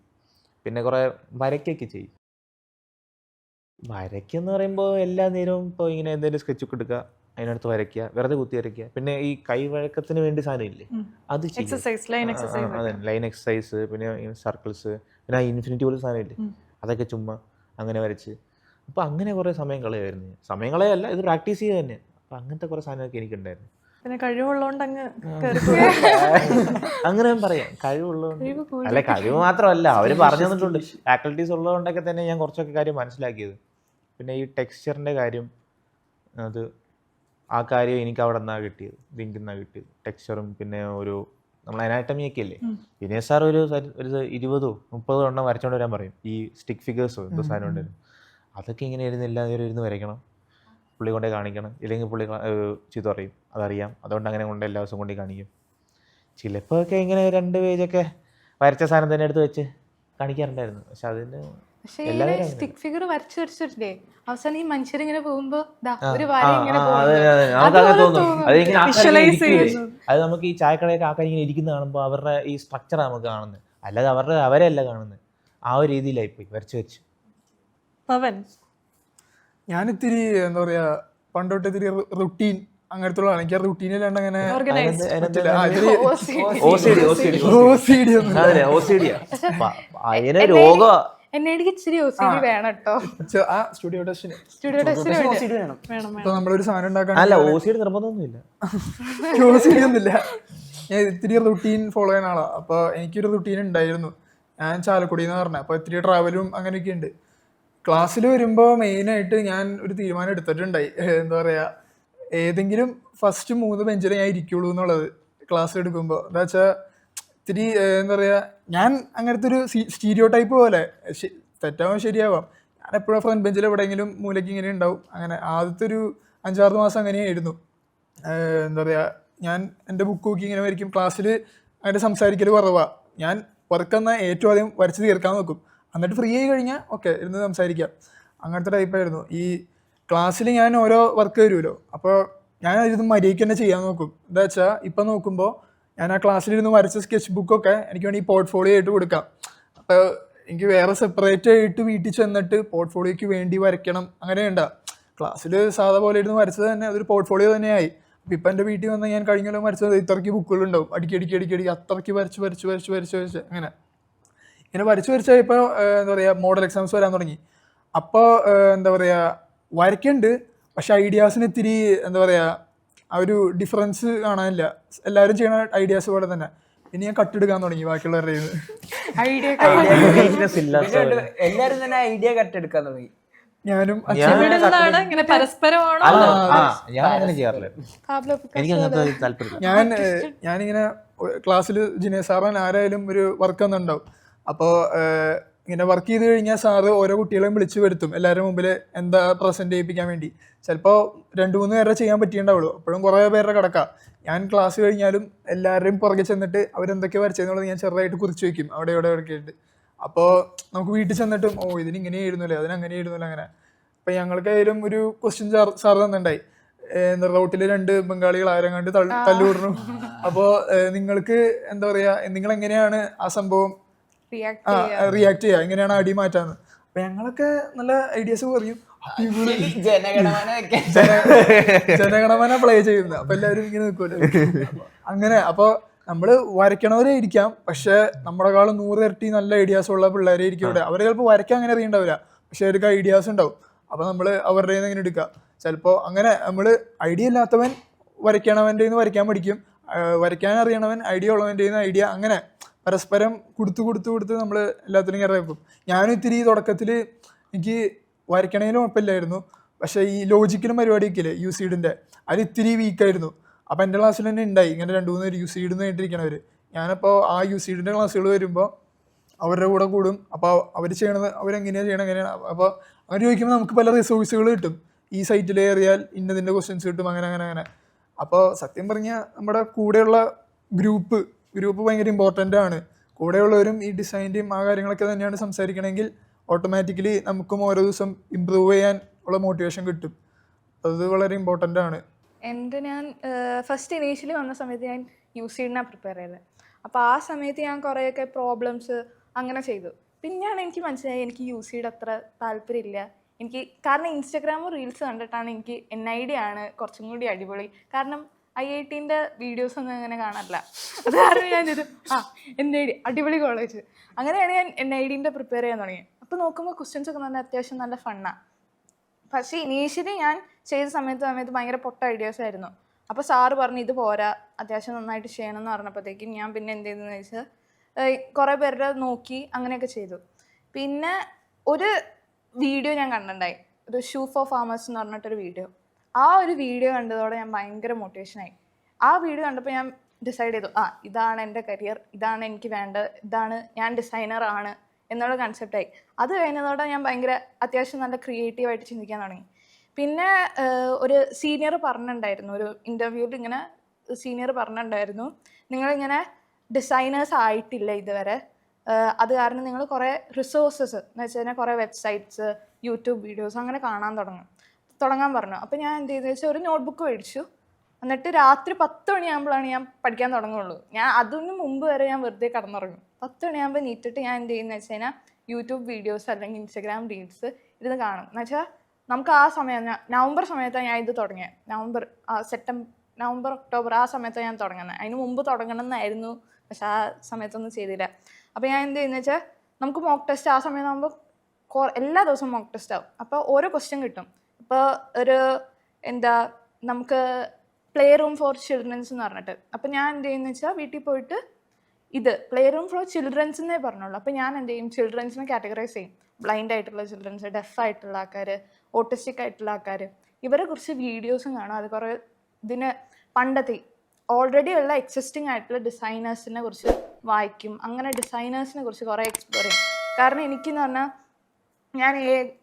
പിന്നെ കുറേ വരയ്ക്കൊക്കെ ചെയ്യും. വരയ്ക്കെന്ന് പറയുമ്പോൾ എല്ലാ നേരവും ഇപ്പോൾ ഇങ്ങനെ എന്തെങ്കിലും സ്കെച്ചൊക്കെ എടുക്കുക, അതിനടുത്ത് വരയ്ക്കുക, വെറുതെ കുത്തി വരയ്ക്കുക. പിന്നെ ഈ കൈവഴക്കത്തിന് വേണ്ടി സാധനം ഇല്ലേ, അത് ചെയ്യും. അതെ, ലൈൻ എക്സസൈസ്, പിന്നെ സർക്കിൾസ്, പിന്നെ ആ ഇൻഫിനിറ്റി പോലെ സാധനം ഇല്ലേ, അതൊക്കെ ചുമ്മാ അങ്ങനെ വരച്ച്. അപ്പോൾ അങ്ങനെ കുറേ സമയം കളയായിരുന്നു. സമയം കളയല്ല, ഇത് പ്രാക്ടീസ് ചെയ്യുക തന്നെ. അപ്പോൾ അങ്ങനത്തെ കുറേ സാധനമൊക്കെ എനിക്കുണ്ടായിരുന്നു. പിന്നെ കഴിവുള്ളതുകൊണ്ട് അങ്ങനെ പറയാം, കഴിവുള്ളതുകൊണ്ട്. അല്ല, കഴിവ് മാത്രമല്ല, അവർ പറഞ്ഞു തന്നിട്ടുണ്ട്. ഫാക്കൽറ്റീസ് ഉള്ളതുകൊണ്ടൊക്കെ തന്നെ ഞാൻ കുറച്ചൊക്കെ കാര്യം മനസ്സിലാക്കിയത്. പിന്നെ ഈ ടെക്സ്ചറിൻ്റെ കാര്യം, അത് ആ കാര്യം എനിക്ക് അവിടെ നിന്നാണ് കിട്ടിയത്, ലിങ്കിൽ നിന്നാണ് കിട്ടിയത്. ടെക്സ്ചറും പിന്നെ ഒരു നമ്മൾ അനാറ്റമിയൊക്കെ അല്ലേ, പിന്നെ സാർ ഒരു 20-30 എണ്ണം വരച്ചോണ്ട് വരാൻ പറയും. ഈ സ്റ്റിക്ക് ഫിഗേഴ്സോ എന്തോ സാധനം ഉണ്ടായിരുന്നു, അതൊക്കെ ഇങ്ങനെ ഇരുന്ന് എല്ലാ നേരം ഇരുന്ന് വരയ്ക്കണം. പുള്ളി കൊണ്ടേ കാണിക്കണം, ഇല്ലെങ്കിൽ പുള്ളി ചീത്ത പറയും. അതറിയാം, അതുകൊണ്ട് അങ്ങനെ കൊണ്ട് എല്ലാ ദിവസവും കൊണ്ടേ കാണിക്കും. ചിലപ്പോൾ ഒക്കെ ഇങ്ങനെ 2 പേജൊക്കെ വരച്ച സാധനം തന്നെ എടുത്ത് വെച്ച് കാണിക്കാറുണ്ടായിരുന്നു. പക്ഷെ അതിന് സ്റ്റിക്ക് ഫിഗർ വരച്ചിട്ടില്ലേ, അവസാനം ഈ മനുഷ്യരിങ്ങനെ പോകുമ്പോ അത് നമുക്ക് ഈ ചായക്കടയൊക്കെ ആൾക്കാർ ഇങ്ങനെ ഇരിക്കുന്ന കാണുമ്പോൾ അവരുടെ ഈ സ്ട്രക്ചർ നമുക്ക് കാണുന്നത്, അല്ലാതെ അവരെയല്ല കാണുന്നത്. ആ ഒരു രീതിയിലായിപ്പോയി വരച്ച് വെച്ച്. ഞാനിത്തിരി എന്താ പറയാ, പണ്ടോട്ട് ഇത്തിരി റുട്ടീൻ അങ്ങനത്തെ ഉള്ളതാണ്. എനിക്ക് റുട്ടീനിലാണ്ട് അങ്ങനെ സ്റ്റുഡിയോ ടെസ്റ്റിന് നമ്മളൊരു സാധനം ഉണ്ടാക്കാൻ ഒന്നുമില്ല. ഞാൻ ഇത്തിരി റുട്ടീൻ ഫോളോ ചെയ്യുന്ന ആളാണ്. അപ്പോൾ എനിക്കൊരു റുട്ടീൻ ഉണ്ടായിരുന്നു. ഞാൻ ചാലക്കുടി എന്ന് പറഞ്ഞത്, അപ്പോൾ ഇത്തിരി ട്രാവലും അങ്ങനെയൊക്കെ ഉണ്ട്. ക്ലാസ്സിൽ വരുമ്പോൾ മെയിനായിട്ട് ഞാൻ ഒരു തീരുമാനം എടുത്തിട്ടുണ്ടായി, എന്താ പറയുക, ഏതെങ്കിലും ഫസ്റ്റ് 3 ബെഞ്ചിൽ ഞാൻ ഇരിക്കുള്ളൂ എന്നുള്ളത് ക്ലാസ് എടുക്കുമ്പോൾ. എന്താ വെച്ചാൽ ഇത്തിരി എന്താ പറയുക, ഞാൻ അങ്ങനത്തെ ഒരു സ്റ്റീരിയോ ടൈപ്പ് പോലെ, തെറ്റാവാൻ ശരിയാവാം, ഞാൻ എപ്പോഴും ഫ്രണ്ട് ബെഞ്ചിൽ എവിടെയെങ്കിലും മൂലയ്ക്ക് ഇങ്ങനെ ഉണ്ടാവും. അങ്ങനെ ആദ്യത്തെ ഒരു 5-6 മാസം അങ്ങനെയായിരുന്നു. എന്താ പറയുക, ഞാൻ എൻ്റെ ബുക്ക് നോക്കി ഇങ്ങനെ വരയ്ക്കും. ക്ലാസ്സിൽ അങ്ങനെ സംസാരിക്കൽ കുറവാണ്. ഞാൻ വർക്ക് എന്നാൽ ഏറ്റവും ആദ്യം വരച്ച് തീർക്കാൻ നോക്കും, എന്നിട്ട് ഫ്രീ ആയി കഴിഞ്ഞാൽ ഓക്കെ ഇരുന്ന് സംസാരിക്കാം. അങ്ങനത്തെ ടൈപ്പായിരുന്നു. ഈ ക്ലാസ്സിൽ ഞാൻ ഓരോ വർക്ക് വരുമല്ലോ, അപ്പോൾ ഞാൻ ഇത് മര്യാദയ്ക്ക് തന്നെ ചെയ്യാൻ നോക്കും. എന്താ വെച്ചാൽ ഇപ്പം നോക്കുമ്പോൾ ഞാൻ ആ ക്ലാസ്സിലിരുന്ന് വരച്ച സ്കെച്ച് ബുക്കൊക്കെ എനിക്ക് വേണമെങ്കിൽ പോർട്ട്ഫോളിയോ ആയിട്ട് കൊടുക്കാം. അപ്പോൾ എനിക്ക് വേറെ സെപ്പറേറ്റ് ആയിട്ട് വീട്ടിൽ ചെന്നിട്ട് പോർട്ട്ഫോളിയോയ്ക്ക് വേണ്ടി വരയ്ക്കണം അങ്ങനെയുണ്ട. ക്ലാസ്സിൽ സാധാ പോലെ ഇരുന്ന് വരച്ചത് തന്നെ അതൊരു പോർട്ട്ഫോളിയോ തന്നെയായി. അപ്പോൾ ഇപ്പം എൻ്റെ വീട്ടിൽ വന്ന് ഞാൻ കഴിഞ്ഞ കൊല്ലം വരച്ചത് ഇത്രയ്ക്ക് ബുക്കുകളുണ്ടാവും, അടിക്കടി അത്രയ്ക്ക് വരച്ച് അങ്ങനെ ഇങ്ങനെ വരച്ചാൽ ഇപ്പോൾ എന്താ പറയുക, മോഡൽ എക്സാംസ് വരാൻ തുടങ്ങി. അപ്പോൾ എന്താ പറയുക, വരയ്ക്കുന്നുണ്ട്, പക്ഷെ ഐഡിയാസിന് ഇത്തിരി എന്താ പറയുക, ആ ഒരു ഡിഫറൻസ് കാണാനില്ല. എല്ലാവരും ചെയ്യണ ഐഡിയാസ് പോലെ തന്നെ. പിന്നെ ഞാൻ കട്ടെടുക്കാൻ തുടങ്ങി ബാക്കിയുള്ളവരുടെ കയ്യിൽ നിന്ന്. എല്ലാരും തന്നെ ഐഡിയ കട്ടെടുക്കാൻ തുടങ്ങി. ഞാനും ഇങ്ങനെ പരസ്പരമാണോ? ഞാൻ അങ്ങനെ ചെയ്യാറില്ല, എനിക്ക് അങ്ങനത്തെ താല്പര്യം. ഞാനിങ്ങനെ ക്ലാസ്സിൽ ജിനേഷ് സാറാൻ ആരായാലും ഒരു വർക്ക് ഒന്നുണ്ടാവും. അപ്പോൾ ഇങ്ങനെ വർക്ക് ചെയ്ത് കഴിഞ്ഞാൽ സാറ് ഓരോ കുട്ടികളെയും വിളിച്ച് വരുത്തും എല്ലാവരുടെ മുമ്പിൽ എന്താ പ്രസൻറ്റ് ചെയ്യിപ്പിക്കാൻ വേണ്ടി. ചിലപ്പോൾ 2-3 പേരെ ചെയ്യാൻ പറ്റിയിട്ടുണ്ടാവുള്ളൂ, അപ്പോഴും കുറേ പേരുടെ കിടക്കാം. ഞാൻ ക്ലാസ് കഴിഞ്ഞാലും എല്ലാവരുടെയും പുറകെ ചെന്നിട്ട് അവരെന്തൊക്കെ വരച്ചതെന്നുള്ളത് ഞാൻ ചെറുതായിട്ട് കുറിച്ച് വയ്ക്കും അവിടെ ഒക്കെ ഉണ്ട്. അപ്പോൾ നമുക്ക് വീട്ടിൽ ചെന്നിട്ടും ഇതിനിങ്ങനെയായിരുന്നല്ലേ, അതിനങ്ങനെയായിരുന്നല്ലോ അങ്ങനെ. അപ്പം ഞങ്ങൾക്കായാലും ഒരു ക്വസ്റ്റ്യൻ സാർ തന്നിട്ടുണ്ടായി, എന്താ റോട്ടിൽ 2 ബംഗാളികൾ ആരും കണ്ട് തല്ലുകൂടുന്നു. അപ്പോൾ നിങ്ങൾക്ക് എന്താ പറയുക, നിങ്ങളെങ്ങനെയാണ് ആ സംഭവം റിയാക്ട് ചെയ്യുക, എങ്ങനെയാണ് അടി മാറ്റാന്ന്. അപ്പൊ ഞങ്ങളൊക്കെ നല്ല ഐഡിയാസ് പറയും, ജനഗണമന പ്ലേ ചെയ്യുന്നത്. അപ്പൊ എല്ലാവരും ഇങ്ങനെ നിൽക്കുമല്ലോ അങ്ങനെ. അപ്പോൾ നമ്മൾ വരയ്ക്കണവരെ ഇരിക്കാം, പക്ഷെ നമ്മളെക്കാളും 100 ഇരട്ടി നല്ല ഐഡിയാസ് ഉള്ള പിള്ളേരെ ഇരിക്കും ഇവിടെ. അവർ ചിലപ്പോൾ വരയ്ക്കാൻ അങ്ങനെ അറിയണ്ടാവില്ല, പക്ഷെ അവർക്ക് ഐഡിയാസ് ഉണ്ടാവും. അപ്പൊ നമ്മൾ അവരുടെ നിന്ന് ഇങ്ങനെ എടുക്കുക. ചിലപ്പോൾ അങ്ങനെ നമ്മൾ ഐഡിയ ഇല്ലാത്തവൻ വരയ്ക്കണവൻ്റെ നിന്ന് വരയ്ക്കാൻ പഠിക്കും, വരയ്ക്കാൻ അറിയണവൻ ഐഡിയ ഉള്ളവൻ്റെ നിന്ന് ഐഡിയ, അങ്ങനെ പരസ്പരം കൊടുത്ത് നമ്മൾ എല്ലാത്തിനും കയറി വെക്കും. ഞാനും ഇത്തിരി തുടക്കത്തിൽ എനിക്ക് വരയ്ക്കണേലും കുഴപ്പമില്ലായിരുന്നു, പക്ഷേ ഈ ലോജിക്കലും പരിപാടിയൊക്കെ ഇല്ലേ യൂസീഡിൻ്റെ, അത് ഇത്തിരി വീക്കായിരുന്നു. അപ്പോൾ എൻ്റെ ക്ലാസ്സിൽ തന്നെ ഉണ്ടായി ഇങ്ങനെ 2-3 പേര് യൂസീഡ് നേട്ടിരിക്കണവർ. ഞാനപ്പോൾ ആ യൂസീഡിൻ്റെ ക്ലാസ്സുകൾ വരുമ്പോൾ അവരുടെ കൂടെ കൂടും. അപ്പോൾ അവർ ചെയ്യണത് അവരെങ്ങനെയാണ് എങ്ങനെയാണ്. അപ്പോൾ അവർ ചോദിക്കുമ്പോൾ നമുക്ക് പല റിസോഴ്സുകൾ കിട്ടും, ഈ സൈറ്റിൽ കയറിയാൽ ഇന്നതിൻ്റെ ക്വസ്റ്റ്യൻസ് കിട്ടും, അങ്ങനെ. അപ്പോൾ സത്യം പറഞ്ഞാൽ നമ്മുടെ കൂടെയുള്ള ഗ്രൂപ്പ് ഭയങ്കര ഇമ്പോർട്ടൻ്റ് ആണ്. കൂടെയുള്ളവരും ഈ ഡിസൈൻ്റെയും ആ കാര്യങ്ങളൊക്കെ തന്നെയാണ് സംസാരിക്കണമെങ്കിൽ ഓട്ടോമാറ്റിക്കലി നമുക്കും ഓരോ ദിവസം ഇമ്പ്രൂവ് ചെയ്യാൻ ഉള്ള മോട്ടിവേഷൻ കിട്ടും. അത് വളരെ ഇമ്പോർട്ടൻ്റ് ആണ്. ഞാൻ ഫസ്റ്റ് ഇനീഷ്യലി വന്ന സമയത്ത് ഞാൻ യൂസീഡിനാണ് പ്രിപ്പയർ ചെയ്തത്. അപ്പോൾ ആ സമയത്ത് ഞാൻ കുറേയൊക്കെ പ്രോബ്ലംസ് അങ്ങനെ ചെയ്തു. പിന്നെയാണ് എനിക്ക് മനസ്സിലായി എനിക്ക് യൂസീഡ് അത്ര താല്പര്യമില്ല. കാരണം ഇൻസ്റ്റഗ്രാമും റീൽസ് കണ്ടിട്ടാണ് എനിക്ക് NID ആണ് കുറച്ചും കൂടി അടിപൊളി. കാരണം IITൻ്റെ വീഡിയോസ് ഒന്നും അങ്ങനെ കാണാറില്ല, അത് കാരണം ഞാനിത് NID അടിപൊളി കോളേജ്, അങ്ങനെയാണ് ഞാൻ NIDൻ്റെ പ്രിപ്പയർ ചെയ്യാൻ തുടങ്ങിയത്. അപ്പോൾ നോക്കുമ്പോൾ ക്വസ്റ്റ്യൻസ് ഒക്കെ നല്ല അത്യാവശ്യം നല്ല ഫണ്ണാണ്. പക്ഷേ ഇനീഷ്യലി ഞാൻ ചെയ്ത സമയത്ത് ഭയങ്കര പൊട്ട ഐഡിയാസ് ആയിരുന്നു. അപ്പോൾ സാറ് പറഞ്ഞു ഇത് പോരാ, അത്യാവശ്യം നന്നായിട്ട് ചെയ്യണം എന്ന് പറഞ്ഞപ്പോഴത്തേക്കും ഞാൻ പിന്നെ എന്ത് ചെയ്തെന്ന് വെച്ചാൽ കുറേ പേരുടെ നോക്കി അങ്ങനെയൊക്കെ ചെയ്തു. പിന്നെ ഒരു വീഡിയോ ഞാൻ കണ്ടിട്ടുണ്ടായി, ഒരു ഷൂ ഫോർ ഫാമേഴ്സ് എന്ന് പറഞ്ഞിട്ടൊരു വീഡിയോ. ആ ഒരു വീഡിയോ കണ്ടതോടെ ഞാൻ ഭയങ്കര മോട്ടിവേഷനായി. ആ വീഡിയോ കണ്ടപ്പോൾ ഞാൻ ഡിസൈഡ് ചെയ്തു, ഇതാണ് എൻ്റെ കരിയർ, ഇതാണ് എനിക്ക് വേണ്ടത്, ഇതാണ് ഞാൻ ഡിസൈനറാണ് എന്നുള്ള കൺസെപ്റ്റായി. അത് കഴിഞ്ഞതോടെ ഞാൻ ഭയങ്കര അത്യാവശ്യം നല്ല ക്രിയേറ്റീവായിട്ട് ചിന്തിക്കാൻ തുടങ്ങി. പിന്നെ ഒരു സീനിയർ പറഞ്ഞിട്ടുണ്ടായിരുന്നു, ഒരു ഇൻ്റർവ്യൂവിൽ ഇങ്ങനെ സീനിയർ പറഞ്ഞിട്ടുണ്ടായിരുന്നു, നിങ്ങളിങ്ങനെ ഡിസൈനേഴ്സ് ആയിട്ടില്ല ഇതുവരെ, അത് കാരണം നിങ്ങൾ കുറേ റിസോഴ്സസ് എന്ന് വെച്ച് കഴിഞ്ഞാൽ കുറേ വെബ്സൈറ്റ്സ്, യൂട്യൂബ് വീഡിയോസ് അങ്ങനെ തുടങ്ങാൻ പറഞ്ഞു. അപ്പോൾ ഞാൻ എന്ത് ചെയ്തെന്ന് വെച്ചാൽ ഒരു നോട്ട്ബുക്ക് മേടിച്ചു. എന്നിട്ട് രാത്രി 10 മണിയാകുമ്പോഴാണ് ഞാൻ പഠിക്കാൻ തുടങ്ങുള്ളൂ. ഞാൻ അതിന് മുമ്പ് വരെ ഞാൻ വെറുതെ കിടന്നുറങ്ങും. 10 മണിയാകുമ്പോൾ നീറ്റിട്ട് ഞാൻ എന്ത് ചെയ്യുന്നത് വെച്ച് കഴിഞ്ഞാൽ യൂട്യൂബ് വീഡിയോസ് അല്ലെങ്കിൽ ഇൻസ്റ്റഗ്രാം റീൽസ് ഇരുന്ന് കാണും. എന്ന് വെച്ചാൽ നമുക്ക് ആ സമയം നവംബർ സമയത്താണ് ഞാൻ ഇത് തുടങ്ങിയത്. നവംബർ ഒക്ടോബർ ആ സമയത്താണ് ഞാൻ തുടങ്ങുന്നത്. അതിന് മുമ്പ് തുടങ്ങണമെന്നായിരുന്നു, പക്ഷെ ആ സമയത്തൊന്നും ചെയ്തില്ല. അപ്പോൾ ഞാൻ എന്ത് ചെയ്യുന്നത് വെച്ചാൽ നമുക്ക് മോക്ക് ടെസ്റ്റ് ആ സമയത്താകുമ്പോൾ എല്ലാ ദിവസവും മോക്ക് ടെസ്റ്റ് ആവും. അപ്പോൾ ഓരോ ക്വസ്റ്റ്യൻ കിട്ടും. ഇപ്പോൾ നമുക്ക് പ്ലേ റൂം ഫോർ ചിൽഡ്രൻസ് എന്ന് പറഞ്ഞിട്ട്. അപ്പം ഞാൻ എന്ത് ചെയ്യുന്നത് വെച്ചാൽ വീട്ടിൽ പോയിട്ട് ഇത് പ്ലേ റൂം ഫോർ ചിൽഡ്രൻസ് എന്നേ പറഞ്ഞുള്ളൂ. അപ്പം ഞാൻ എന്ത് ചെയ്യും, ചിൽഡ്രൻസിനെ കാറ്റഗറൈസ് ചെയ്യും. ബ്ലൈൻഡ് ആയിട്ടുള്ള ചിൽഡ്രൻസ്, ഡെഫ് ആയിട്ടുള്ള ആൾക്കാർ, ഓട്ടിസ്റ്റിക് ആയിട്ടുള്ള ആൾക്കാർ, ഇവരെ കുറിച്ച് വീഡിയോസും കാണും. അത് കുറേ ഇതിന് പണ്ടത്തെ ഓൾറെഡി ഉള്ള എക്സിസ്റ്റിംഗ് ആയിട്ടുള്ള ഡിസൈനേഴ്സിനെ കുറിച്ച് വായിക്കും. അങ്ങനെ ഡിസൈനേഴ്സിനെ കുറിച്ച് കുറേ എക്സ്പ്ലോർ ചെയ്യും. കാരണം എനിക്കെന്ന് പറഞ്ഞാൽ ഞാൻ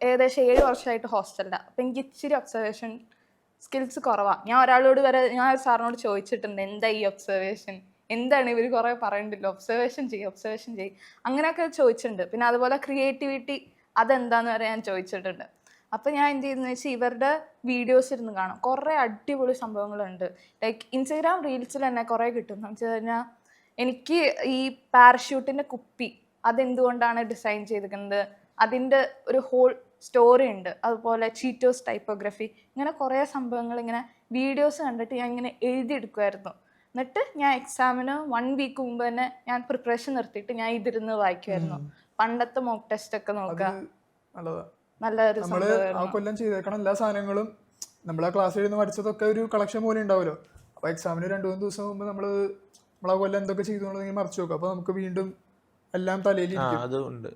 ഏകദേശം 7 വർഷമായിട്ട് ഹോസ്റ്റലിലാണ്. അപ്പം എനിക്ക് ഇച്ചിരി ഒബ്സർവേഷൻ സ്കിൽസ് കുറവാണ്. ഞാൻ ഒരാളോട് വരെ, ഞാൻ ഒരു സാറിനോട് ചോദിച്ചിട്ടുണ്ട്, എന്താ ഈ ഒബ്സർവേഷൻ, എന്താണ് ഇവർ കുറേ പറയണ്ടല്ലോ, ഒബ്സർവേഷൻ ചെയ്യും അങ്ങനെയൊക്കെ ചോദിച്ചിട്ടുണ്ട്. പിന്നെ അതുപോലെ ക്രിയേറ്റിവിറ്റി അതെന്താന്ന് വരെ ഞാൻ ചോദിച്ചിട്ടുണ്ട്. അപ്പം ഞാൻ എന്ത് ചെയ്യുന്നത് വെച്ചാൽ ഇവരുടെ വീഡിയോസ് ഇരുന്ന് കാണും. കുറേ അടിപൊളി സംഭവങ്ങളുണ്ട്. ലൈക്ക് ഇൻസ്റ്റഗ്രാം റീൽസിൽ തന്നെ കുറേ കിട്ടും. എന്ന് വെച്ച് കഴിഞ്ഞാൽ എനിക്ക് ഈ പാരഷ്യൂട്ടിൻ്റെ കുപ്പി അതെന്തുകൊണ്ടാണ് ഡിസൈൻ ചെയ്തിരിക്കുന്നത്, അതിൻ്റെ ഒരു ഹോൾ സ്റ്റോറി ഉണ്ട്. അതുപോലെ ചീറ്റോസ് ടൈപ്പോഗ്രഫി, ഇങ്ങനെ കുറേ സംഭവങ്ങൾ ഇങ്ങനെ വീഡിയോസ് കണ്ടിട്ട് ഞാൻ ഇങ്ങനെ എഴുതിയെടുക്കുമായിരുന്നു. എന്നിട്ട് ഞാൻ എക്സാമിന് 1 വീക്ക് മുമ്പ് തന്നെ ഞാൻ പ്രിപ്പറേഷൻ നിർത്തിയിട്ട് ഞാൻ ഇതിരുന്ന് വായിക്കുമായിരുന്നു. പണ്ടത്തെ മോക്ക് ടെസ്റ്റ് ഒക്കെ നോക്കുക, നല്ലൊരു നമ്മള് ആ കൊല്ലം ചെയ്തേക്കണം എല്ലാ സാധനങ്ങളും നമ്മൾ ആ ക്ലാസ്സിൽ ഇരുന്ന് പഠിച്ചതൊക്കെ ഒരു കളക്ഷൻ പോലെ ഉണ്ടാവുമല്ലോ. അപ്പോൾ എക്സാമിന് 2-3 ദിവസം മുമ്പ് നമ്മളാ കൊല്ലം എന്തൊക്കെ ചെയ്തു എന്നുള്ളത് മറിച്ച് നോക്കും. അപ്പോൾ നമുക്ക് വീണ്ടും എല്ലാം തലയിലിരിക്കും. അതുണ്ട്.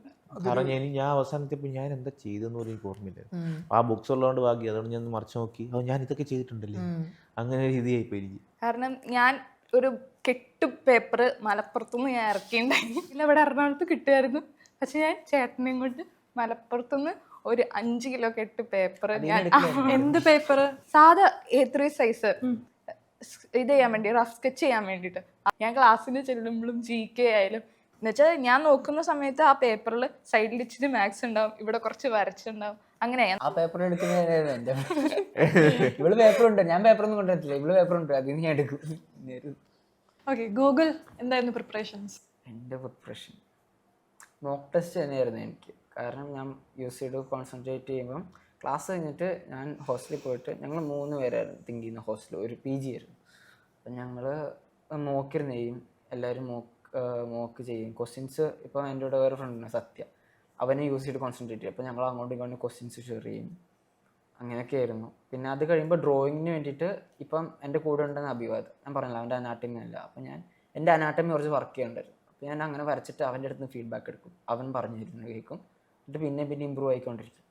കാരണം ഞാൻ അവസാനത്തെ ഞാൻ എന്താ ചെയ്തെന്ന് പോലും എനിക്ക് ഓർമ്മയില്ലായിരുന്നു. ആ ബുക്സ് ഉള്ളതുകൊണ്ട് ഭാഗ്യം. അതുകൊണ്ട് ഞാൻ മറിച്ച് നോക്കി, ഞാൻ ഇതൊക്കെ ചെയ്തിട്ടുണ്ടല്ലേ, അങ്ങനെ രീതിയായിപ്പോ എനിക്ക്. കാരണം ഞാൻ ഒരു കെട്ട് പേപ്പർ മലപ്പുറത്തുനിന്ന് ഞാൻ ഇറക്കിയിട്ടുണ്ടായി. ഇവിടെ എറണാകുളത്ത് കിട്ടുമായിരുന്നു. പക്ഷെ ഞാൻ ചേട്ടനെയും കൊണ്ട് മലപ്പുറത്തുനിന്ന് ഒരു 5 കിലോ കെട്ട് പേപ്പർ, ഞാൻ എന്ത് പേപ്പർ, സാധാ A3 സൈസ് ഇത് ചെയ്യാൻ വേണ്ടി, റഫ് സ്കെച്ച് ചെയ്യാൻ വേണ്ടിയിട്ട് ഞാൻ ക്ലാസ്സിന് ചെല്ലുമ്പോഴും GK ആയാലും എന്നുവെച്ചാൽ ഞാൻ നോക്കുന്ന സമയത്ത് ആ പേപ്പറിൽ സൈഡിൽ ഇച്ചിരി മാത്സ് ഉണ്ടാവും, ഇവിടെ കുറച്ച് വരച്ചുണ്ടാവും. അങ്ങനെയാണ് ആ പേപ്പർ എടുക്കുന്നതായിരുന്നു എൻ്റെ. ഇവള് പേപ്പർ ഉണ്ട്, ഞാൻ പേപ്പറൊന്നും കൊണ്ടുവരത്തില്ല. ഇവള് പേപ്പർ ഉണ്ട്, അതിന് ഞാൻ എടുക്കും. ഓക്കെ, ഗൂഗിൾ എന്തായിരുന്നു പ്രിപ്പറേഷൻസ്? എൻ്റെ പ്രിപ്പറേഷൻ മോക്ക് ടെസ്റ്റ് തന്നെയായിരുന്നു എനിക്ക്. കാരണം ഞാൻ UCD കോൺസെൻട്രേറ്റ് ചെയ്യുമ്പം ക്ലാസ് കഴിഞ്ഞിട്ട് ഞാൻ ഹോസ്റ്റലിൽ പോയിട്ട്, ഞങ്ങൾ 3 പേരായിരുന്നു തിങ്ക് ചെയ്യുന്ന ഹോസ്റ്റലിൽ, ഒരു PG ആയിരുന്നു. അപ്പം ഞങ്ങൾ മോക്കിരുന്ന് ചെയ്യും, എല്ലാവരും മോക്ക് ചെയ്യും. ക്വസ്റ്റ്യൻസ് ഇപ്പോൾ എൻ്റെ കൂടെ വേറെ ഫ്രണ്ടാണ് സത്യ, അവനെ UCD കോൺസെൻട്രേറ്റ് ചെയ്യും. അപ്പോൾ ഞങ്ങൾ അങ്ങോട്ടും ഇങ്ങോട്ടും ക്വസ്റ്റ്യൻസ് ഷെയർ ചെയ്യും. അങ്ങനെയൊക്കെ ആയിരുന്നു. പിന്നെ അത് കഴിയുമ്പോൾ ഡ്രോയിങ്ങിന് വേണ്ടിയിട്ട് ഇപ്പം എൻ്റെ കൂടെ ഉണ്ടെന്ന് അഭിവാദം, ഞാൻ പറഞ്ഞില്ല അവൻ്റെ അനാട്ടമി അല്ല. അപ്പം ഞാൻ എൻ്റെ അനാട്ടമി കുറച്ച് വർക്ക് ചെയ്യണ്ടായിരുന്നു. അപ്പോൾ ഞാൻ അങ്ങനെ വരച്ചിട്ട് അവൻ്റെ അടുത്ത് നിന്ന് ഫീഡ്ബാക്ക് എടുക്കും. അവൻ പറഞ്ഞു തരുന്നത് കേൾക്കും. എന്നിട്ട് പിന്നെ ഇമ്പ്രൂവ് ആയിക്കൊണ്ടിരിക്കും.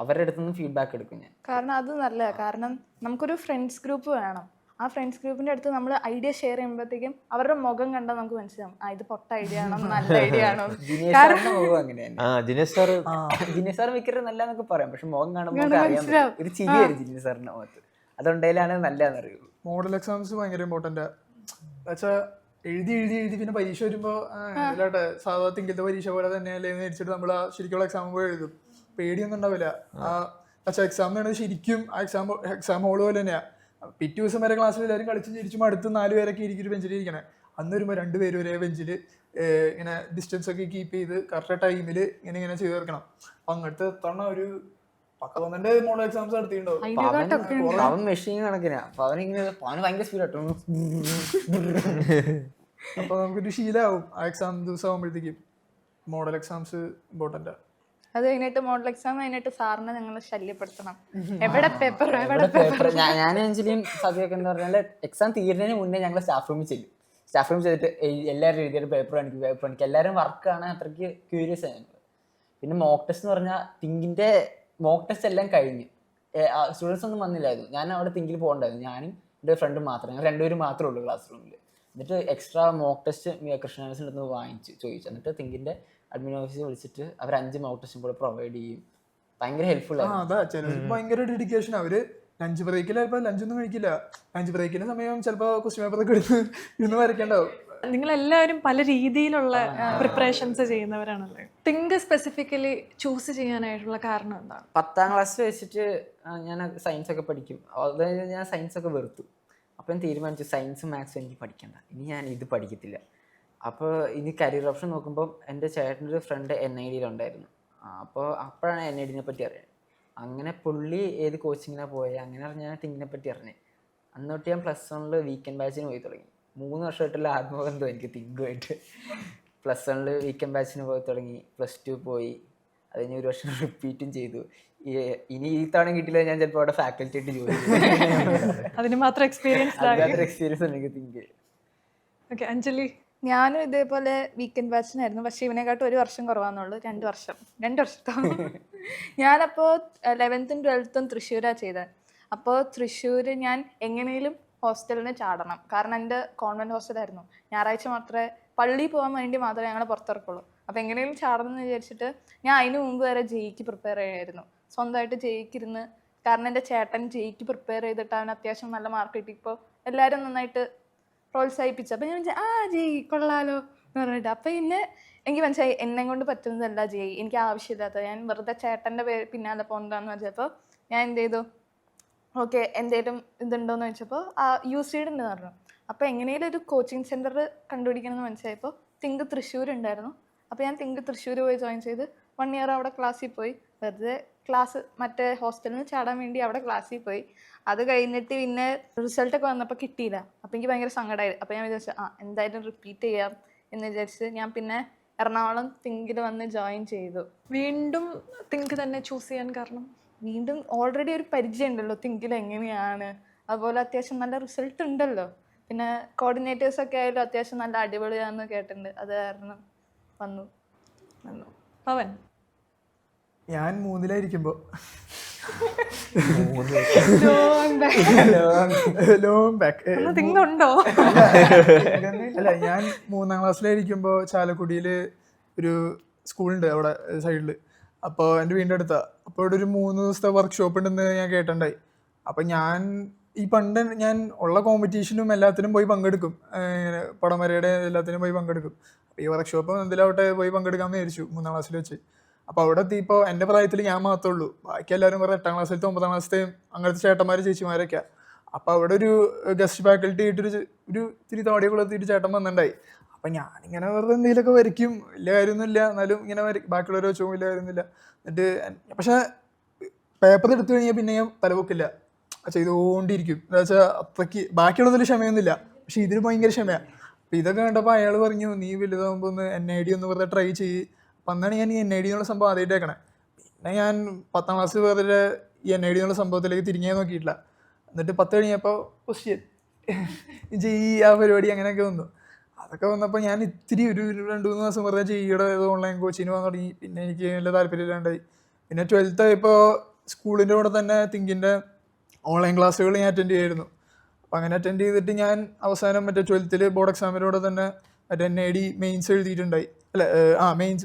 അവരുടെ അടുത്ത് നിന്ന് ഫീഡ്ബാക്ക് എടുക്കും ഞാൻ. കാരണം അത് നല്ലതാണ്. കാരണം നമുക്കൊരു ഫ്രണ്ട്സ് ഗ്രൂപ്പ് വേണം. ആ ഫ്രണ്ട്സ് ഗ്രൂപ്പിൻ്റെ അടുത്ത് നമ്മൾ ഐഡിയ ഷെയർ ചെയ്യുമ്പോഴത്തേക്കും അവരുടെ മുഖം കണ്ടാൽ നമുക്ക് മനസ്സിലാവും, ഇത് പൊട്ട ഐഡിയ ആണോ നല്ല ഐഡിയ ആണോ. ജിനേഷ് സാർ മിക്കരും നല്ലതെന്നൊക്കെ പറയാം, പക്ഷെ മുഖം കാണുമ്പോൾ അറിയാൻ ഒരു ചിരിയായിരുന്നു ജിനേഷ് സാറിന്റെ മുഖത്ത്. അതുകൊണ്ടേലാണ് നല്ലതെന്നറിയുള്ളൂ. മോഡൽ എക്സാംസ് ഭയങ്കര ഇമ്പോർട്ടൻ്റ് വെച്ചാൽ എഴുതി പിന്നെ പരീക്ഷ വരുമ്പോൾ ഇല്ലാട്ടെ സാധാ തിങ്കിലത്തെ പരീക്ഷ പോലെ തന്നെയല്ലേ എന്ന് വെച്ചിട്ട് നമ്മൾ ആ ശരിക്കുള്ള എക്സാം പോയി എഴുതും. പേടിയൊന്നും ഉണ്ടാവില്ല. പക്ഷേ എക്സാം എന്ന് പറയുന്നത് ശരിക്കും ആ എക്സാം ഹോൾ പോലെ തന്നെയാണ്. പിറ്റേ ദിവസം വരെ ക്ലാസ്സിൽ എല്ലാവരും കളിച്ച് ചിരിച്ചും അടുത്ത് 4 പേരൊക്കെ ഇരിക്കും ഒരു ബെഞ്ചിൽ ഇരിക്കണേ. അന്ന് വരുമ്പോൾ 2 പേര് ഒരേ ബെഞ്ചിൽ ഇങ്ങനെ ഡിസ്റ്റൻസ് ഒക്കെ കീപ്പ് ചെയ്ത് കറക്റ്റ് ടൈമിൽ ഇങ്ങനെ ചെയ്ത് തീർക്കണം. അപ്പം അങ്ങോട്ട് എത്തണ ഒരു 10-12 മോഡൽ എക്സാംസ് നടത്തിയിട്ടുണ്ടാവും. അവൻ മെഷീൻ കണക്കിനാ. അപ്പൊ അവന് ഭയങ്കര സ്പീഡാട്ടോ. അപ്പൊ നമുക്കൊരു ശീലമാവും ആ എക്സാം ദിവസം ആകുമ്പോഴത്തേക്കും. Model exams important. അത് കഴിഞ്ഞിട്ട് മോഡൽ എക്സാം കഴിഞ്ഞിട്ട് സാറിനെ ഞങ്ങൾ ശല്യപ്പെടുത്തണം, എവിടെ പേപ്പർ. ഞാൻ ആക്ച്വലി സദ്യയൊക്കെ എന്ന് പറഞ്ഞാൽ എക്സാം തീരുന്നതിന് മുന്നേ ഞങ്ങൾ സ്റ്റാഫ് റൂമിൽ ചെയ്തിട്ട് എല്ലാവരും എഴുതിയിട്ട് പേപ്പർ എനിക്ക് എല്ലാവരും വർക്കാണ്, അത്രയ്ക്ക് ക്യൂരിയസ് ആണ് ഞങ്ങൾ. പിന്നെ മോക്ക് ടെസ്റ്റ് എന്ന് പറഞ്ഞാൽ തിങ്കിൻ്റെ മോക്ക് ടെസ്റ്റ് എല്ലാം കഴിഞ്ഞ് സ്റ്റുഡൻസ് ഒന്നും വന്നില്ലായിരുന്നു. ഞാൻ അവിടെ തിങ്കിൽ പോകണ്ടായിരുന്നു, ഞാനും എൻ്റെ ഫ്രണ്ടും മാത്രം, ഞങ്ങൾ 2 പേരും മാത്രമേ ഉള്ളൂ ക്ലാസ് റൂമിൽ. എന്നിട്ട് എക്സ്ട്രാ മോക്ക് ടെസ്റ്റ് കൃഷ്ണാനസിൻ്റെ അടുത്ത് ചോദിച്ചു. എന്നിട്ട് തിങ്കിൻ്റെ അഡ്മിൻ ഓഫീസിൽ വിളിച്ചിട്ട് അവർ 5 മോക്ക് ടെസ്റ്റും കൂടെ പ്രൊവൈഡ് ചെയ്യും. ഭയങ്കര ഹെൽപ്ഫുൾ ആണ്. അതാ ചിലർക്ക് ഭയങ്കര ഡെഡിക്കേഷൻ. അവര് ലഞ്ച് ബ്രേക്കിൽ ചിലപ്പോൾ ലഞ്ചൊന്നും കഴിക്കില്ല. ലഞ്ച് ബ്രേക്കിന്റെ സമയം ചിലപ്പോൾ ക്വസ്റ്റ്യൻ പേപ്പറൊക്കെ എടുത്ത് ഇന്ന് വരയ്ക്കണ്ടാവും. നിങ്ങളെല്ലാവരും പല രീതിയിലുള്ള പ്രിപ്പറേഷൻസ് ചെയ്യുന്നവരാണല്ലേ. തിങ്ക് സ്പെസിഫിക്കലി ചൂസ് ചെയ്യാനായിട്ടുള്ള കാരണം എന്താണ്? 10ാം ക്ലാസ് വെച്ചിട്ട് ഞാൻ സയൻസ് ഒക്കെ പഠിക്കും. അതായത് ഞാൻ സയൻസ് ഒക്കെ വെറുത്തു. അപ്പം ഞാൻ തീരുമാനിച്ചു സയൻസും മാത്സും എനിക്ക് പഠിക്കണ്ട, ഇനി ഞാൻ ഇത് പഠിക്കത്തില്ല. അപ്പോൾ ഇനി കരിയർ ഓപ്ഷൻ നോക്കുമ്പോൾ എൻ്റെ ചേട്ടൻ്റെ ഒരു ഫ്രണ്ട് NID-യിലുണ്ടായിരുന്നു. അപ്പോഴാണ് NID-നെ പറ്റി അറിയാൻ. അങ്ങനെ പുള്ളി ഏത് കോച്ചിങ്ങിനാണ് പോയത്, അങ്ങനെ ഞാൻ തിങ്കിനെ പറ്റി അറിഞ്ഞത്. അന്നോട്ട് ഞാൻ +1 വീക്കെൻഡ് ബാച്ചിന് പോയി തുടങ്ങി. 3 വർഷമായിട്ടുള്ള ആത്മബന്ധം എനിക്ക് തിങ്കുമായിട്ട്. +1 വീക്കെൻഡ് ബാച്ചിന് പോയി തുടങ്ങി, +2 പോയി. അത് കഴിഞ്ഞ് ഒരു വർഷം റിപ്പീറ്റും ചെയ്തു. ഇനി ഈ തവണ കിട്ടില്ല, ഞാൻ ചിലപ്പോൾ അവിടെ ഫാക്കൽറ്റി ആയിട്ട് ജോലി അതിന് മാത്രം എക്സ്പീരിയൻസ് അതിനകത്തൊരു എക്സ്പീരിയൻസ് എനിക്ക് തിങ്ക്. ഓക്കെ, അഞ്ജലി. ഞാനും ഇതേപോലെ വീക്കെൻഡ് ബാച്ചിനായിരുന്നു, പക്ഷേ ഇവനെക്കാട്ടും 1 വർഷം കുറവാന്നുള്ളൂ. 2 വർഷത്തോ. ഞാനപ്പോൾ 11th 12th തൃശ്ശൂരാണ് ചെയ്തത്. അപ്പോൾ തൃശ്ശൂർ ഞാൻ എങ്ങനെയും ഹോസ്റ്റലിന് ചാടണം, കാരണം എൻ്റെ കോൺവെൻറ്റ് ഹോസ്റ്റലായിരുന്നു. ഞായറാഴ്ച മാത്രമേ പള്ളിയിൽ പോകാൻ വേണ്ടി മാത്രമേ ഞങ്ങൾ പുറത്തിറക്കുള്ളൂ. അപ്പോൾ എങ്ങനെയും ചാടണം എന്ന് വിചാരിച്ചിട്ട് ഞാൻ അതിന് മുമ്പ് വരെ ജെയ്ക്ക് പ്രിപ്പയർ ചെയ്യായിരുന്നു, സ്വന്തമായിട്ട് ജെയ്ക്ക് ഇരുന്ന്. കാരണം എൻ്റെ ചേട്ടൻ ജെയ്ക്ക് പ്രിപ്പയർ ചെയ്തിട്ട് അവന് അത്യാവശ്യം നല്ല മാർക്ക് കിട്ടി. ഇപ്പോൾ എല്ലാവരും നന്നായിട്ട് പ്രോത്സാഹിപ്പിച്ചു. അപ്പോൾ ഞാൻ ജെയ് കൊള്ളാലോ എന്ന് പറഞ്ഞിട്ട്. അപ്പോൾ പിന്നെ എനിക്ക് മനസ്സിലായി എന്നെ കൊണ്ട് പറ്റുന്നതല്ല ജെയ്, എനിക്ക് ആവശ്യമില്ലാത്തത്. ഞാൻ വെറുതെ ചേട്ടൻ്റെ പിന്നാലെ പോകുന്നതാണെന്ന് വെച്ചപ്പോൾ ഞാൻ എന്ത് ചെയ്തു, ഓക്കെ എന്തെങ്കിലും ഇതുണ്ടോയെന്ന് ചോദിച്ചപ്പോൾ UC ഉണ്ടെന്ന് പറഞ്ഞു. അപ്പോൾ എങ്ങനെയും ഒരു കോച്ചിങ് സെൻറ്റർ കണ്ടുപിടിക്കണമെന്ന് മനസ്സിലായപ്പോൾ തിങ്ക് തൃശ്ശൂർ ഉണ്ടായിരുന്നു. അപ്പോൾ ഞാൻ തിങ്ക് തൃശ്ശൂർ പോയി ജോയിൻ ചെയ്ത് 1 year അവിടെ ക്ലാസ്സിൽ പോയി. വെറുതെ ക്ലാസ് മറ്റേ ഹോസ്റ്റലിൽ ചാടാൻ വേണ്ടി അവിടെ ക്ലാസ്സിൽ പോയി. അത് കഴിഞ്ഞിട്ട് പിന്നെ റിസൾട്ടൊക്കെ വന്നപ്പോൾ കിട്ടിയില്ല. അപ്പോൾ എനിക്ക് ഭയങ്കര സങ്കടമായി. അപ്പോൾ ഞാൻ വിചാരിച്ചു എന്തായാലും റിപ്പീറ്റ് ചെയ്യാം എന്ന് വിചാരിച്ച് ഞാൻ പിന്നെ എറണാകുളം തിങ്കിൽ വന്ന് ജോയിൻ ചെയ്തു. വീണ്ടും തിങ്ക് തന്നെ ചൂസ് ചെയ്യാൻ കാരണം? വീണ്ടും ഓൾറെഡി ഒരു പരിചയം ഉണ്ടല്ലോ തിങ്കിൽ എങ്ങനെയാണ്, അതുപോലെ അത്യാവശ്യം നല്ല റിസൾട്ട് ഉണ്ടല്ലോ. പിന്നെ കോർഡിനേറ്റേഴ്സൊക്കെ ആയാലും അത്യാവശ്യം നല്ല അടിപൊളിയാണെന്ന് കേട്ടിട്ടുണ്ട്. അത് കാരണം വന്നു. പവൻ. ഞാൻ 3-ലായിരിക്കുമ്പോൾ ലോങ് ബാക്ക് തിങ്ക് ഉണ്ടോ? അല്ല, ഞാൻ 3-ാം ക്ലാസ്സിലായിരിക്കുമ്പോൾ ചാലക്കുടിയിൽ ഒരു സ്കൂളുണ്ട് അവിടെ സൈഡിൽ. അപ്പോൾ എൻ്റെ വീടിൻ്റെ അടുത്താണ്. അപ്പോൾ ഇവിടെ ഒരു 3 ദിവസത്തെ വർക്ക്ഷോപ്പ് ഉണ്ടെന്ന് ഞാൻ കേട്ടിട്ടുണ്ടായി. അപ്പം ഞാൻ പണ്ട് ഞാൻ ഉള്ള കോമ്പറ്റീഷനും എല്ലാത്തിനും പോയി പങ്കെടുക്കും, പടം വരയുടെ എല്ലാത്തിനും പോയി പങ്കെടുക്കും. അപ്പോൾ ഈ വർക്ക്ഷോപ്പ് എന്തിലാവട്ടെ പോയി പങ്കെടുക്കാമെന്ന് വിചാരിച്ചു 3-ാം ക്ലാസ്സിൽ വെച്ച്. അപ്പോൾ അവിടെ എത്തിയപ്പോൾ എൻ്റെ പ്രായത്തിൽ ഞാൻ മാത്രമേ ഉള്ളൂ, ബാക്കി എല്ലാവരും കുറേ 8-ാം ക്ലാസ്സിലത്തെ 9-ാം ക്ലാസ്സിലെയും അങ്ങനത്തെ ചേട്ടന്മാർ ചേച്ചിമാരൊക്കെയാണ്. അപ്പോൾ അവിടെ ഒരു ഗസ്റ്റ് ഫാക്കൽറ്റി ആയിട്ടൊരു ഇത്തിരി താടിയൊക്കെ എത്തിയിട്ട് ചേട്ടൻ വന്നിട്ടുണ്ടായി. അപ്പം ഞാനിങ്ങനെ വെറുതെ എന്തെങ്കിലുമൊക്കെ വരയ്ക്കും, വലിയ കാര്യമൊന്നുമില്ല, എന്നാലും ഇങ്ങനെ ബാക്കിയുള്ളവരെ വെച്ചോ വലിയ കാര്യമൊന്നുമില്ല. എന്നിട്ട് പക്ഷേ പേപ്പർ എടുത്തു കഴിഞ്ഞാൽ പിന്നെ ഞാൻ തലപൊക്കില്ല, ചെയ്തുകൊണ്ടിരിക്കും. എന്താ വെച്ചാൽ അത്രയ്ക്ക് ബാക്കിയുള്ളതിൽ ക്ഷമയൊന്നുമില്ല, പക്ഷെ ഇതിന് ഭയങ്കര ക്ഷമയാണ്. അപ്പോൾ ഇതൊക്കെ കണ്ടപ്പോൾ അയാൾ പറഞ്ഞു, നീ വലുതാകുമ്പോൾ ഒന്ന് NID ഒന്ന് വെറുതെ ട്രൈ ചെയ്യ്. അപ്പം അന്നാണ് ഞാൻ ഈ NID എന്നുള്ള സംഭവം ആദ്യമായിട്ട് കേൾക്കണേ. പിന്നെ ഞാൻ 10-ാം ക്ലാസ്സിൽ വെറുതെ ഈ NID എന്നുള്ള സംഭവത്തിലേക്ക് തിരിഞ്ഞേ നോക്കിയിട്ടില്ല. എന്നിട്ട് 10 കഴിഞ്ഞപ്പോൾ ക്വസ്റ്റ്യൻ ആ പരിപാടി അങ്ങനെയൊക്കെ വന്നു. അതൊക്കെ വന്നപ്പോൾ ഞാൻ ഇത്തിരി ഒരു 2-3 മാസം വെറുതെ JEE-യുടെ ഓൺലൈൻ കോച്ചിന് പോകാൻ തുടങ്ങി. പിന്നെ എനിക്ക് നല്ല താല്പര്യമില്ലാണ്ടായി. പിന്നെ 12th ആയപ്പോൾ സ്കൂളിൻ്റെ കൂടെ തന്നെ തിങ്കിൻ്റെ ഓൺലൈൻ ക്ലാസ്സുകൾ ഞാൻ അറ്റൻഡ് ചെയ്യായിരുന്നു. അപ്പോൾ അങ്ങനെ അറ്റൻഡ് ചെയ്തിട്ട് ഞാൻ അവസാനം മറ്റേ 12th ബോർഡ് എക്സാമിനോടെ തന്നെ മറ്റേ NID മെയിൻസ് എഴുതിയിട്ടുണ്ടായി. അല്ല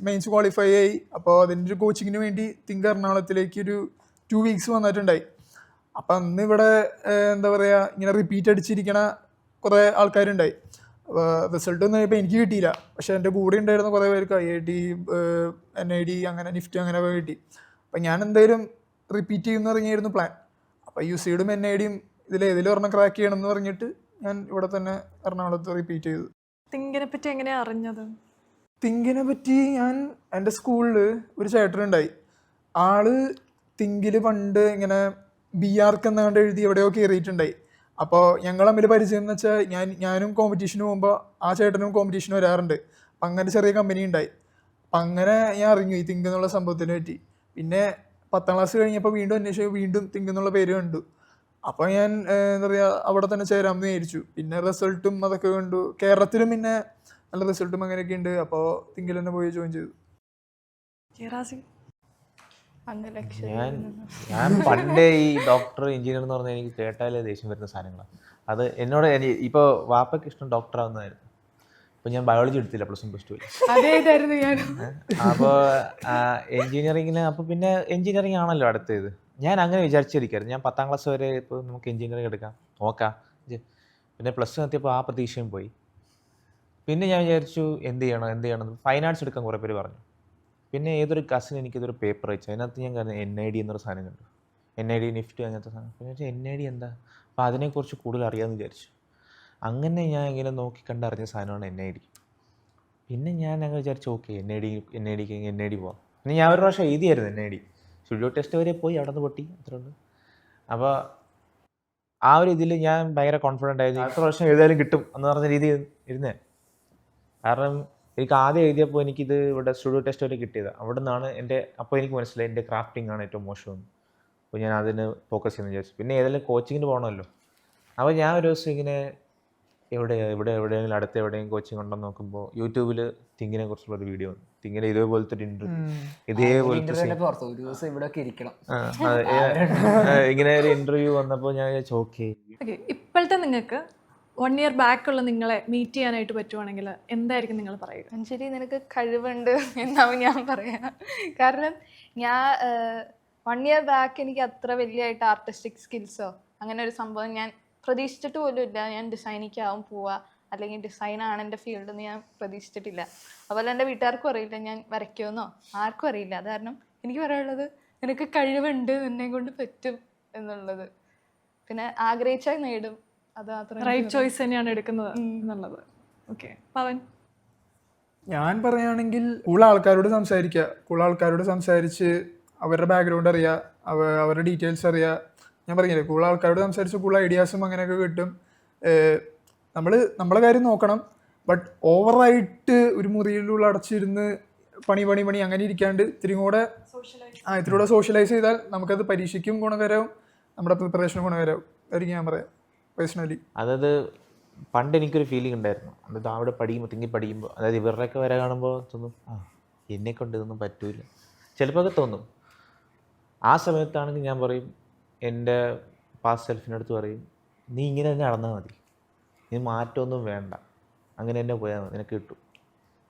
മെയിൻസ് ക്വാളിഫൈ ആയി. അപ്പോൾ അതിൻ്റെ ഒരു കോച്ചിങ്ങിന് വേണ്ടി തിങ്ക് എറണാകുളത്തിലേക്ക് ഒരു 2 weeks വന്നിട്ടുണ്ടായി. അപ്പം അന്ന് ഇവിടെ എന്താ പറയുക, ഇങ്ങനെ റിപ്പീറ്റ് അടിച്ചിരിക്കണ കുറേ ആൾക്കാരുണ്ടായി. റിസൾട്ട് ഒന്നും ഇപ്പോൾ എനിക്ക് കിട്ടിയില്ല, പക്ഷെ എൻ്റെ കൂടെ ഉണ്ടായിരുന്ന കുറേ പേർക്ക് IIT NID അങ്ങനെ നിഫ്റ്റ് അങ്ങനെ കിട്ടി. അപ്പം ഞാൻ എന്തായാലും റിപ്പീറ്റ് ചെയ്യുമെന്ന് പറഞ്ഞായിരുന്നു പ്ലാൻ. അപ്പോൾ UCയുടെയും NIDയും ഇതിലേതിലും ഒരെണ്ണം ക്രാക്ക് ചെയ്യണം എന്ന് പറഞ്ഞിട്ട് ഞാൻ ഇവിടെ തന്നെ എറണാകുളത്ത് റിപ്പീറ്റ് ചെയ്തു. തിങ്കിനെ പറ്റി എങ്ങനെയാണ് അറിഞ്ഞത്? തിങ്കിനെ പറ്റി ഞാൻ എൻ്റെ സ്കൂളിൽ ഒരു ചേട്ടനുണ്ടായി. ആള് തിങ്കിൽ പണ്ട് ഇങ്ങനെ BArc എന്നാണ്ട് എഴുതി എവിടെയോ കയറിയിട്ടുണ്ടായി. അപ്പോൾ ഞങ്ങൾ തമ്മിൽ പരിചയം എന്ന് വെച്ചാൽ ഞാനും കോമ്പറ്റീഷന് പോകുമ്പോൾ ആ ചേട്ടനും കോമ്പറ്റീഷന് വരാറുണ്ട്. അപ്പം അങ്ങനെ ചെറിയ കമ്പനി ഉണ്ടായി. അപ്പം അങ്ങനെ ഞാൻ അറിഞ്ഞു ഈ തിങ്ക് എന്നുള്ള സംഭവത്തിനെ പറ്റി. പിന്നെ 10-ാം ക്ലാസ് കഴിഞ്ഞപ്പോൾ വീണ്ടും അന്വേഷിച്ചു, വീണ്ടും തിങ്ക് എന്നുള്ള പേര് കണ്ടു. അപ്പോൾ ഞാൻ എന്താ പറയുക അവിടെ തന്നെ ചേരാമെന്ന് വിചാരിച്ചു. പിന്നെ റിസൾട്ടും അതൊക്കെ കണ്ടു, കേരളത്തിലും പിന്നെ നല്ല റിസൾട്ടും അങ്ങനെയൊക്കെ ഉണ്ട്. അപ്പോൾ തിങ്കിൽ തന്നെ പോയി ജോയിൻ ചെയ്തു. ഞാൻ പണ്ടേ ഈ ഡോക്ടർ എഞ്ചിനീയർ എന്ന് പറഞ്ഞാൽ എനിക്ക് കേട്ടാലേ ദേഷ്യം വരുന്ന സാധനങ്ങളാണ്. അത് എന്നോട് ഇപ്പോൾ വാപ്പയ്ക്ക് ഇഷ്ടം ഡോക്ടർ ആവുന്നതായിരുന്നു. അപ്പോൾ ഞാൻ ബയോളജി എടുത്തില്ല +1 +2 ഞാൻ. അപ്പോൾ എഞ്ചിനീയറിങ്ങിന് അപ്പോൾ പിന്നെ എഞ്ചിനീയറിംഗ് ആണല്ലോ അടുത്തത്. ഞാൻ അങ്ങനെ വിചാരിച്ചിരിക്കായിരുന്നു. ഞാൻ 10-ാം ക്ലാസ് വരെ ഇപ്പോൾ നമുക്ക് എഞ്ചിനീയറിംഗ് എടുക്കാം നോക്കാം. പിന്നെ +1 എത്തിയപ്പോൾ ആ പ്രതീക്ഷയും പോയി. പിന്നെ ഞാൻ വിചാരിച്ചു എന്ത് ചെയ്യണം ഫൈൻ ആർട്സ് എടുക്കാൻ കുറേ പേര് പറഞ്ഞു. പിന്നെ ഏതൊരു കസിൻ എനിക്കിതൊരു പേപ്പർ അയച്ചു, അതിനകത്ത് ഞാൻ കണ്ടു NID എന്നൊരു സാധനം കണ്ടു. NID നിഫ്റ്റ് അങ്ങനത്തെ സാധനം. പിന്നെ വെച്ചാൽ NID എന്താ, അപ്പോൾ അതിനെക്കുറിച്ച് കൂടുതൽ അറിയാമെന്ന് വിചാരിച്ചു. അങ്ങനെ ഞാൻ ഇങ്ങനെ നോക്കി കണ്ടറിഞ്ഞ സാധനമാണ് NID. പിന്നെ ഞാൻ അങ്ങനെ വിചാരിച്ചു ഓക്കെ NID പോവാം. പിന്നെ ഞാൻ ഒരു പ്രാവശ്യം എഴുതിയായിരുന്നു NID. സ്റ്റുഡിയോ ടെസ്റ്റ് വരെ പോയി, അവിടെ നിന്ന് പൊട്ടി, അത്രയുണ്ട്. അപ്പോൾ ആ ഒരു ഇതിൽ ഞാൻ ഭയങ്കര കോൺഫിഡൻ്റ് ആയിരുന്നു. അടുത്ത പ്രാവശ്യം എഴുതാനും കിട്ടും എന്ന് പറഞ്ഞ രീതി ഇരുന്നേ. കാരണം എനിക്ക് ആദ്യം എഴുതിയപ്പോൾ എനിക്കിത് ഇവിടെ സ്റ്റുഡിയോ ടെസ്റ്റ് വരെ കിട്ടിയത്. അവിടെ നിന്നാണ് അപ്പോൾ എനിക്ക് മനസ്സിലായി എൻ്റെ ക്രാഫ്റ്റിംഗ് ആണ് ഏറ്റവും മോശമെന്ന്. അപ്പോൾ ഞാൻ അതിന് ഫോക്കസ് ചെയ്യുന്നു വിചാരിച്ചു. പിന്നെ ഏതെങ്കിലും കോച്ചിങ്ങിന് പോകണമല്ലോ. അപ്പോൾ ഞാൻ ഒരു ദിവസം ഇങ്ങനെ എവിടെയെങ്കിലും അടുത്ത് എവിടെയെങ്കിലും കോച്ചിങ് ഉണ്ടെന്ന് നോക്കുമ്പോൾ യൂട്യൂബിൽ തിങ്കിനെ കുറിച്ചുള്ള ഒരു വീഡിയോ വന്നു. തിങ്കിനെ ഇതേപോലത്തെ ഒരു ഇതേപോലത്തെ ഇങ്ങനെ ഒരു ഇന്റർവ്യൂ വന്നപ്പോൾ ഞാൻ വിചാരിച്ചു ഓക്കെ. ഇപ്പോഴത്തെ നിങ്ങൾക്ക് 1 year ബാക്കുള്ള നിങ്ങളെ മീറ്റ് ചെയ്യാനായിട്ട് പറ്റുവാണെങ്കിൽ എന്തായിരിക്കും നിങ്ങൾ പറയുക? മഞ്ജരി നിനക്ക് കഴിവുണ്ട് എന്നാവും ഞാൻ പറയാം. കാരണം ഞാൻ 1 year ബാക്ക് എനിക്ക് അത്ര വലിയായിട്ട് ആർട്ടിസ്റ്റിക് സ്കിൽസോ അങ്ങനെ ഒരു സംഭവം ഞാൻ പ്രതീക്ഷിച്ചിട്ട് പോലും ഇല്ല. ഞാൻ ഡിസൈനിക്കാവും പോവുക, അല്ലെങ്കിൽ ഡിസൈനാണ് എൻ്റെ ഫീൽഡ് എന്ന് ഞാൻ പ്രതീക്ഷിച്ചിട്ടില്ല. അതുപോലെ എൻ്റെ വീട്ടുകാർക്കും അറിയില്ല ഞാൻ വരയ്ക്കുമെന്നോ, ആർക്കും അറിയില്ല. അത് കാരണം എനിക്ക് പറയാനുള്ളത് നിനക്ക് കഴിവുണ്ട്, നിന്നെ കൊണ്ട് പറ്റും എന്നുള്ളത്. പിന്നെ ആഗ്രഹിച്ചാൽ നേടും, അത് മാത്രം. റൈറ്റ് ചോയ്സ് തന്നെയാണ് എടുക്കുന്നത് എന്നുള്ളത്. ഓക്കെ, പവൻ? ഞാൻ പറയുകയാണെങ്കിൽ കൂടുതൽ ആൾക്കാരോട് സംസാരിക്കുക. കൂടുതൽ ആൾക്കാരോട് സംസാരിച്ച് അവരുടെ ബാക്ക്ഗ്രൗണ്ട് അറിയുക, അവരുടെ ഡീറ്റെയിൽസ് അറിയുക. ഞാൻ പറഞ്ഞില്ലേ, കൂടുതൽ ആൾക്കാരോട് സംസാരിച്ച് കൂടുതൽ ഐഡിയാസും അങ്ങനെയൊക്കെ കിട്ടും. നമ്മളെ കാര്യം നോക്കണം. ബട്ട് ഓവറായിട്ട് ഒരു മുറിയിലുള്ള അടച്ചിരുന്ന് പണി അങ്ങനെ ഇരിക്കാണ്ട് ഇത്തിരി കൂടെ സോഷ്യലൈസ് ചെയ്താൽ നമുക്കത് പരീക്ഷയ്ക്കും ഗുണകരവും നമ്മുടെ പ്രിപ്പറേഷനും ഗുണകരവും ആയിരിക്കും ഞാൻ പറയാം പേഴ്സണലി. അതായത് പണ്ട് എനിക്കൊരു ഫീലിംഗ് ഉണ്ടായിരുന്നു. അതായത് അവിടെ പഠിക്കുമ്പോൾ അതായത് ഇവരുടെയൊക്കെ വരെ കാണുമ്പോൾ തോന്നും എന്നെക്കൊണ്ട് ഇതൊന്നും പറ്റൂല, ചിലപ്പോൾ ഒക്കെ തോന്നും. ആ സമയത്താണെങ്കിൽ ഞാൻ പറയും, എൻ്റെ പാസ്റ്റ് സെൽഫിനടുത്ത് പറയും, നീ ഇങ്ങനെ തന്നെ നടന്നാൽ മതി, നീ മാറ്റമൊന്നും വേണ്ട, അങ്ങനെ തന്നെ പോയാൽ മതി, നിനക്ക് കിട്ടും.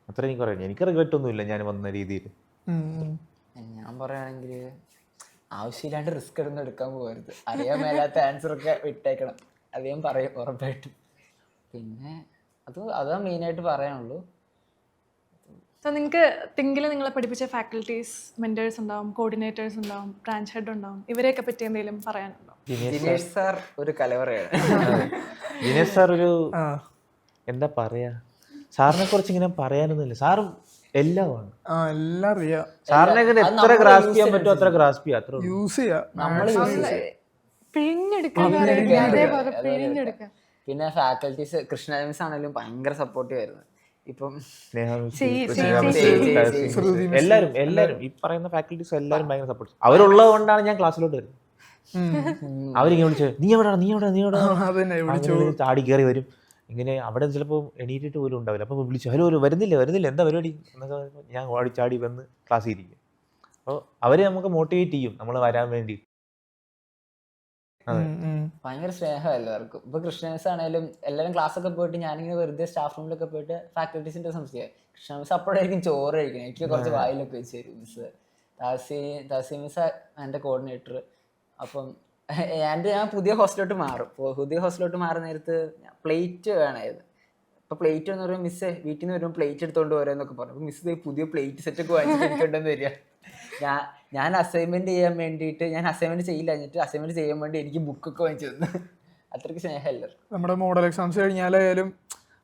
അത്ര എനിക്ക് പറയാം. എനിക്ക് റിഗ്രറ്റൊന്നുമില്ല ഞാൻ വന്ന രീതിയിൽ. ഞാൻ പറയുകയാണെങ്കിൽ ആവശ്യമില്ലാണ്ട് റിസ്ക് എടുക്കാൻ പോകരുത്. അറിയാൻ മേലാത്ത ആൻസറൊക്കെ വിട്ടേക്കണം, അത് ഞാൻ പറയും ഉറപ്പായിട്ടും. പിന്നെ അതാ മെയിനായിട്ട് പറയാനുള്ളൂ. സോ നിങ്ങൾക്ക് തിങ്കിൽ നിങ്ങളെ പഠിപ്പിച്ച ഫാക്കൽറ്റീസ്, മെൻറ്റേഴ്സ് ഉണ്ടാവും, കോർഡിനേറ്റേഴ്സ് ഉണ്ടാവും, ബ്രാഞ്ച് ഹെഡ് ഉണ്ടാവും, ഇവരെയൊക്കെ പറ്റി എന്തെങ്കിലും പറയാനുണ്ടോ? ദിനേഷ് സാർ ഒരു കലവറയാണ്. ദിനേഷ് സാർ ഒരു എന്താ പറയാ, സാറിനെ കുറിച്ച് ഇങ്ങനെ പറയാനൊന്നുമില്ല. സാറും എല്ലാമാണ്, എല്ലാം അറിയാം. സാറിനെ എത്ര ഗ്രാസ്പ് ചെയ്യാൻ പറ്റുമോ അത്ര ഗ്രാസ്പ് ചെയ്യാം, അത്ര യൂസ് ചെയ്യാം. പിഴിഞ്ഞെടുക്കാം. പിന്നെ ഫാക്കൽറ്റീസ് കൃഷ്ണ മിസ് ആണെങ്കിലും ഭയങ്കര സപ്പോർട്ടീവ് ആയിരുന്നു. ഇപ്പം എല്ലാരും ഈ പറയുന്ന ഫാക്കൽറ്റീസ് എല്ലാവരും ഭയങ്കര സപ്പോർട്ട്. അവരുള്ളത് കൊണ്ടാണ് ഞാൻ ക്ലാസ്സിലോട്ട് വരുന്നത്. അവരിങ്ങനെ വിളിച്ച് നീ എവിടെ ചാടി കയറി വരും. ഇങ്ങനെ അവിടെ ചിലപ്പോൾ എണീറ്റിട്ട് പോലും ഉണ്ടാവില്ല. അപ്പോൾ വിളിച്ചു, ഹലോ വരുന്നില്ല എന്താ പരിപാടി എന്നൊക്കെ ഞാൻ ചാടി വന്ന് ക്ലാസ്സിൽ ഇരിക്കും. അപ്പോൾ അവർ നമുക്ക് മോട്ടിവേറ്റ് ചെയ്യും നമ്മൾ വരാൻ വേണ്ടി. ഭയങ്കര സ്നേഹം എല്ലാവർക്കും. ഇപ്പൊ കൃഷ്ണ മിസ് ആണെങ്കിലും എല്ലാവരും ക്ലാസ്സൊക്കെ പോയിട്ട് ഞാനിങ്ങനെ വെറുതെ സ്റ്റാഫ് റൂമിലൊക്കെ പോയിട്ട് ഫാക്കൽറ്റീസിന്റെ സംശയം, കൃഷ്ണ മിസ് അപ്പോഴായിരിക്കും ചോറ് കഴിക്കണം, എനിക്ക് കുറച്ച് വായിലൊക്കെ വെച്ച് തരും മിസ്. താസി മിസ് എൻ്റെ കോർഡിനേറ്റർ. അപ്പം ഞാൻ പുതിയ ഹോസ്റ്റലോട്ട് മാറുന്ന നേരത്ത് പ്ലേറ്റ് വേണമായിരുന്നു. അപ്പോൾ പ്ലേറ്റ് എന്ന് പറയുമ്പോൾ മിസ്സേ വീട്ടിൽ നിന്ന് വരുമ്പോൾ പ്ലേറ്റ് എടുത്തോണ്ട് പോരാന്നൊക്കെ പറഞ്ഞു. അപ്പോൾ മിസ് പുതിയ പ്ലേറ്റ് സെറ്റൊക്കെ വാങ്ങിച്ചിട്ടുണ്ടെന്ന് വരിക. ഞാൻ അസൈൻമെന്റ് ചെയ്യാൻ വേണ്ടിയിട്ട് ഞാൻ അസൈൻമെന്റ് ചെയ്യില്ല, എന്നിട്ട് അസൈൻമെന്റ് ചെയ്യാൻ വേണ്ടി എനിക്ക് ബുക്കൊക്കെ വാങ്ങിച്ചു തന്നു. അത്രയ്ക്ക് സ്നേഹമല്ല. നമ്മുടെ മോഡൽ എക്സാംസ് കഴിഞ്ഞാലായാലും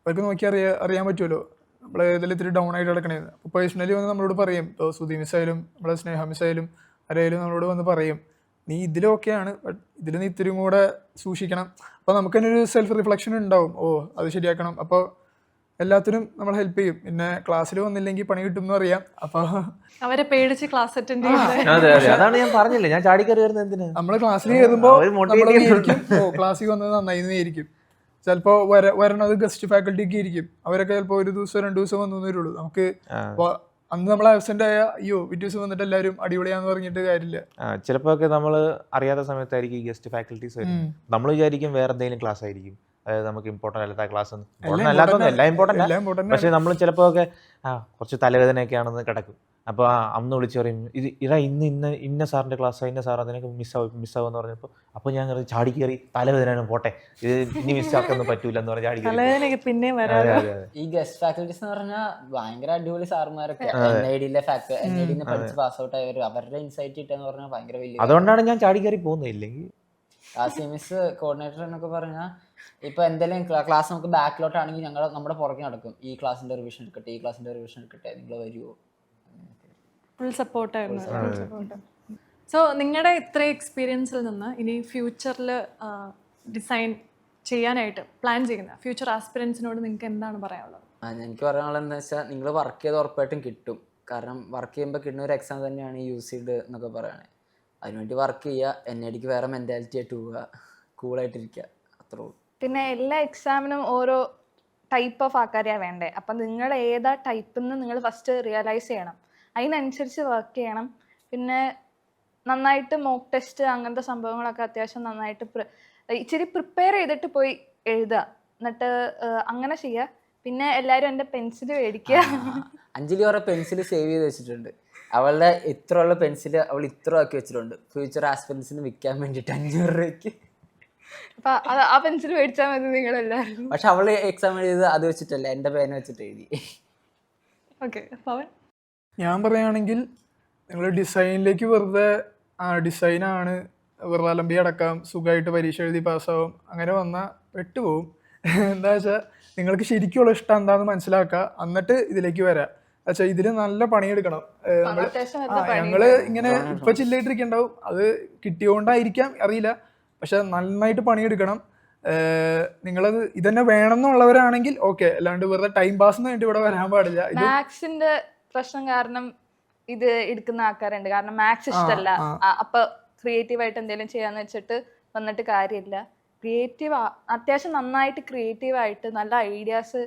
അവർക്ക് നോക്കി അറിയാൻ പറ്റുമല്ലോ നമ്മൾ ഏതെങ്കിലും ഇത്തിരി ഡൗൺ ആയിട്ട് കിടക്കണേന്ന്. അപ്പോൾ പേഴ്സണലി വന്ന് നമ്മളോട് പറയും. ഇപ്പോൾ സുധി മിസ്സായാലും നമ്മുടെ സ്നേഹ മിസ്സായാലും ആരായാലും നമ്മളോട് വന്ന് പറയും, നീ ഇതിലൊക്കെയാണ്, ബട്ട് ഇതിൽ നീ ഇത്തിരി കൂടെ സൂക്ഷിക്കണം. അപ്പോൾ നമുക്ക് തന്നെ ഒരു സെൽഫ് റിഫ്ലക്ഷൻ ഉണ്ടാവും, അത് ശരിയാക്കണം. അപ്പോൾ എല്ലാത്തിനും നമ്മൾ ഹെൽപ്പ് ചെയ്യും. പിന്നെ ക്ലാസ്സിൽ വന്നില്ലെങ്കിൽ പണി കിട്ടും എന്ന് അറിയാം. അപ്പോൾ അവരെ പേടിച്ച് ക്ലാസ് അറ്റൻഡ് അതാണ് ഞാൻ പറഞ്ഞില്ലേ, ഞാൻ ചാടിക്കറി വരുന്നത് എന്തിനാ. നമ്മൾ ക്ലാസ്സിൽ കയറുമ്പോൾ ക്ലാസ്സിൽ വന്നത് നന്നായി ആയിരിക്കും. ചിലപ്പോൾ വരണത് ഗസ്റ്റ് ഫാക്കൽറ്റിക്ക് ഇരിക്കും. അവരൊക്കെ ചിലപ്പോൾ 1 ദിവസം 2 ദിവസം വന്നു വരുള്ളൂ. നമുക്ക് അന്ന് നമ്മൾ ആബ്സെന്റ് ആയ പിറ്റേ ദിവസം വന്നിട്ട് എല്ലാവരും അടിപൊളിയാന്ന് പറഞ്ഞിട്ട് കാര്യമില്ല. ചിലപ്പോൾ ഒക്കെ നമ്മൾ അറിയാത്ത സമയത്തായിരിക്കും ഈ ഗസ്റ്റ് ഫാക്കൽറ്റീസ് വരും. നമ്മൾ വിചാരിക്കും വേറെ എന്തെങ്കിലും ക്ലാസ് ആയിരിക്കും, അതായത് നമുക്ക് ഇമ്പോർട്ടൻ്റ് അല്ലാത്ത ക്ലാസ് അല്ലാത്തൊന്നും എല്ലാം ഇമ്പോർട്ടൻ്റ്. പക്ഷേ നമ്മൾ ചിലപ്പോൾ ഒക്കെ കുറച്ച് തലവേദനയൊക്കെയാണെന്ന് കിടക്കും. അപ്പോൾ അന്ന് വിളിച്ച് പറയും, ഇന്ന സാറിൻ്റെ ക്ലാസ്, ഇന്ന സാർ അതിനൊക്കെ മിസ്സാവും എന്ന് പറഞ്ഞപ്പോൾ അപ്പോൾ ഞാൻ ചാടി കയറി തലവേദനയാണ് പോട്ടെ, ഇത് ഇനി മിസ്സാക്കൊന്നും പറ്റൂല എന്ന് പറഞ്ഞാൽ ചാടി കയറി. പിന്നെ ഈ ഗസ്റ്റ് ഫാക്കൽറ്റീസ് എന്ന് പറഞ്ഞാൽ ഭയങ്കര അടിപൊളി സാറുമാരൊക്കെ NID പഠിച്ച് പാസ് ഔട്ട് ആയവർ, അവരുടെ ഇൻസൈറ്റ് കിട്ടുക പറഞ്ഞാൽ ഭയങ്കര വലിയ. അതുകൊണ്ടാണ് ഞാൻ ചാടി കയറി പോകുന്നത്. ഇല്ലെങ്കിൽ മിസ് കോർഡിനേറ്റർ എന്നൊക്കെ പറഞ്ഞാൽ ഇപ്പൊ എന്തെങ്കിലും ക്ലാസ് നമുക്ക് ബാക്കിലോട്ടാണെങ്കിൽ നമ്മുടെ പുറകെ നടക്കും, ഈ ക്ലാസ്സിന്റെ റിവിഷൻ എടുക്കട്ടെ നിങ്ങൾ വരുമോ, ഫുൾ സപ്പോർട്ടായിരുന്നു. സോ നിങ്ങളുടെ ഇത്ര എക്സ്പീരിയൻസിൽ നിന്ന് ഇനി ഫ്യൂച്ചറിൽ ഡിസൈൻ ചെയ്യാനായിട്ട് പ്ലാൻ ചെയ്യുന്ന ഫ്യൂച്ചർ ആസ്പിരൻസിനോട് നിങ്ങൾക്ക് എന്താണ് പറയാനുള്ളത്? എനിക്ക് പറയാനുള്ളത് എന്താ വെച്ചാൽ നിങ്ങൾ വർക്ക് ചെയ്ത് ഉറപ്പായിട്ടും കിട്ടും. കാരണം വർക്ക് ചെയ്യുമ്പോൾ കിട്ടുന്ന ഒരു എക്സാം തന്നെയാണ് ഈ UCD എന്നൊക്കെ പറയുന്നത്. അതിനുവേണ്ടി വർക്ക് ചെയ്യുക, NIDക്ക് വേറെ മെൻറ്റാലിറ്റി ആയിട്ട് പോവുക, കൂളായിട്ടിരിക്കുക, അത്രേ ഉള്ളൂ. പിന്നെ എല്ലാ എക്സാമിനും ഓരോ ടൈപ്പ് ഓഫ് ആൾക്കാരെയാണ് വേണ്ടേ. അപ്പം നിങ്ങൾ ഏതാ ടൈപ്പിൽ നിന്ന് നിങ്ങൾ ഫസ്റ്റ് റിയലൈസ് ചെയ്യണം, അതിനനുസരിച്ച് വർക്ക് ചെയ്യണം. പിന്നെ നന്നായിട്ട് മോക്ക് ടെസ്റ്റ് അങ്ങനത്തെ സംഭവങ്ങളൊക്കെ അത്യാവശ്യം നന്നായിട്ട് ഇച്ചിരി പ്രിപ്പയർ ചെയ്തിട്ട് പോയി എഴുതുക. എന്നിട്ട് അങ്ങനെ ചെയ്യുക. പിന്നെ എല്ലാവരും എൻ്റെ പെൻസിൽ മേടിക്കുക. അഞ്ജലി ഓരോ പെൻസിൽ സേവ് ചെയ്ത് വെച്ചിട്ടുണ്ട്. അവളുടെ ഇത്ര ഉള്ള പെൻസിൽ അവൾ ഇത്ര ആക്കി വെച്ചിട്ടുണ്ട്, ഫ്യൂച്ചർ ആസ്പിറൻസിന് വിൽക്കാൻ വേണ്ടിയിട്ട് 500 രൂപയ്ക്ക്. അപ്പൊ ആ പെൻസിൽ മേടിച്ചാൽ മതി നിങ്ങളെല്ലാവരും. പക്ഷെ അവള് എക്സാം എഴുതിയത് അത് വെച്ചിട്ടല്ല, എൻ്റെ പേന വെച്ചിട്ട് എഴുതി. ഓക്കെ, പവൻ? ഞാൻ പറയുകയാണെങ്കിൽ നിങ്ങൾ ഡിസൈനിലേക്ക് വെറുതെ ഡിസൈനാണ് വെറുതെ അലമ്പി അടക്കാം, സുഖമായിട്ട് പരീക്ഷ എഴുതി പാസ്സാവും, അങ്ങനെ വന്നാൽ പെട്ടുപോകും. എന്താ വെച്ചാൽ നിങ്ങൾക്ക് ശരിക്കുള്ള ഇഷ്ടം എന്താണെന്ന് മനസ്സിലാക്കുക, എന്നിട്ട് ഇതിലേക്ക് വരാം. പക്ഷേ ഇതിൽ നല്ല പണിയെടുക്കണം. ഞങ്ങള് ഇങ്ങനെ ഇപ്പൊ ചില്ലായിട്ടിരിക്കണ്ടാവും, അത് കിട്ടിയോണ്ടായിരിക്കാം അറിയില്ല, പക്ഷെ നന്നായിട്ട് പണിയെടുക്കണം. നിങ്ങളത് ഇതന്നെ വേണം എന്നുള്ളവരാണെങ്കിൽ ഓക്കെ, അല്ലാണ്ട് വെറുതെ ടൈം പാസിന് വേണ്ടി ഇവിടെ വരാൻ പാടില്ല. മാത്സിന്റെ പ്രശ്നം കാരണം ഇത് എടുക്കുന്ന ആൾക്കാരുണ്ട്. കാരണം മാത്സ് ഇഷ്ടമല്ല, അപ്പൊ ക്രിയേറ്റീവ് ആയിട്ട് എന്തെങ്കിലും ചെയ്യാന്ന് വെച്ചിട്ട് വന്നിട്ട് കാര്യമില്ല. ക്രിയേറ്റീവ് അത്യാവശ്യം നന്നായിട്ട് ക്രിയേറ്റീവ് ആയിട്ട് നല്ല ഐഡിയാസ്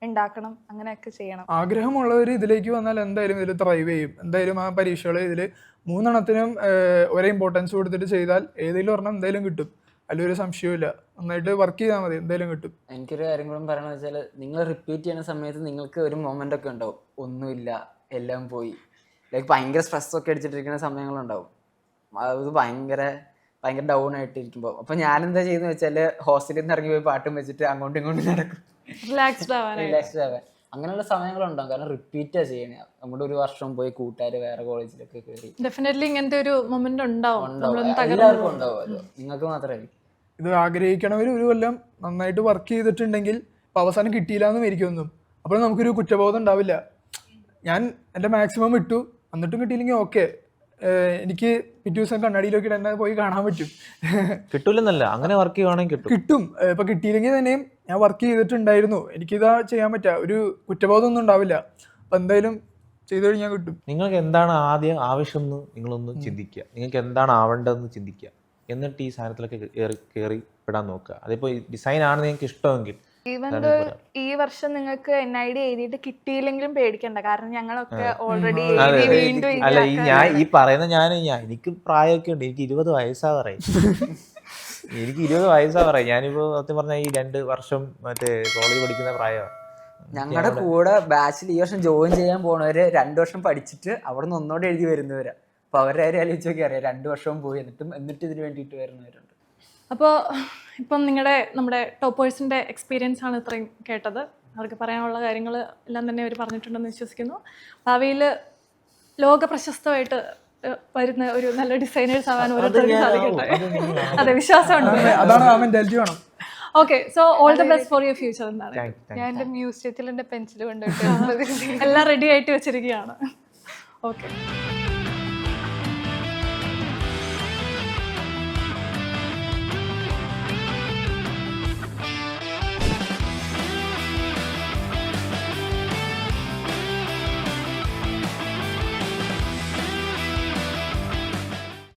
ഉണ്ടാക്കണം, അങ്ങനെയൊക്കെ ചെയ്യണം. ആഗ്രഹമുള്ളവർ ഇതിലേക്ക് വന്നാൽ എന്തായാലും ഇതിൽ ത്രൈവ് ചെയ്യും. എന്തായാലും ആ പരീക്ഷകൾ ഇതിൽ 3 ഒരേ ഇമ്പോർട്ടൻസ് കൊടുത്തിട്ട് ചെയ്താൽ ഏതെങ്കിലും ഒരെണ്ണം എന്തായാലും കിട്ടും, അതിലൊരു സംശയവും. നന്നായിട്ട് വർക്ക് ചെയ്താൽ മതി, എന്തായാലും കിട്ടും. എനിക്കൊരു കാര്യം കൂടെ പറയണമെന്ന് വെച്ചാൽ, നിങ്ങൾ റിപ്പീറ്റ് ചെയ്യുന്ന സമയത്ത് നിങ്ങൾക്ക് ഒരു മൊമെൻ്റ് ഒക്കെ ഉണ്ടാവും, ഒന്നുമില്ല എല്ലാം പോയി, ലൈക്ക് ഭയങ്കര സ്ട്രെസ്സൊക്കെ അടിച്ചിട്ടിരിക്കുന്ന സമയങ്ങളുണ്ടാവും. അത് ഭയങ്കര ഡൗൺ ആയിട്ടിരിക്കുമ്പോൾ അപ്പോൾ ഞാനെന്താ ചെയ്യുന്നത് വെച്ചാൽ, ഹോസ്റ്റലിൽ നിന്ന് ഇറങ്ങി പോയി പാട്ടും വെച്ചിട്ട് അങ്ങോട്ടും ഇങ്ങോട്ടും നടക്കും, റിലാക്സ്ഡ് ആവാൻ. അങ്ങനെയുള്ള സമയങ്ങളുണ്ടാവും. കാരണം റിപ്പീറ്റാ ചെയ്യണേ. നമ്മുടെ ഒരു വർഷം പോയി കൂട്ടുകാർ വേറെ കോളേജിലൊക്കെ കയറി, ഡെഫിനറ്റ്ലി ഇങ്ങനത്തെ ഒരു മൊമെന്റ് ഉണ്ടാവും. എല്ലാവർക്കും ഉണ്ടാവുമല്ലോ, നിങ്ങൾക്ക് മാത്രമേ. ഇത് ആഗ്രഹിക്കണവർ ഒരു കൊല്ലം നന്നായിട്ട് വർക്ക് ചെയ്തിട്ടുണ്ടെങ്കിൽ ഇപ്പം അവസാനം കിട്ടിയില്ല എന്ന് മേടിക്കൊന്നും, അപ്പോൾ നമുക്കൊരു കുറ്റബോധം ഉണ്ടാവില്ല. ഞാൻ എൻ്റെ മാക്സിമം ഇട്ടു, എന്നിട്ടും കിട്ടിയില്ലെങ്കിൽ ഓക്കെ, എനിക്ക് പിറ്റേ ദിവസം കണ്ണാടിയിലൊക്കെ തന്നെ പോയി കാണാൻ പറ്റും. കിട്ടൂലെന്നല്ല, അങ്ങനെ വർക്ക് ചെയ്യുവാണെങ്കിൽ കിട്ടും. ഇപ്പം കിട്ടിയില്ലെങ്കിൽ തന്നെയും ഞാൻ വർക്ക് ചെയ്തിട്ടുണ്ടായിരുന്നു, എനിക്കിതാ ചെയ്യാൻ പറ്റുക, ഒരു കുറ്റബോധം ഒന്നും ഉണ്ടാവില്ല. അപ്പം എന്തായാലും ചെയ്തു കഴിഞ്ഞാൽ കിട്ടും. നിങ്ങൾക്ക് എന്താണ് ആദ്യം ആവശ്യം എന്ന് നിങ്ങളൊന്ന് ചിന്തിക്കുക, നിങ്ങൾക്ക് എന്താണ് ആവേണ്ടതെന്ന് ചിന്തിക്കുക, എന്നിട്ട് ഈ സാധനത്തിലൊക്കെ കയറി പെടാൻ നോക്കുക. അതിപ്പോൾ ഡിസൈൻ ആണ് നിങ്ങൾക്ക് ഇഷ്ടമെങ്കിൽ, ഈവൻ ഈ വർഷം നിങ്ങൾക്ക് NID എഴുതിയിട്ട് കിട്ടിയില്ലെങ്കിലും പേടിക്കണ്ട, കാരണം ഞങ്ങളൊക്കെ ഓൾറെഡി വീണ്ടും അല്ല ഈ പറയുന്ന എനിക്ക് പ്രായമൊക്കെ ഉണ്ട്, എനിക്ക് 20 വയസ്സാ പറയും. എനിക്ക് 20 വയസ്സാ പറയാം. ഞാനിപ്പോ സത്യം പറഞ്ഞാൽ ഈ 2 വർഷം മറ്റേ കോളേജ് പഠിക്കുന്ന പ്രായമാണ്. ഞങ്ങളുടെ കൂടെ ബാച്ചിൽ ഈ വർഷം ജോയിൻ ചെയ്യാൻ പോണവര് 2 വർഷം പഠിച്ചിട്ട് അവിടെ നിന്ന് ഒന്നോടെ എഴുതി വരുന്നവരാ. അപ്പൊ അവരുടെ കാര്യം ആലോചിച്ച് നോക്കി അറിയാം, 2 വർഷവും പോയി എന്നിട്ട് ഇതിന് വേണ്ടിയിട്ട് വരുന്നവരുണ്ട്. അപ്പോൾ ഇപ്പം നമ്മുടെ ടോപ്പേഴ്സിൻ്റെ എക്സ്പീരിയൻസ് ആണ് ഇത്രയും കേട്ടത്. അവർക്ക് പറയാനുള്ള കാര്യങ്ങൾ എല്ലാം തന്നെ അവർ പറഞ്ഞിട്ടുണ്ടെന്ന് വിശ്വസിക്കുന്നു. ഭാവിയിൽ ലോക പ്രശസ്തമായിട്ട് വരുന്ന ഒരു നല്ല ഡിസൈനേഴ്സ് ആവാൻ ഓരോരുത്തർക്കും സാധിക്കട്ടെ. അതെ, വിശ്വാസമുണ്ട്. Okay, so all the best for your future എന്നാണ്. ഞാൻ എൻ്റെ മ്യൂസിയത്തിൽ എൻ്റെ പെൻസിൽ കൊണ്ടുപോയിട്ട് എല്ലാം റെഡി ആയിട്ട് വെച്ചിരിക്കുകയാണ്. ഓക്കെ.